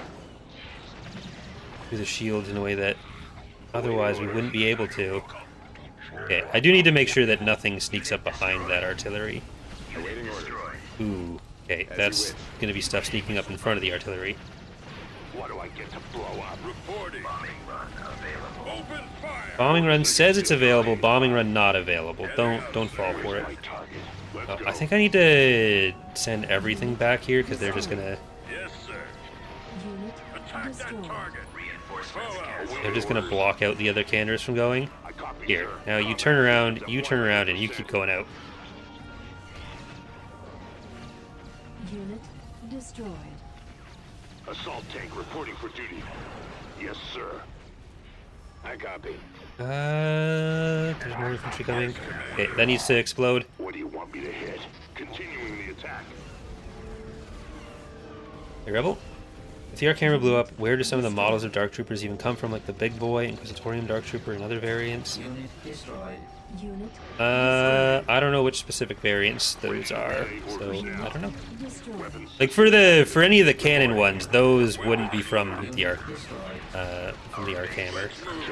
the on. shields in a way that Otherwise, we wouldn't be able to. Okay, I do need to make sure that nothing sneaks up behind that artillery. Awaiting orders. Ooh, okay, that's gonna be stuff sneaking up in front of the artillery. What do I get to blow up? Reporting. Bombing run available. Open fire. Bombing run says it's available, bombing run not available. Don't fall for it. My target. Let's Oh, go. I think I need to send everything back here because they're just gonna Yes, sir. Unit Attack that destroyed. target. Reinforcements Fall out. canceled. they're just gonna block out the other cannons from going. I copy, Here, sir. now you turn around, and you keep going out. Unit destroyed. Assault tank reporting for duty. Yes, sir. I copy. There's more infantry coming. Okay, that needs to explode. What do you want me to hit? Continuing the attack. Hey, Rebel? If the arc camera blew up, where do some of the models of Dark Troopers even come from, like the Big Boy, Inquisitorium Dark Trooper, and other variants? Unit I don't know which specific variants those are, so I don't know. destroyed. Like for any of the canon ones, those wouldn't be from the arc hammer.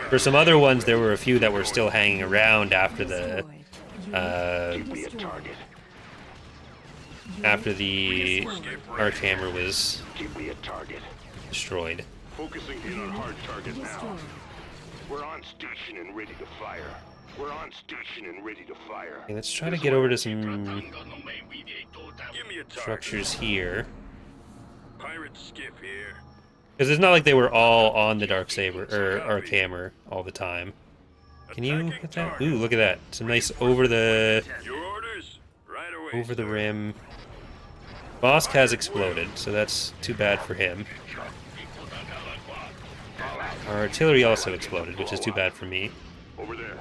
For some other ones, there were a few that were still hanging around after the arc hammer was Give me a target. destroyed. Focusing in on hard target now. Destroyed. We're on station and ready to fire. We're on station and ready to fire. Okay, let's try to get over to some Give me a target. structures here. Pirate skiff here. Because it's not like they were all on the Darksaber or arc hammer all the time. Can you hit that? Ooh, look at that! Some nice over the Your orders? Right away. rim. Bosk has exploded, so that's too bad for him. Our artillery also exploded, which is too bad for me. Over there.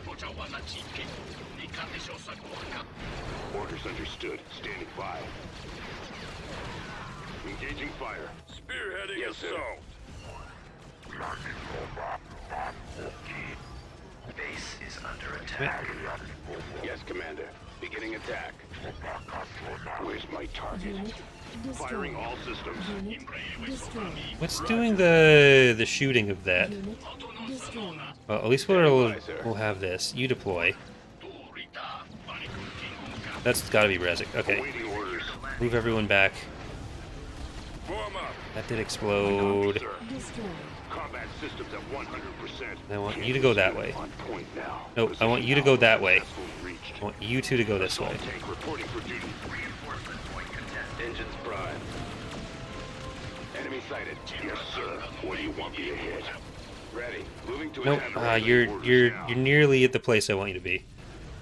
Orders understood. Standing by. Engaging fire. Spearheading assault. Base is under attack. Yes, Commander. Beginning attack. Where's my target? Unit Firing destroyed. all systems. Unit destroyed. What's doing the shooting of that? Unit destroyed. Well, at least we'll have this. You deploy. That's got to be Rezik. Okay, Awaiting orders. move everyone back. Form up. That did explode. Sir. Destroyed. Combat systems at 100%. I want you to go that way. On point now. Nope, I want you to go that way. Successful reached. I want you two to go this way. Tank reporting for duty. Reinforcement point contested. Engines prime. Enemy sighted. Yes, sir. What do you want me to hit? Ready. Moving to Nope. attack. You're nearly at the place I want you to be.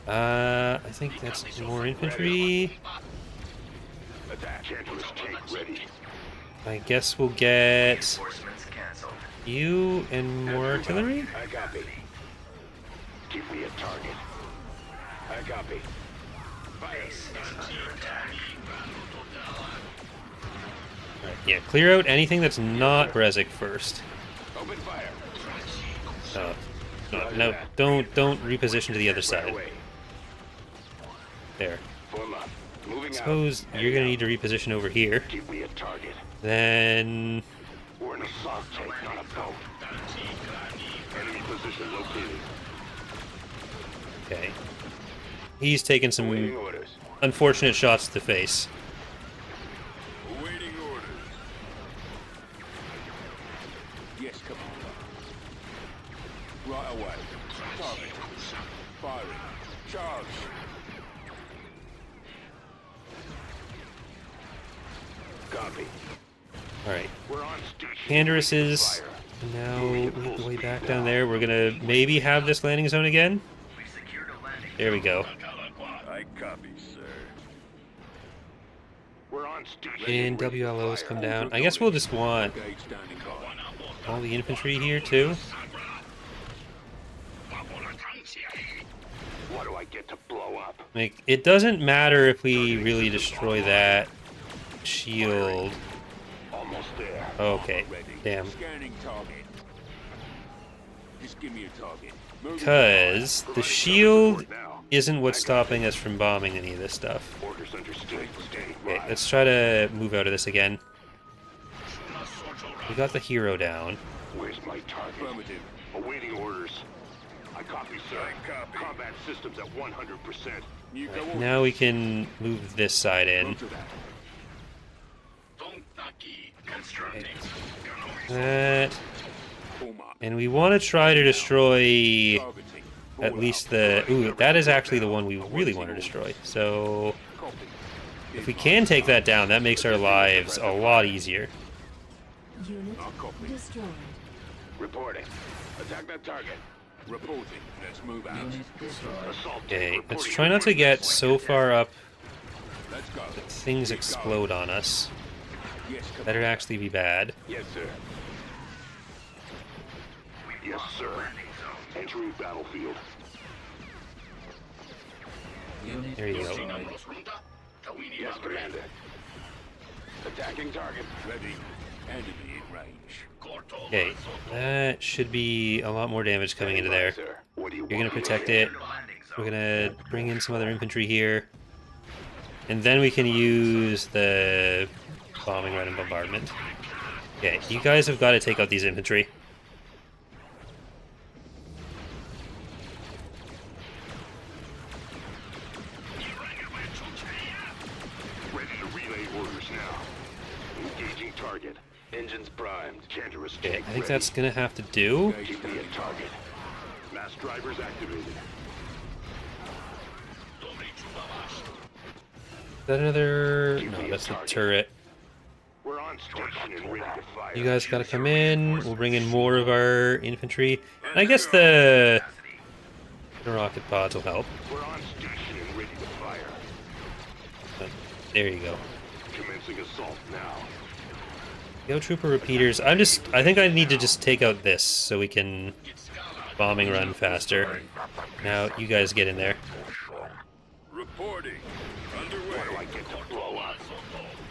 I think that's more infantry. Attack. Chanter's tank ready. I guess we'll get Reinforcements canceled. you and more artillery. I copy. Give me a target. I copy. Base is under attack. Alright, yeah, clear out anything that's not Rezik first. Open fire. No, don't reposition to the other Right side. away. There. Form up. Moving Suppose out. you're gonna need to reposition over here. Give me a target. Then We're an assault tank, not a boat. Enemy position located. okay. He's taken some Awaiting orders. unfortunate shots to the face. Awaiting orders. Yes, Commander. Right away. Target. Firing. Charge. Copy. Alright. We're on station. Pandarus is now the way back down there. We're gonna maybe have this landing zone again. We've secured a landing. There we go. I copy, sir. We're on station. And WLOs come down. I guess we'll just want all the infantry here too. What do I get to blow up? Like, it doesn't matter if we really destroy that shield. Almost there. Okay, damn. Scanning target. Just give me a target. Because the shield isn't what's stopping us from bombing any of this stuff. Orders understood. Standing Okay, by. let's try to move out of this again. We got the hero down. Where's my target? Affirmative. Awaiting orders. I copy, sir. Combat systems at 100%. You go over. Now we can move this side in. Roger that. That. And we want to try to destroy at least the... Ooh, that is actually the one we really want to destroy. So if we can take that down, that makes our lives a lot easier. Unit destroyed. Reporting. Attack that target. Reporting. Let's move out. Assault Okay, tank let's reporting try not to for get so far up Let's go. that things explode on us. Yes, That'd actually be bad. Yes, sir. Yes, sir. Entering battlefield. There you go. Yes, Commander. Attacking target. Ready. Enemy in range. Okay, that should be a lot more damage coming into there. Sir. What do you You're gonna want? protect it. We're gonna bring in some other infantry here. And then we can use the bombing run and bombardment. Okay, you guys have got to take out these infantry. Ready to relay orders now. Engaging target. Engines primed. Cantorous Okay, tank I think ready. that's gonna have to do. Keep me at target. Mass drivers activated. Is that another... No, that's the turret. We're on station and ready to fire. You guys gotta come in. We'll bring in more of our infantry. And I guess the rocket pods will help. We're on station and ready to fire. But there you go. Commencing assault now. Go trooper repeaters. I think I need to just take out this so we can bombing run faster. Now you guys get in there. Reporting. Underway. Why do I get to blow up?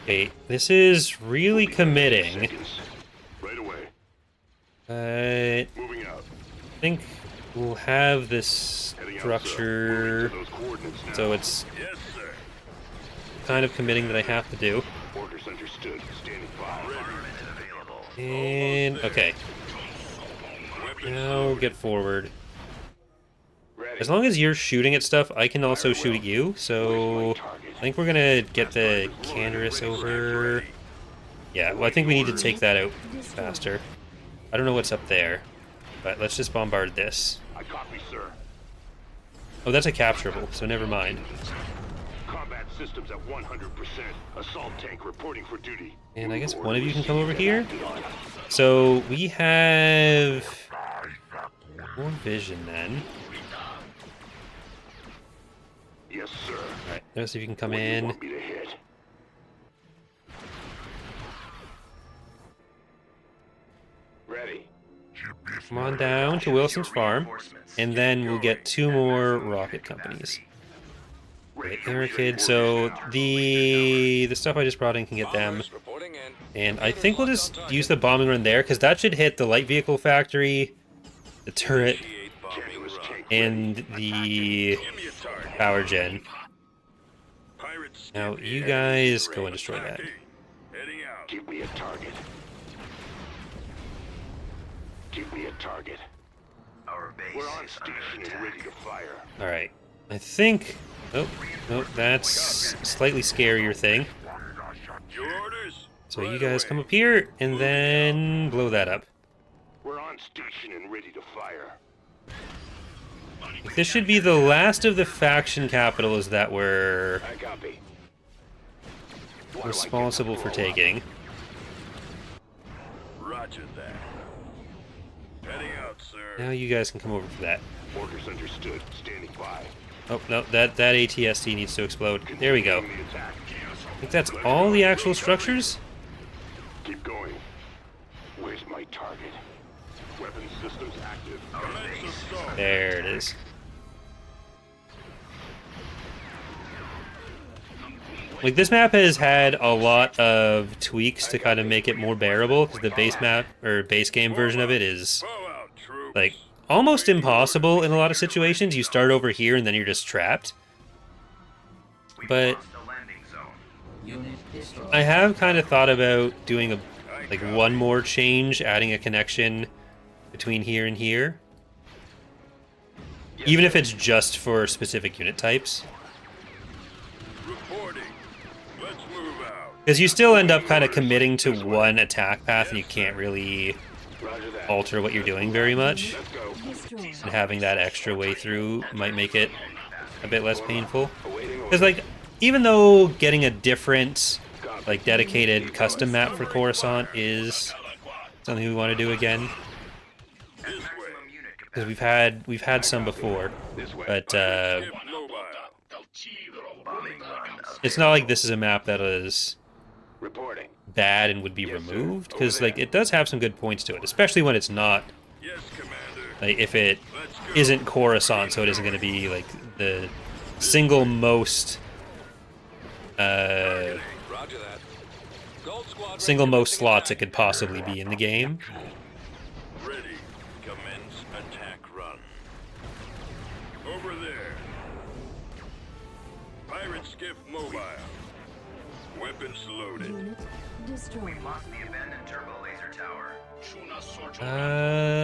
Okay, this is really committing. Seconds. Right away. But Moving out. I think we'll have this Heading out, sir. Moving structure, to those coordinates now. so it's Yes, sir. kind of committing that I have to do. Orders understood. Standing by. And okay, now get forward. Ready. As long as you're shooting at stuff, I can also shoot at you. So I think we're gonna get the Cantorus over. Yeah, well, I think we need to take that out faster. I don't know what's up there, but let's just bombard this. I copy, sir. Oh, that's a capturable, so never mind. Combat systems at 100%. Assault tank reporting for duty. And I guess one of you can come over here. So we have more vision then. Yes, sir. Alright, those of you can come What do you in. want me to hit? Ready. Come on down to Wilson's farm. And then we'll get 2 more rocket companies. Right, Aerokid, so the stuff I just brought in can get them. Reporting in. And I think we'll just use the bombing run there, because that should hit the light vehicle factory, the turret, Cantorus tank and the power gen. Now, you guys go and destroy that. Heading out. Give me a target. Give me a target. Our base We're on is under station and ready attack. to fire. Alright, I think... Oh, no, that's a slightly scarier thing. Your orders. So you guys come up here, and then blow that up. We're on station and ready to fire. This should be the last of the faction capitals that we're I copy. Why do I get responsible to for blow up? taking. Roger that. Heading out, sir. Now you guys can come over for that. Orders understood. Standing by. Oh, no, that ATST needs to explode. There we go. Continuing the attack. I think that's all the actual structures? Keep going. Where's my target? Weapon systems active. There it is. Like, this map has had a lot of tweaks to kind of make it more bearable, because the base map, or base game version of it is, like, almost impossible in a lot of situations. You start over here and then you're just trapped. We've But lost the landing zone. I have kind of thought about doing like one more change, adding a connection between here and here. Even if it's just for specific unit types. Reporting. Let's move out. Because you still end up kind of committing to one attack path and you can't really Roger that. alter what you're doing very much. Let's go. Destroy. And having that extra way through might make it a bit less painful. Awaiting Because, orders. like, even though getting a different, like, dedicated custom map for Coruscant is something we want to do again, This way. because we've had some before, This way. but Ship mobile. it's not like this is a map that is Reporting. bad and would be removed, because, like, it does have some good points to it, especially when it's not, Yes, Commander. like, if it Let's go. isn't Coruscant, so it isn't going to be, like, the single most Roger that. Gold Squad single ready. most slots it could possibly be in the game. Ready. Commence attack run. Over there. Pirate skiff mobile. Weapons loaded. Unit destroyed. Lost the abandoned turbo laser tower.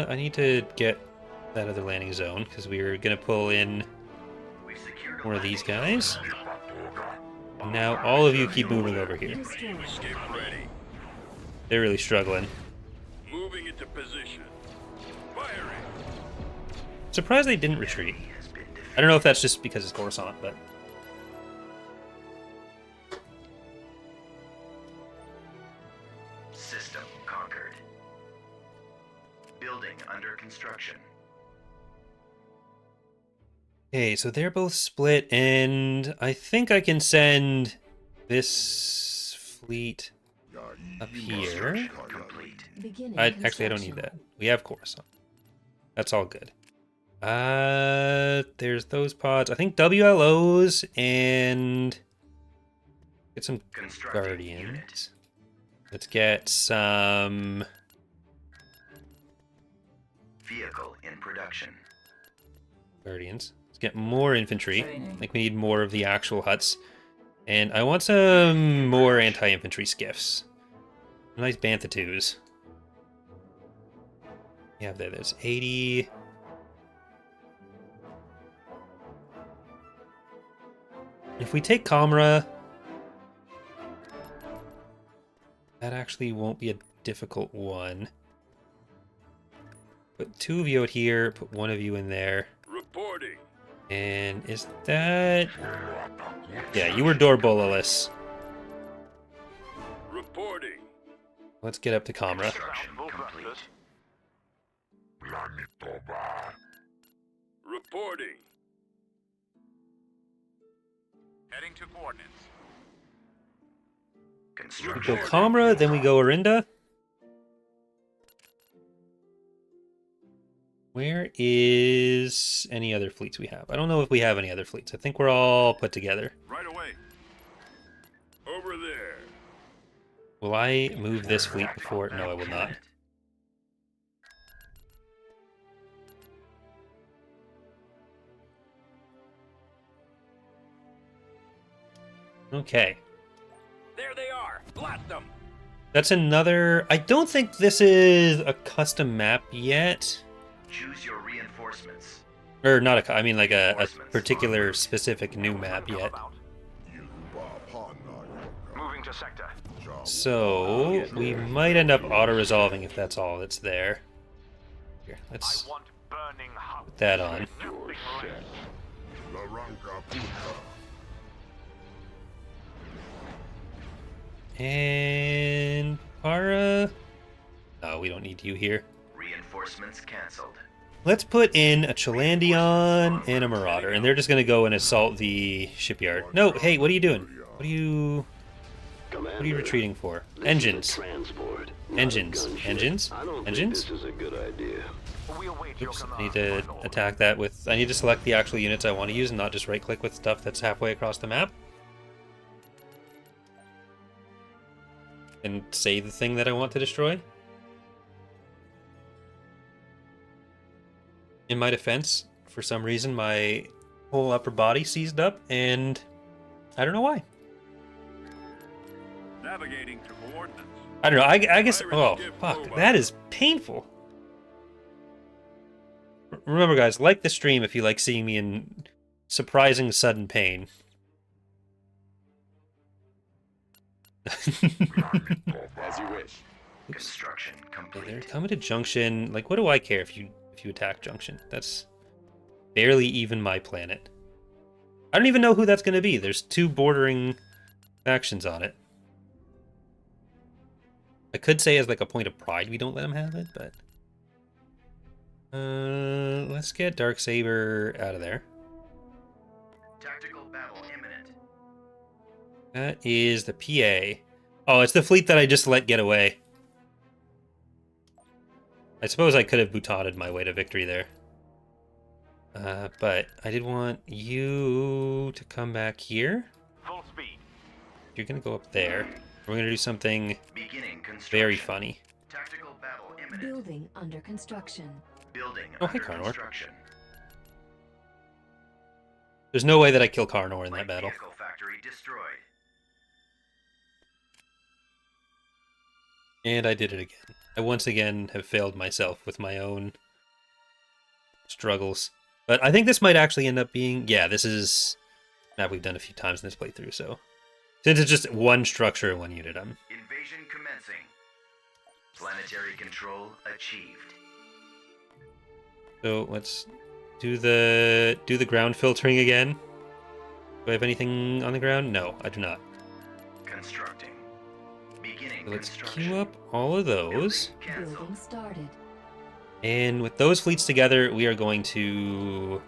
I need to get that other landing zone, because we were going to pull in We've secured a more of these landing guys. And now all of you keep moving over here. Destroyed. Escape ready. They're really struggling. Moving into position. Firing. Surprised they didn't retreat. I don't know if that's just because it's Coruscant, but... System conquered. Building under construction. Okay, so they're both split, and I think I can send this fleet up here. Complete. Beginning Actually, I don't need that. We have Coruscant. That's all good. There's those pods. I think WLOs and get some Constructing Guardians. unit. Let's get some Vehicle in production. Guardians. Let's get more infantry. I think we need more of the actual Hutts. And I want some more anti-infantry skiffs. Nice Bantha 2s. Yeah, there's 80. If we take Comra, that actually won't be a difficult one. Put 2 of you out here, put 1 of you in there. Reporting. And is that... Yeah, you were Dorbololus. Reporting. Let's get up to Comra. Construction complete. Reporting. Heading to coordinates. We Construction. go Comra, then we go Arinda. Where is any other fleets we have? I don't know if we have any other fleets. I think we're all put together. Right away. Over there. Will I move this fleet before? No, I will not. Okay. There they are. Blast them. That's another... I don't think this is a custom map yet. Choose your reinforcements. Or not a... I mean like a particular specific new map yet. Moving to sector. So, we might end up auto-resolving if that's all that's there. Here, let's I want burning hub. put that on. Nothing less. And... Para... No, we don't need you here. Reinforcements cancelled. Let's put in a Chalandion and a Marauder, and they're just going to go and assault the shipyard. No, hey, what are you doing? What are you retreating for? Engines. Transport. Engines. Engines? Engines? is a good idea. We await your Oops, command, I need to my lord. attack that with... I need to select the actual units I want to use and not just right-click with stuff that's halfway across the map. And say the thing that I want to destroy. In my defense, for some reason, my whole upper body seized up, and I don't know why. Navigating to coordinates. I don't know. I guess... Oh, fuck. That is painful. remember, guys, like the stream if you like seeing me in surprising sudden pain. As you wish. Construction Okay, complete. they're coming to Junction. Like, what do I care if you attack Junction? That's barely even my planet. I don't even know who that's going to be. There's 2 bordering factions on it. I could say as like a point of pride we don't let them have it, but let's get Darksaber out of there. Tactical battle imminent. That is the PA. Oh, it's the fleet that I just let get away. I suppose I could have boutaded my way to victory there. But I did want you to come back here. Full speed. You're going to go up there. We're going to do something Beginning construction. very funny. Tactical battle imminent. Building under construction. Building Oh, hey, under Carnor. construction. There's no way that I kill Carnor in that Light battle. vehicle factory destroyed. And I did it again. I once again have failed myself with my own struggles. But I think this might actually end up being... Yeah, this is map we've done a few times in this playthrough, so... Since it's just one structure and one unit, I'm... Invasion commencing. Planetary control achieved. So let's do the ground filtering again. Do I have anything on the ground? No, I do not. Constructing. Beginning So let's construction. queue up all of those. Cancel. Building started. And with those fleets together, we are going to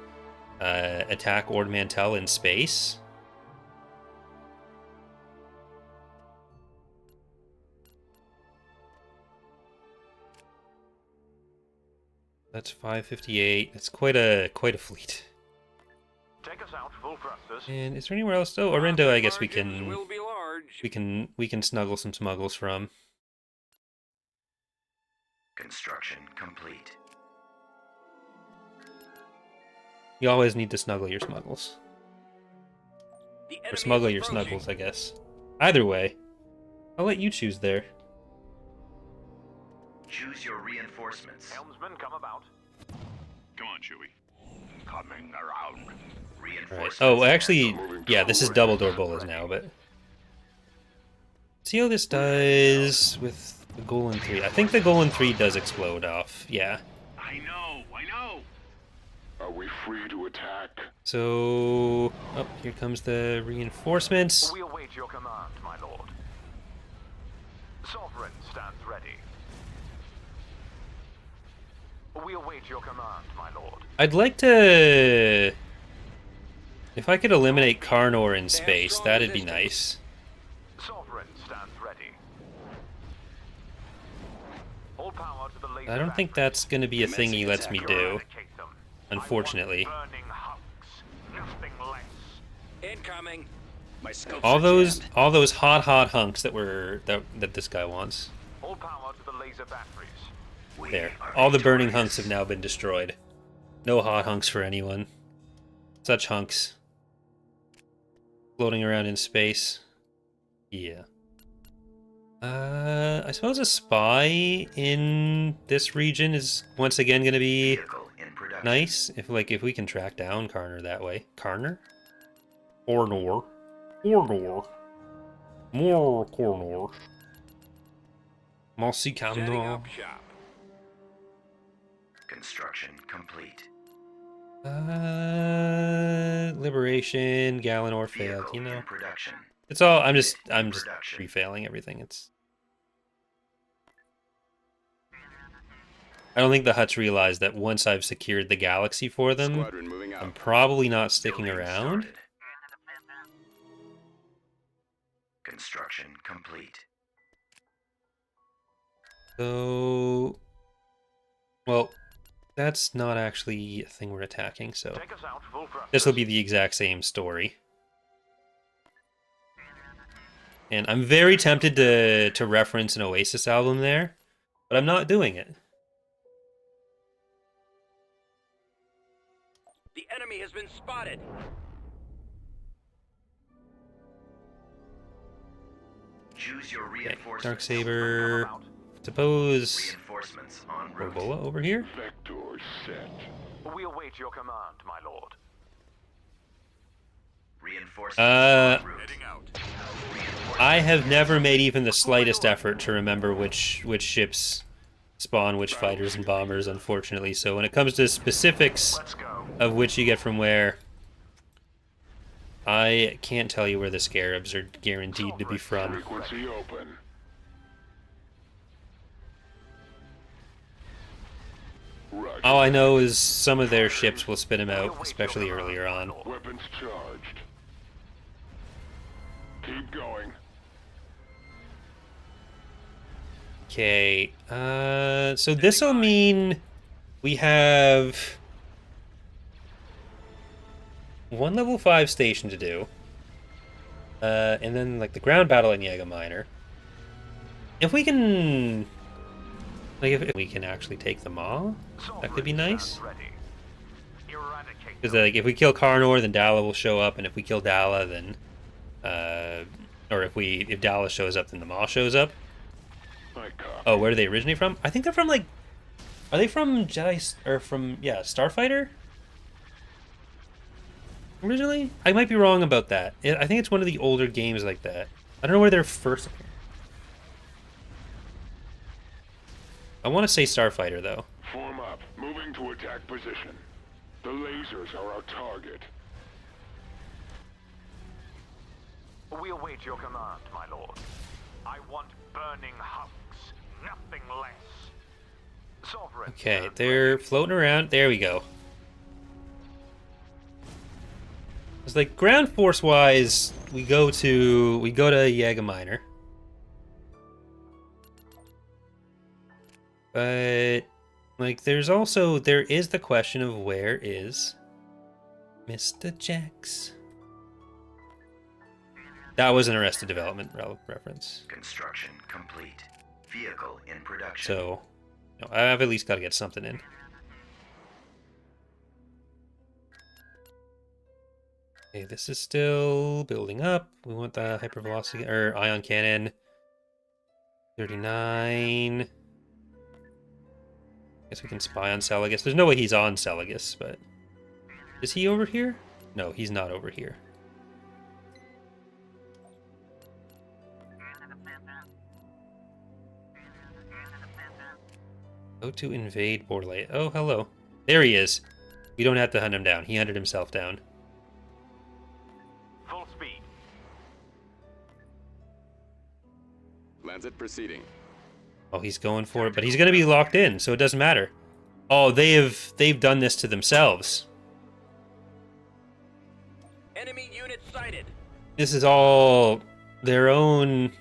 attack Ord Mantell in space. That's 558. That's quite a fleet. Take us out, full thrusters. And is there anywhere else? Oh, Orindo, I guess we Margins can will be large. we can snuggle some smuggles from. Construction complete. You always need to snuggle your smuggles. The Or enemy smuggle is your approaching. snuggles, I guess. Either way, I'll let you choose there. Choose your reinforcements. Helmsman, come about. Come on, Chewie. Coming around. Alright. Reinforcements. Oh, actually, cancel. yeah, this is double door bullets now, but... See how this does with the Golan 3. I think the Golan 3 does explode off, yeah. I know. Are we free to attack? So... Oh, here comes the reinforcements. We await your command, my lord. Sovereign stands ready. We await your command, my lord. I'd like to... If I could eliminate Carnor in space, that'd be nice. Sovereign stands ready. All power to the laser I don't think batteries. that's going to be a thing he lets me do, Eradicate them. unfortunately. I want burning hunks, nothing less. Incoming. My scopes All are those jammed. hot hunks that this guy wants. All power to the laser batteries. We There. are All the burning victorious. hunks have now been destroyed. No hot hunks for anyone. Such hunks. Floating around in space. Yeah. I suppose a spy in this region is once again going to be Vehicle in production. nice. If we can track down Carnor that way. Carnor? Ornor. Ornor. More Cornor. Mossy Setting Camnor. up shop. Construction complete. Liberation, Galenor failed, Vehicle you know. in production. It's all I'm just Production. refailing everything. It's I don't think the Hutts realize that once I've secured the galaxy for them, Squadron moving I'm out. probably not sticking Building around. started. Construction complete. So well, that's not actually a thing we're attacking, so Take us out, full thrusters. this will be the exact same story. And I'm very tempted to reference an Oasis album there, but I'm not doing it. The enemy has been spotted. Choose your reinforcements. Darksaber. Come about. Suppose Reinforcements en route. Robola over here? Vector set. We await your command, my lord. Reinforcements Uh, en route. Heading out. I have never made even the slightest effort to remember which ships spawn which fighters and bombers, unfortunately. So when it comes to specifics Let's go. of which you get from where, I can't tell you where the scarabs are guaranteed to be from. Frequency open. Roger. All I know is some of their ships will spit them out, especially earlier on. Weapons charged. Keep going. Okay, so this'll mean we have one level 5 station to do. And then, like, the ground battle in Jaeger Minor. If we can... Like, if we can actually take them all, that could be nice. Because, like, if we kill Karnor, then Dala will show up, and if we kill Dala, then... or if Dala shows up, then the Maw shows up. Oh, where do they originate from? I think they're from, like... Are they from Jedi... Or from, yeah, Starfighter? Originally? I might be wrong about that. I think it's one of the older games like that. I don't know where they're first... I want to say Starfighter, though. Form up. Moving to attack position. The lasers are our target. We await your command, my lord. I want burning husks, nothing less. Sovereign. Okay, they're floating around. There we go. It's like ground force wise, we go to Jaeger Minor. But like there is the question of where is Mr. Jax? That was an Arrested Development reference. Construction complete. Vehicle in production. So, no, I've at least got to get something in. Okay, this is still building up. We want the hypervelocity or ion cannon. 39. Guess we can spy on Celagus. There's no way he's on Celagus, but is he over here? No, he's not over here. Go to invade Borley. Oh, hello. There he is. We don't have to hunt him down. He hunted himself down. Full speed. Lancet proceeding. Oh, he's going for it, but he's going to be locked in, so it doesn't matter. Oh, they've done this to themselves. Enemy unit sighted. This is all their own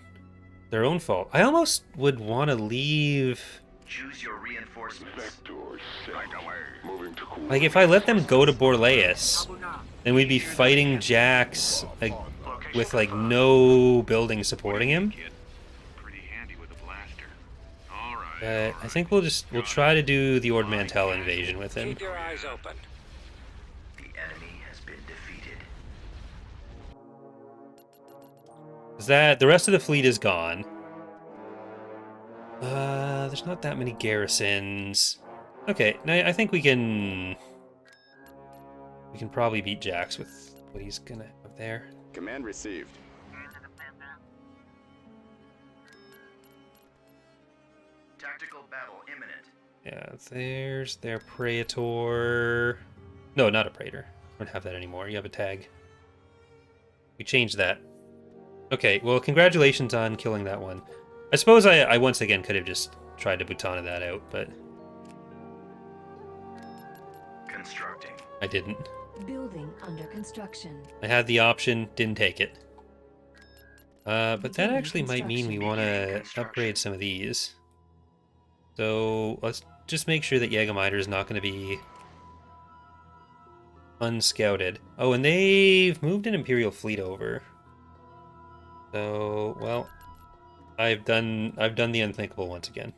fault. I almost would want to leave. Choose your reinforcements. Vector set. Moving to cool. Like if I let them go to Borleus, then we'd be fighting Jax like, with like no building supporting him. Kid. Pretty handy with a blaster. All right. I think we'll try to do the Ord Mantell invasion with him. Keep your eyes open. The enemy has been defeated. Is that the rest of the fleet is gone? There's not that many garrisons. Okay, now I think we can probably beat Jax with what he's gonna have there. Command received. Tactical battle imminent. Yeah, there's their Praetor. No, not a Praetor. I don't have that anymore. You have a tag. We changed that. Okay, well, congratulations on killing that one. I suppose I once again could have just tried to Butana that out, but Constructing. I didn't. Building under construction. I had the option, didn't take it. But that actually might mean we want to upgrade some of these. So let's just make sure that Jägermeister is not going to be unscouted. Oh, and they've moved an Imperial fleet over. So, well, I've done the unthinkable once again.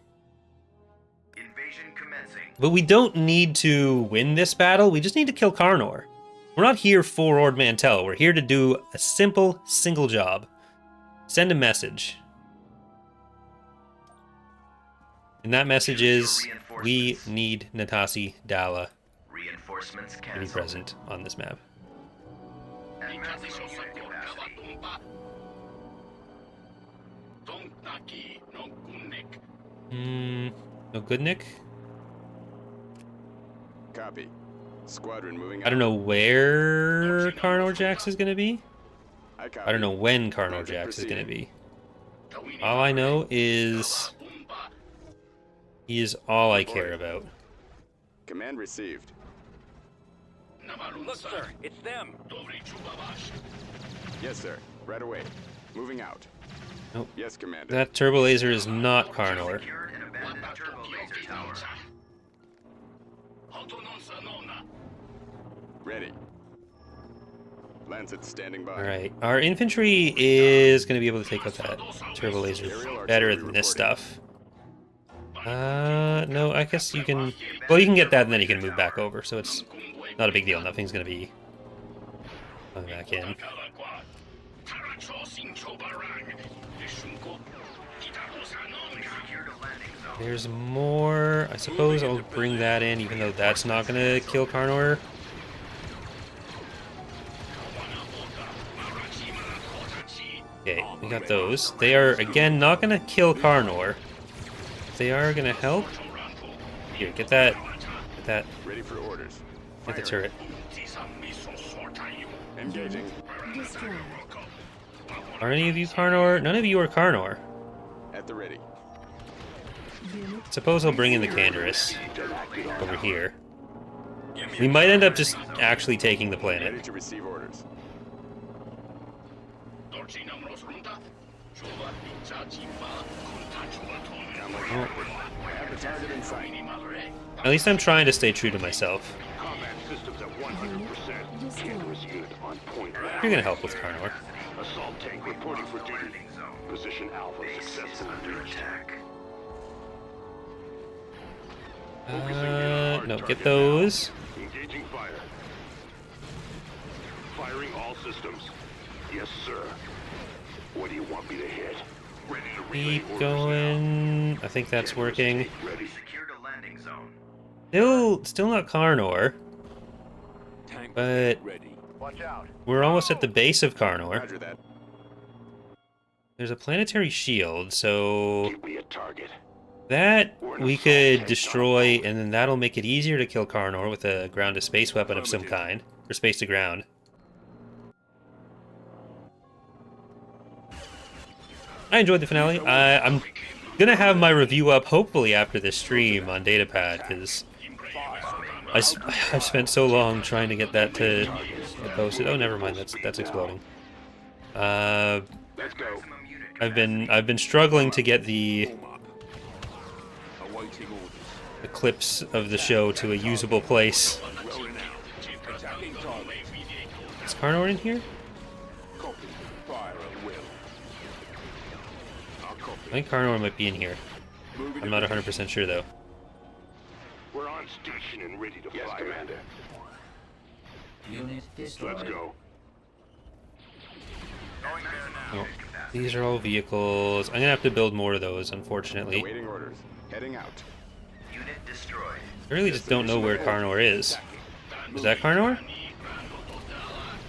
Invasion commencing. But we don't need to win this battle. We just need to kill Karnor. We're not here for Ord Mantell. We're here to do a simple, single job. Send a message. And that message is, we need Natasi Dala Reinforcements to be canceled. present on this map. At maximum unit capacity. No good, Nick? Copy. Squadron moving out. I don't know where Carnor Jax is going to be. I copy. I don't know when Carnor Jax is going to be. All I know is he is all I care about. Command received. Look, sir, it's them. Yes, sir. Right away. Moving out. Nope. Yes, Commander. That turbo laser is not Carnor. Secured and abandoned turbo laser tower. Ready. Lancet standing by. Alright, our infantry is going to be able to take out that turbo laser better than this stuff. No, I guess you can... Well, you can get that and then you can move back over, so it's not a big deal. Nothing's going to be coming back in. Secured a landing zone. There's more. I suppose I'll bring that in, even though that's not going to kill Carnor. Okay, we got those. They are, again, not going to kill Carnor. They are going to help. Here, get that. Get that. Ready for orders. Get the turret. Engaging. Destroyed. Are any of you Carnor? None of you are Carnor. At the ready. Unit Suppose I'll bring in the Canderous over here. We might end up just actually taking the Ready planet. to receive orders. Well, Have the target in sight. at least I'm trying to stay true to myself. Combat systems at 100%. Canderous unit on point. You're gonna help with Carnor. Assault tank reporting for duty. Landing zone. Position Alpha Base is successfully under reached. attack. No, get those. Engaging fire. Firing all systems. Yes, sir. What do you want me to hit? Ready to relay Keep orders going. I think that's now. working. Tank ready. Secured a landing zone. Still not Carnor, but Watch out. we're almost at the base of Carnor. Roger that. There's a planetary shield, so Give me a target. that we could destroy, and then that'll make it easier to kill Carnor with a ground-to-space weapon of some kind, or space-to-ground. I enjoyed the finale. I'm gonna have my review up hopefully after this stream on Datapad, because I've spent so long trying to get that to get posted. Oh, never mind. That's exploding. Let's go. Maximum unit I've been struggling to get the clips of the show to a usable place. Is Carnor in here? I think Carnor might be in here. I'm not 100% sure though. We're on station and ready to fly. Yes, Commander. Let's go. Going there now. Oh, these are all vehicles. I'm gonna have to build more of those, unfortunately. Awaiting orders. Heading out. unit destroyed. I really just don't know where Carnor is. Is that Carnor?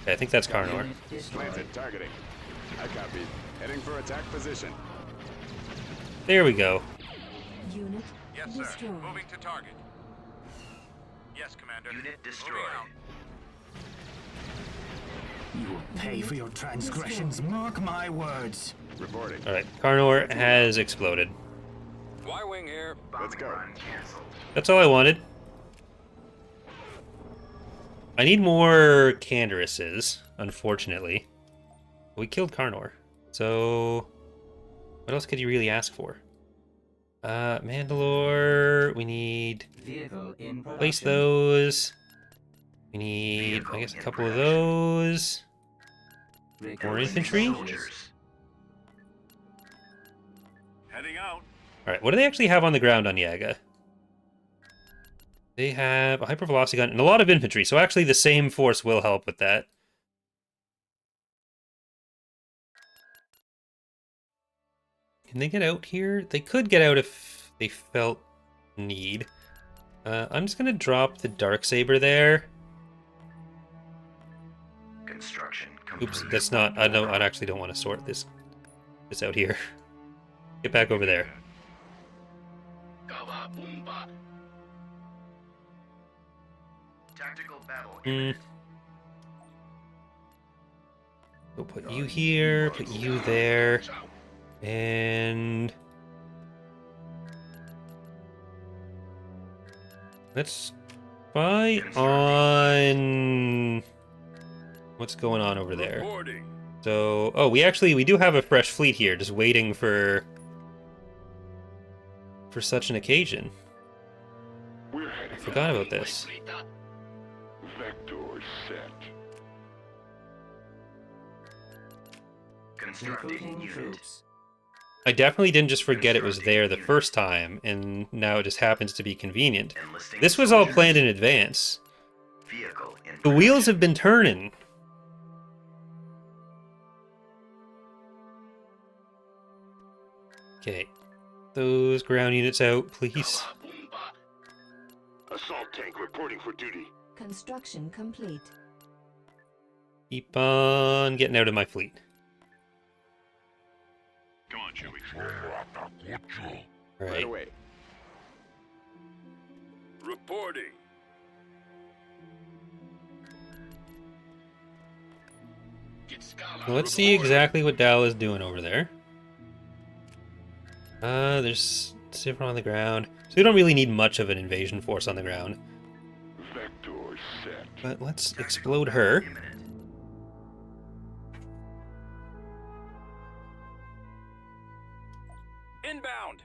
Okay, I think that's Carnor. Lancet targeting. I copy. Heading for attack position. There we go. unit Yes, sir. destroyed. Moving to target. Yes, Commander. Unit destroyed. Moving out. You will pay for your transgressions, mark my words. Reporting. Alright, Carnor has exploded. Y-Wing here. Let's go. Run canceled. That's all I wanted. I need more Canderouses, unfortunately. We killed Carnor, so what else could you really ask for? Mandalore, we need place those. We need, I guess, a couple of those. More infantry. Soldiers. Heading out. Alright, what do they actually have on the ground on Yaga? They have a hypervelocity gun and a lot of infantry, so actually the same force will help with that. Can they get out here? They could get out if they felt need. I'm just gonna drop the Darksaber there. Construction Oops, complete. that's not. I actually don't want to sort this out here. Get back over there. Tactical battle Hmm. imminent. We'll put you here, put you there, and let's spy on what's going on over there. Reporting. So, oh, we do have a fresh fleet here, just waiting for such an occasion. We're I heading forgot about this. Vector set. Constructing Recruiting unit. troops. I definitely didn't just forget it was there the first time, and now it just happens to be convenient. Enlisting This was all soldiers. planned in advance. Vehicle in The wheels production. have been turning. Okay. Those ground units out, please. Assault tank reporting for duty. Construction complete. Keep on getting out of my fleet. Come on, Chewie. All Right right. away. Reporting. Well, let's see exactly what Dal is doing over there. There's Sifron on the ground. So we don't really need much of an invasion force on the ground. Vector set. But let's explode her. Imminent. Inbound.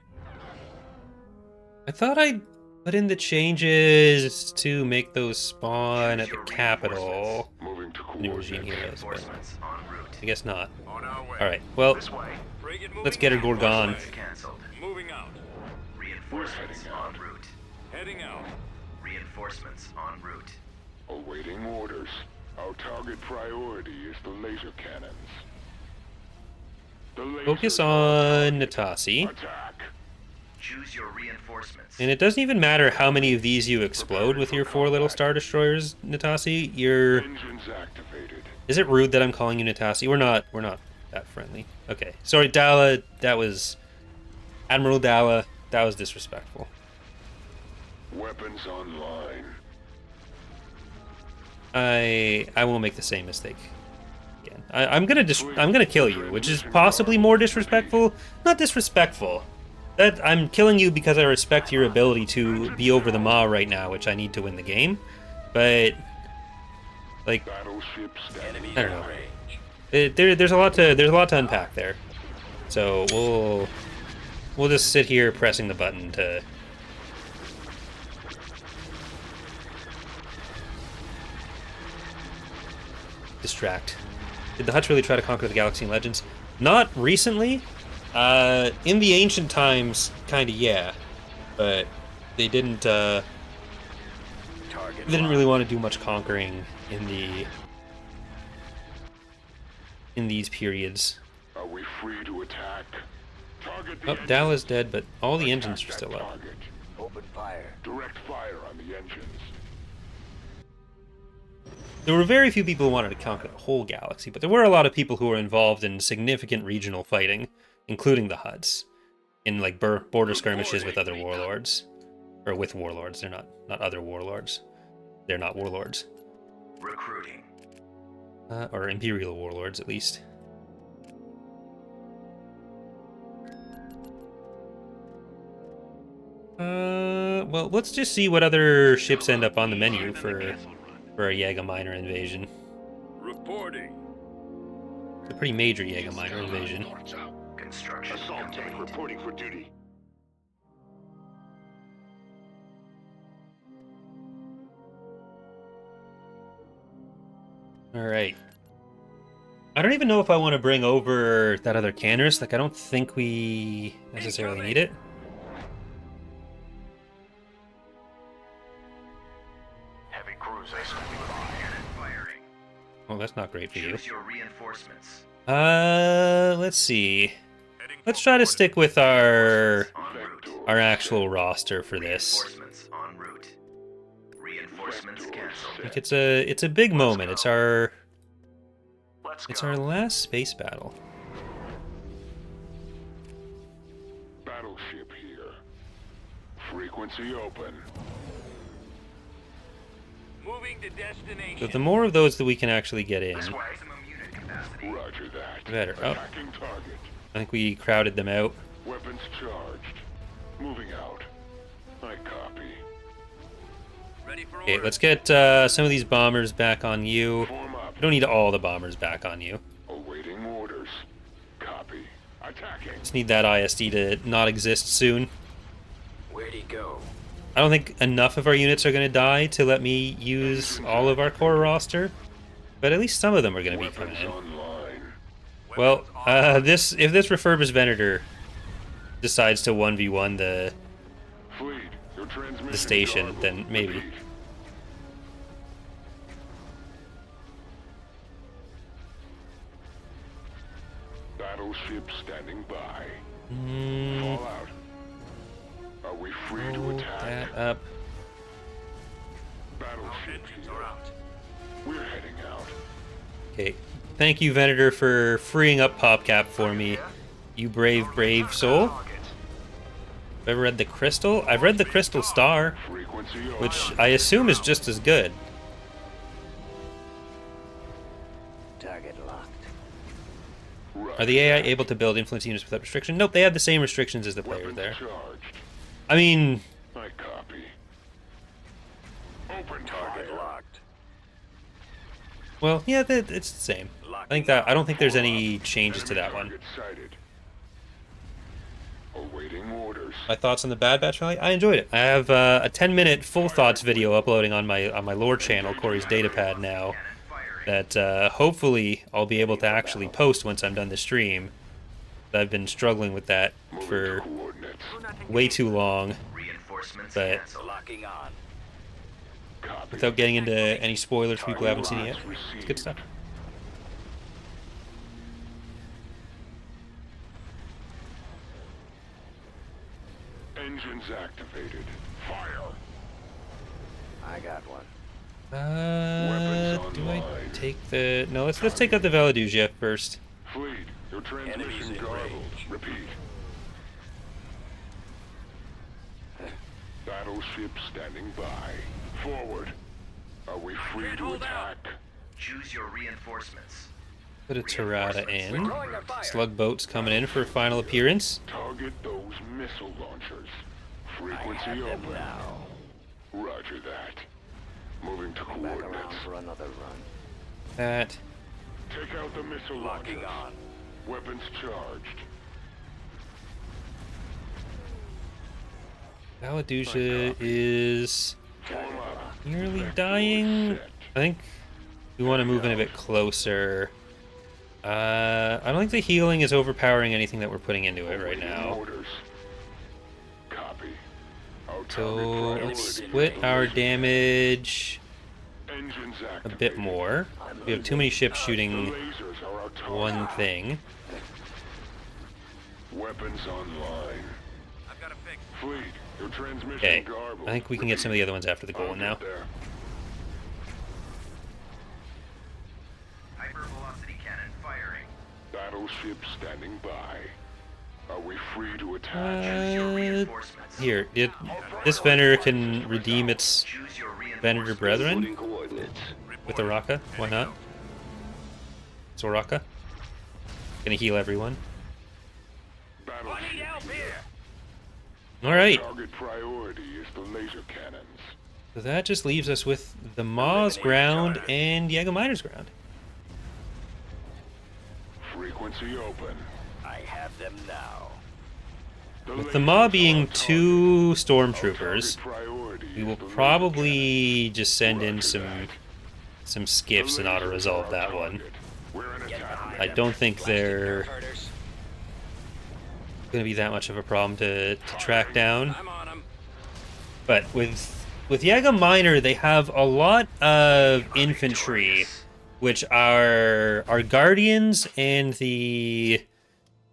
I thought I'd put in the changes to make those spawn at the capital. Moving to New regime coordinates. here is, but Reinforcements en route. I guess not. On our way. Alright, well, This way. Frigate moving let's get her out. Gorgon. Forces cancelled. Moving out. Reinforcements en route. Heading out. Reinforcements en route. Awaiting orders. Our target priority is the laser cannons. The lasers Focus are on target. Natasi. Attack. Choose your reinforcements. And it doesn't even matter how many of these you explode with your 4 little Star Destroyers, Natasi. You're... Engines activated. Is it rude that I'm calling you Natasi? We're not that friendly. Okay. Sorry, Dala, that was... Admiral Dala, that was disrespectful. Weapons online. I won't make the same mistake again. I'm gonna kill you, which is possibly more disrespectful. Not disrespectful. That I'm killing you because I respect your ability to be over the maw right now, which I need to win the game. But like, Battleship standing. I don't know. There's a lot to unpack there. So we'll just sit here pressing the button to. Distract. Did the Hutts really try to conquer the galaxy in Legends? Not recently. In the ancient times, kinda yeah. But they didn't really want to do much conquering in these periods. Are we free to attack? Target the Oh, engines. Dal is dead, but all the Attack engines are that still up. target. Open fire. Direct fire on the engines. There were very few people who wanted to conquer the whole galaxy, but there were a lot of people who were involved in significant regional fighting, including the Hutts, in like border skirmishes with other warlords, or with warlords. They're not other warlords. They're not warlords, Recruiting. or Imperial warlords at least. Well, let's just see what other ships end up on the menu for a Jaeger minor invasion. Reporting. It's a pretty major Jaeger minor invasion. Construction Assault tank complete. reporting for duty. Alright. I don't even know if I want to bring over that other Cannerous. Like, I don't think we necessarily need it. Heavy cruisers. Cannon firing. Oh, that's not great for you. Choose your reinforcements. Let's see. Let's try to stick with En route. our actual roster for this. Reinforcements en route. Reinforcements canceled. Like it's a big moment. It's our Let's our last space battle. Battleship here. Frequency open. Moving to destination. So the more of those that we can actually get in, Maximum unit capacity. Roger that. the better. Oh, Attacking target. I think we crowded them out. Weapons charged. Moving out. I copy. Ready for Okay, order. let's get some of these bombers back on you. Form up. We don't need all the bombers back on you. Awaiting orders. Copy. Attacking. Just need that ISD to not exist soon. Where'd he go? I don't think enough of our units are going to die to let me use all of our core roster, but at least some of them are going to be coming Weapons in. online. Well, if this refurbished Venator decides to 1v1 Fleet, your transmission the station, garbled. then maybe. Repeat. Battleship standing by. Fall out. Are we free to Hold attack? that up. Battleship Engines here. are out. We're heading out. Okay, thank you, Venator, for freeing up PopCap for me. You brave soul. target. Have ever read the Crystal? I've read the Crystal Star, Frequency open. which I assume is just as good. Target locked. Are the AI able to build influence units without restriction? Nope, they have the same restrictions as the players Weapons there. charged. I mean, I copy. Open Target fire. locked. well, yeah, it's the same. I don't think there's any changes to that one. Target sighted. Awaiting orders. My thoughts on the Bad Batch finale? I enjoyed it. I have a 10-minute full thoughts video uploading on my lore channel, Corey's Datapad now, that hopefully I'll be able to actually post once I'm done the stream. I've been struggling with that Moving for to coordinates. way too long, Reinforcements but canceled. Locking on. Copy. without getting into any spoilers for people who haven't seen it yet, it's good stuff. Engines activated. Fire. I got one. Weapons Do I online. take the... No, let's take out the Valaduzia first. Fleet, your Enemies transmission in garbled. range. Repeat. Battleship standing by. Forward. Are we free Can't to hold out. attack? Choose your reinforcements. Put a Tirada in. Throwing a fire. Slug boat's coming in for a final appearance. Target those missile launchers. I Frequency have them open. now. Roger that. Moving to Back coordinates. around for another run. That. Take out the missile Locking launchers. on. Weapons charged. Valaduzia is Form up. nearly Vector dying. set. I think we want to move in a bit closer. I don't think the healing is overpowering anything that we're putting into it right Awaiting now. Orders. Copy. Our So target let's priority split is our the damage engines a activated. bit more. We have too many ships The shooting lasers are our target. one thing. Weapons online. I've got a fix. Fleet, your transmission Okay, garbled. I think we can get some of the other ones after the I'll goal get now. there. Hypervelocity cannon firing. Battleship standing by. Are we free to attack? Choose your reinforcements. Here, this Venator can redeem its Choose your Venator reinforcements. brethren coordinates. with a Raka. Why not? Soraka. Gonna heal everyone. I need Battleship help here. here. Alright, Target priority is the laser cannons. so that just leaves us with the Maw's ground and Yaga Miner's ground. Frequency open. I have them now. With the Maw being lasers are our two target. stormtroopers, Our target priority we is will the laser probably just send in Roger some that. skiffs and auto resolve that one. We're in attack. I don't think they're gonna be that much of a problem to track down. I'm on him. But with Yaga Minor, they have a lot of infantry, which are our guardians and the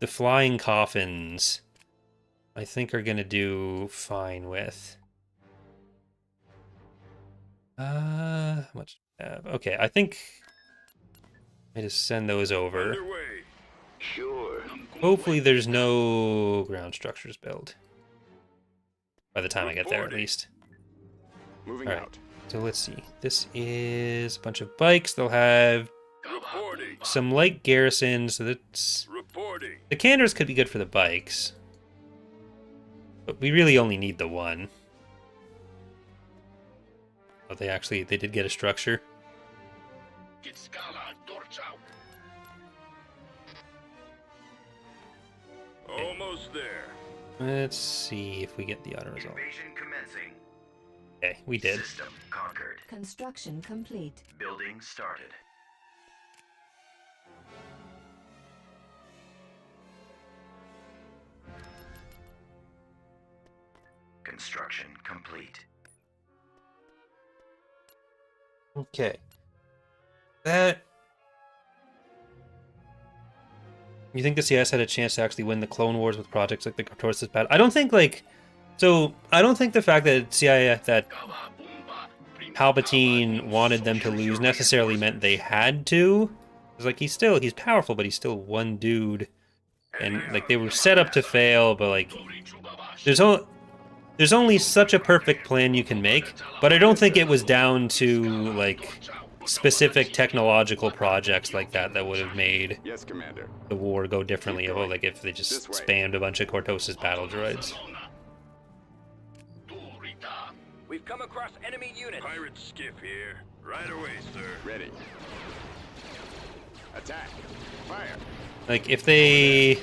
flying coffins, I think, are gonna do fine with. How much do we have? Okay, I think I just send those over. Underway. Sure. Hopefully there's no ground structures built. By the time I get there, at least. Moving All right. out. So let's see. This is a bunch of bikes. They'll have Reporting. some light garrisons. So that's... Reporting. The cannons could be good for the bikes. But we really only need the one. Oh, they did get a structure. Almost there. Let's see if we get the auto result. Invasion commencing. Okay, we did. System conquered. Construction complete. Building started. Construction complete. Okay. That... You think the CS had a chance to actually win the Clone Wars with projects like the Coruscant battle? I don't think, like... So, I don't think the fact that that Palpatine wanted them to lose necessarily meant they had to. It's like, he's powerful, but he's still one dude. And, like, they were set up to fail, but, like... There's only such a perfect plan you can make, but I don't think it was down to, like, specific technological projects like that that would have made Yes, Commander. the war go differently. Like if they just spammed a bunch of Cortosis battle droids. We've come across enemy units. Pirate skiff here. Right away, sir. Ready. Attack. Fire. Like if they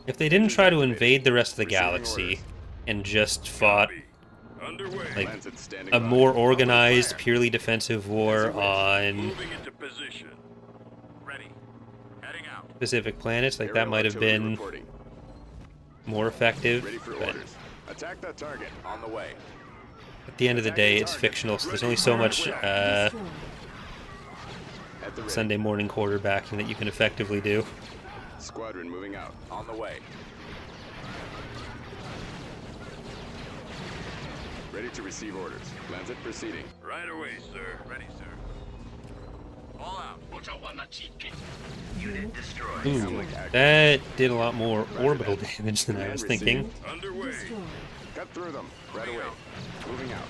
didn't try to invade the rest of the galaxy and just fought Underway. like Lancet standing a by. more organized, purely defensive war on Moving into position. Ready. Heading out. specific planets, like that Aerial might have artillery been reporting. more effective. Ready for But orders. Attack that target. On the way. at the end of the day, it's fictional, so there's only so much Destroy. At the ready. Sunday morning quarterbacking that you can effectively do. Squadron moving out. On the way. Ready to receive orders. Lancet proceeding. Right away, sir. Ready, sir. All out. Unit destroyed. Ooh, that did a lot more orbital damage than I was thinking. Underway. Destroy. Cut through them. Right away. Moving out.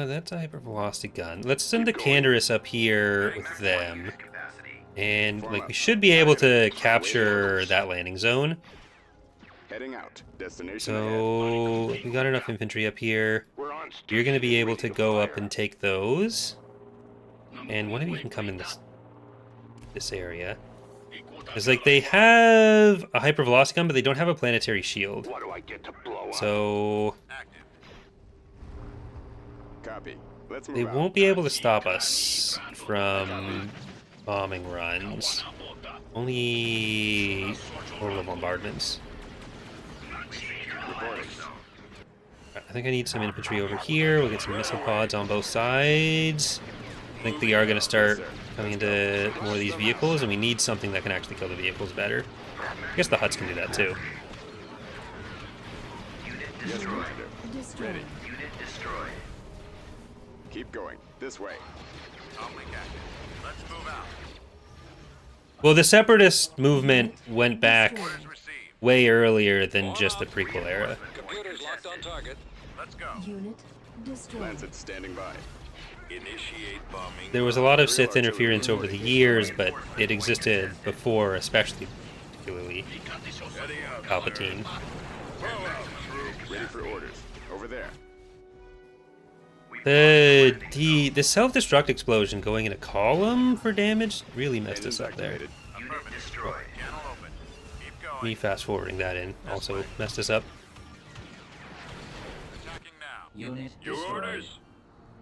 That's a hypervelocity gun. Let's send the Canderous up here with them. Capacity. And, like, we should be able to capture that landing zone. Heading out. Destination So, we got enough infantry up here. We're on You're going to be able to go up and take those. And one of you can come in this area. Because, like, they have a hypervelocity gun, but they don't have a planetary shield. What do I get to blow up? So, Active. Copy. Let's move they out. won't be able to stop us from bombing runs. Only orbital bombardments. Reporting. I think I need some infantry over here. We'll get some missile pods on both sides. I think they are going to start coming into more of these vehicles, and we need something that can actually kill the vehicles better. I guess the Hutts can do that too. Yes, Commander. Destroy. Ready. Unit destroyed. Keep going. This way. Comlink active. Let's move out. Well, the Separatist movement went back Orders received. way earlier than just the prequel era. Computers locked on target. Let's go. Unit destroyed. Lancet standing by. Initiate bombing. There was a lot of Sith interference over the years, but it existed before, especially particularly Heading out. Palpatine. Blow out, troops. Ready for orders. Over there. The self-destruct explosion going in a column for damage really messed us Engines up there. activated. Unit destroyed. Channel open. Keep going. Me fast forwarding that in also messed us up. Attacking now. Unit Your destroyed. orders?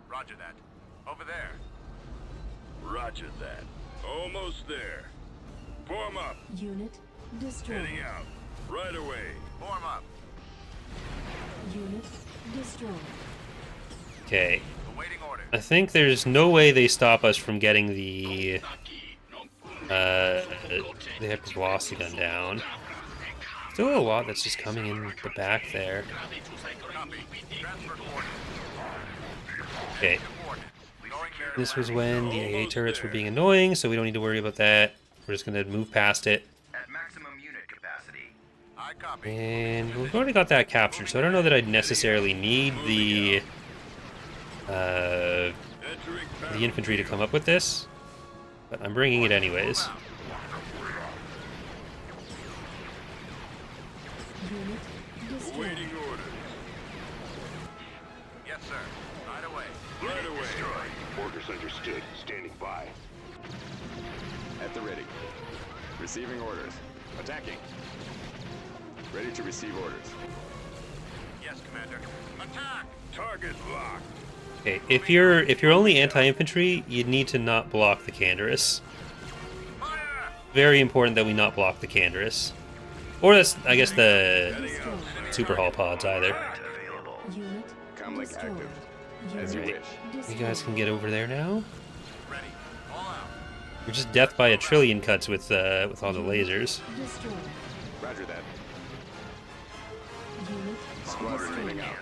Roger that. Over there. Roger that. Almost there. Form up. Unit destroyed. Heading out. Right away. Form up. Unit destroyed. Okay, Awaiting order. I think there's no way they stop us from getting the hypervelocity gun down. Still a lot that's just coming in the back there. Copy. Transfer coordinates. Okay. Coordinates. Going there. This was when the AA turrets were being annoying, so we don't need to worry about that. We're just going to move past it. At maximum unit capacity. I copy. And we've already got that captured, so I don't know that I'd necessarily need the infantry to come up with this. But I'm bringing it anyways. Unit destroyed. Awaiting orders. Yes, sir. Right away. Right away. Orders understood. Standing by. At the ready. Receiving orders. Attacking. Ready to receive orders. Yes, Commander. Attack! Target locked. Okay, if you're only anti-infantry, you need to not block the Canderous. Fire! Very important that we not block the Canderous. Or that's, I guess, the Destroyed. super hull pods either. Available. Unit Comlink destroyed. active. As you Unit wish. You destroyed. guys can get over there now. Ready. All out. We're just death by a trillion cuts with all the lasers. Destroyed. Roger that. Unit Squadron destroyed. moving out.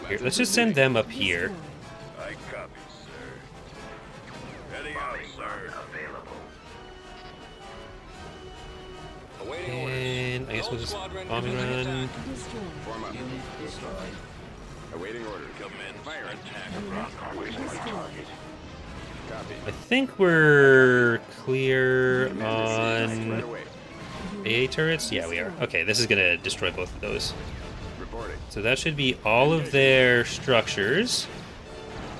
Here, let's just send them up here. Destroyed. I copy, sir. Heading out, sir. Available. Awaiting And I guess we'll just bombing run. Destroyed. Form up. Destroyed. Awaiting orders. Commence Fire. attack. Unit destroyed. Copy. I think we're clear Right on away. AA turrets. Yeah, we are. Okay, this is gonna destroy both of those. Reporting. So that should be all of their structures.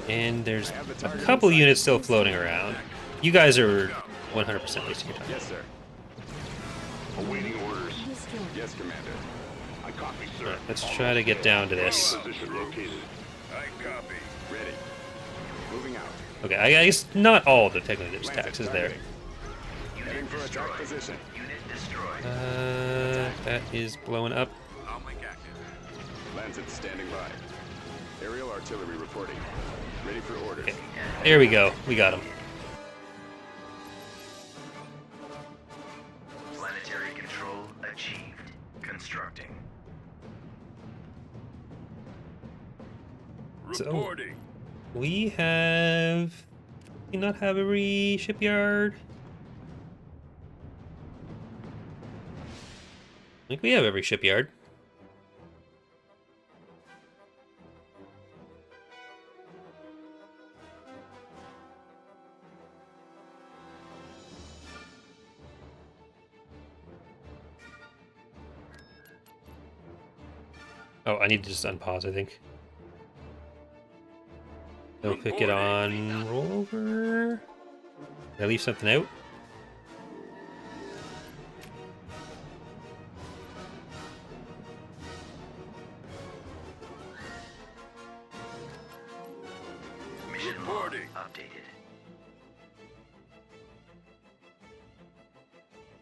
And there's a couple units still floating around. You guys are 100% wasting your time. Yes, sir. Awaiting orders. Destroyed. Yes, Commander. I copy, sir. Alright, let's try to get down to this. Position located. I copy. Ready. Moving out. Okay, I guess not all the technically there's taxes there. Heading for attack position. Unit destroyed. That is blowing up. Comlink active. Lancet standing by. Aerial artillery reporting. Ready for orders. Okay, there we go. We got him. Planetary control achieved. Constructing. So- Reporting. We have... Do we not have every shipyard? I think we have every shipyard. Oh, I need to just unpause, I think. They'll pick it on rollover. Did I leave something out? Mission log Reporting. updated.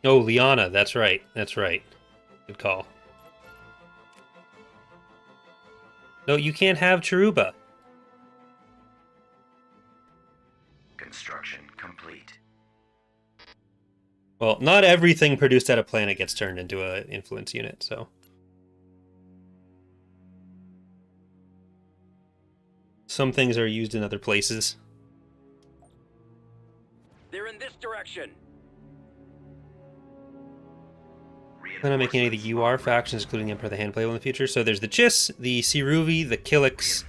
Oh, Liana, that's right. That's right. Good call. No, you can't have Chiruba. Construction complete. Well, not everything produced at a planet gets turned into an influence unit, so. Some things are used in other places. They're in this direction. Plan on making any of the UR factions, including the Emperor, the hand playable in the future. So there's the Chiss, the Siruvi, the Kilix.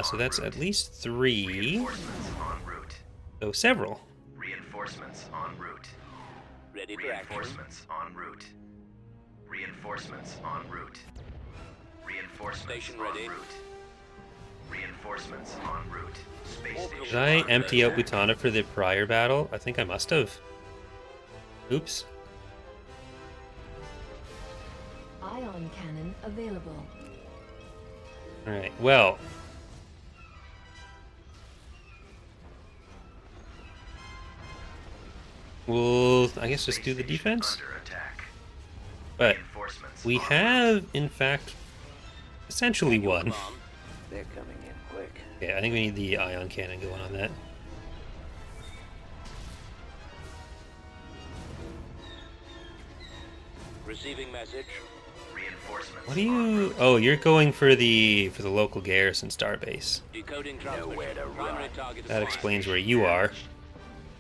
So that's at least 3. Reinforcements en route. So several. Reinforcements en route. Ready for action. Reinforcements en route. Reinforcements en route. Reinforcements Station en ready. route. Reinforcements en route. Space Did station. Did I en empty out route. Butana for the prior battle? I think I must have. Oops. Ion cannon available. Alright, well. We'll, I guess, just do the Space defense. station under attack. But Reinforcements we en route. have, in fact, essentially won. They're coming in quick. Yeah, I think we need the ion cannon going on that. Receiving message. Reinforcements. What are you? Oh, you're going for the local garrison starbase. Decoding transmission. Primary target That is explains where you are.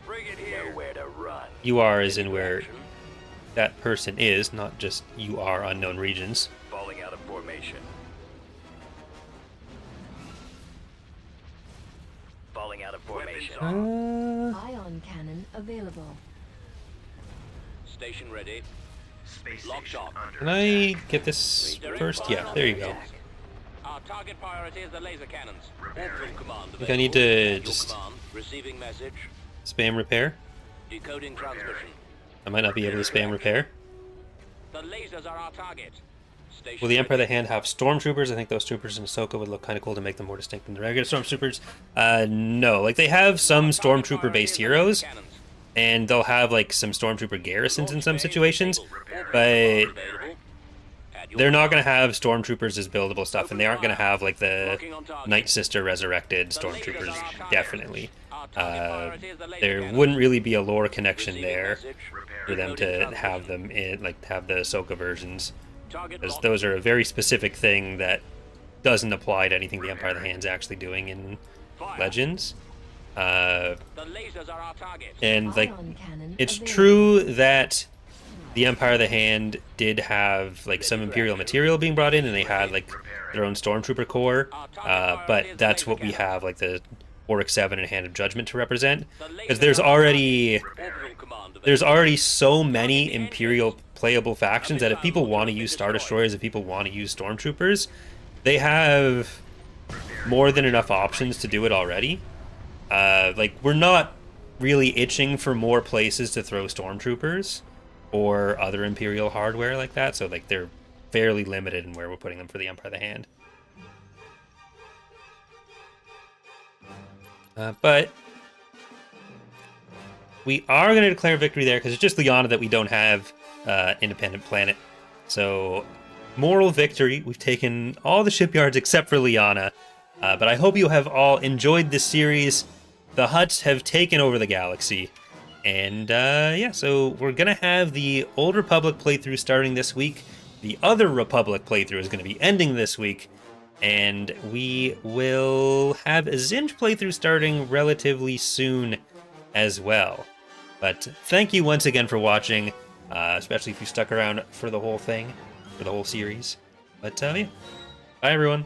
Bring it here. Nowhere to run. You are as in where that person is, not just you are unknown regions. Falling out of formation. Falling out of formation. Ion cannon available. Station ready. Space Lock station shot. under Can I get this first? Yeah, there you go. Our target priority is the laser cannons. Repairing. Orbital command. I think I need to Your just command. Receiving message. spam repair. Decoding transmission. I might not be able to spam repair. The lasers are our target. Station Will the Empire of the ready. Hand have stormtroopers? I think those troopers in Ahsoka would look kind of cool to make them more distinct than the regular stormtroopers. No, like they have some stormtrooper-based heroes, and they'll have like some stormtrooper garrisons in some situations, but they're not going to have stormtroopers as buildable stuff, and they aren't going to have like the Night Sister resurrected stormtroopers. Definitely, there wouldn't really be a lore connection there for them to have them in, like have the Ahsoka versions, because those are a very specific thing that doesn't apply to anything the Empire of the Hand's actually doing in Legends. The lasers are our target. And like, Ion cannon it's available. true that the Empire of the Hand did have like some Imperial material being brought in, and they had like their own Stormtrooper corps, but that's what we have like the Auric 7 and Hand of Judgment to represent, because there's already so many Imperial playable factions that if people want to use Star Destroyers, if people want to use Stormtroopers, they have more than enough options to do it already. Like, we're not really itching for more places to throw Stormtroopers or other Imperial hardware like that, so like they're fairly limited in where we're putting them for the Empire of the Hand. But we are going to declare victory there because it's just Liana that we don't have independent planet. So moral victory. We've taken all the shipyards except for Liana. But I hope you have all enjoyed this series. The Hutts have taken over the galaxy. And yeah, so we're going to have the Old Republic playthrough starting this week. The other Republic playthrough is going to be ending this week. And we will have a Zinj playthrough starting relatively soon as well. But thank you once again for watching, especially if you stuck around for the whole thing, for the whole series. But yeah, bye everyone.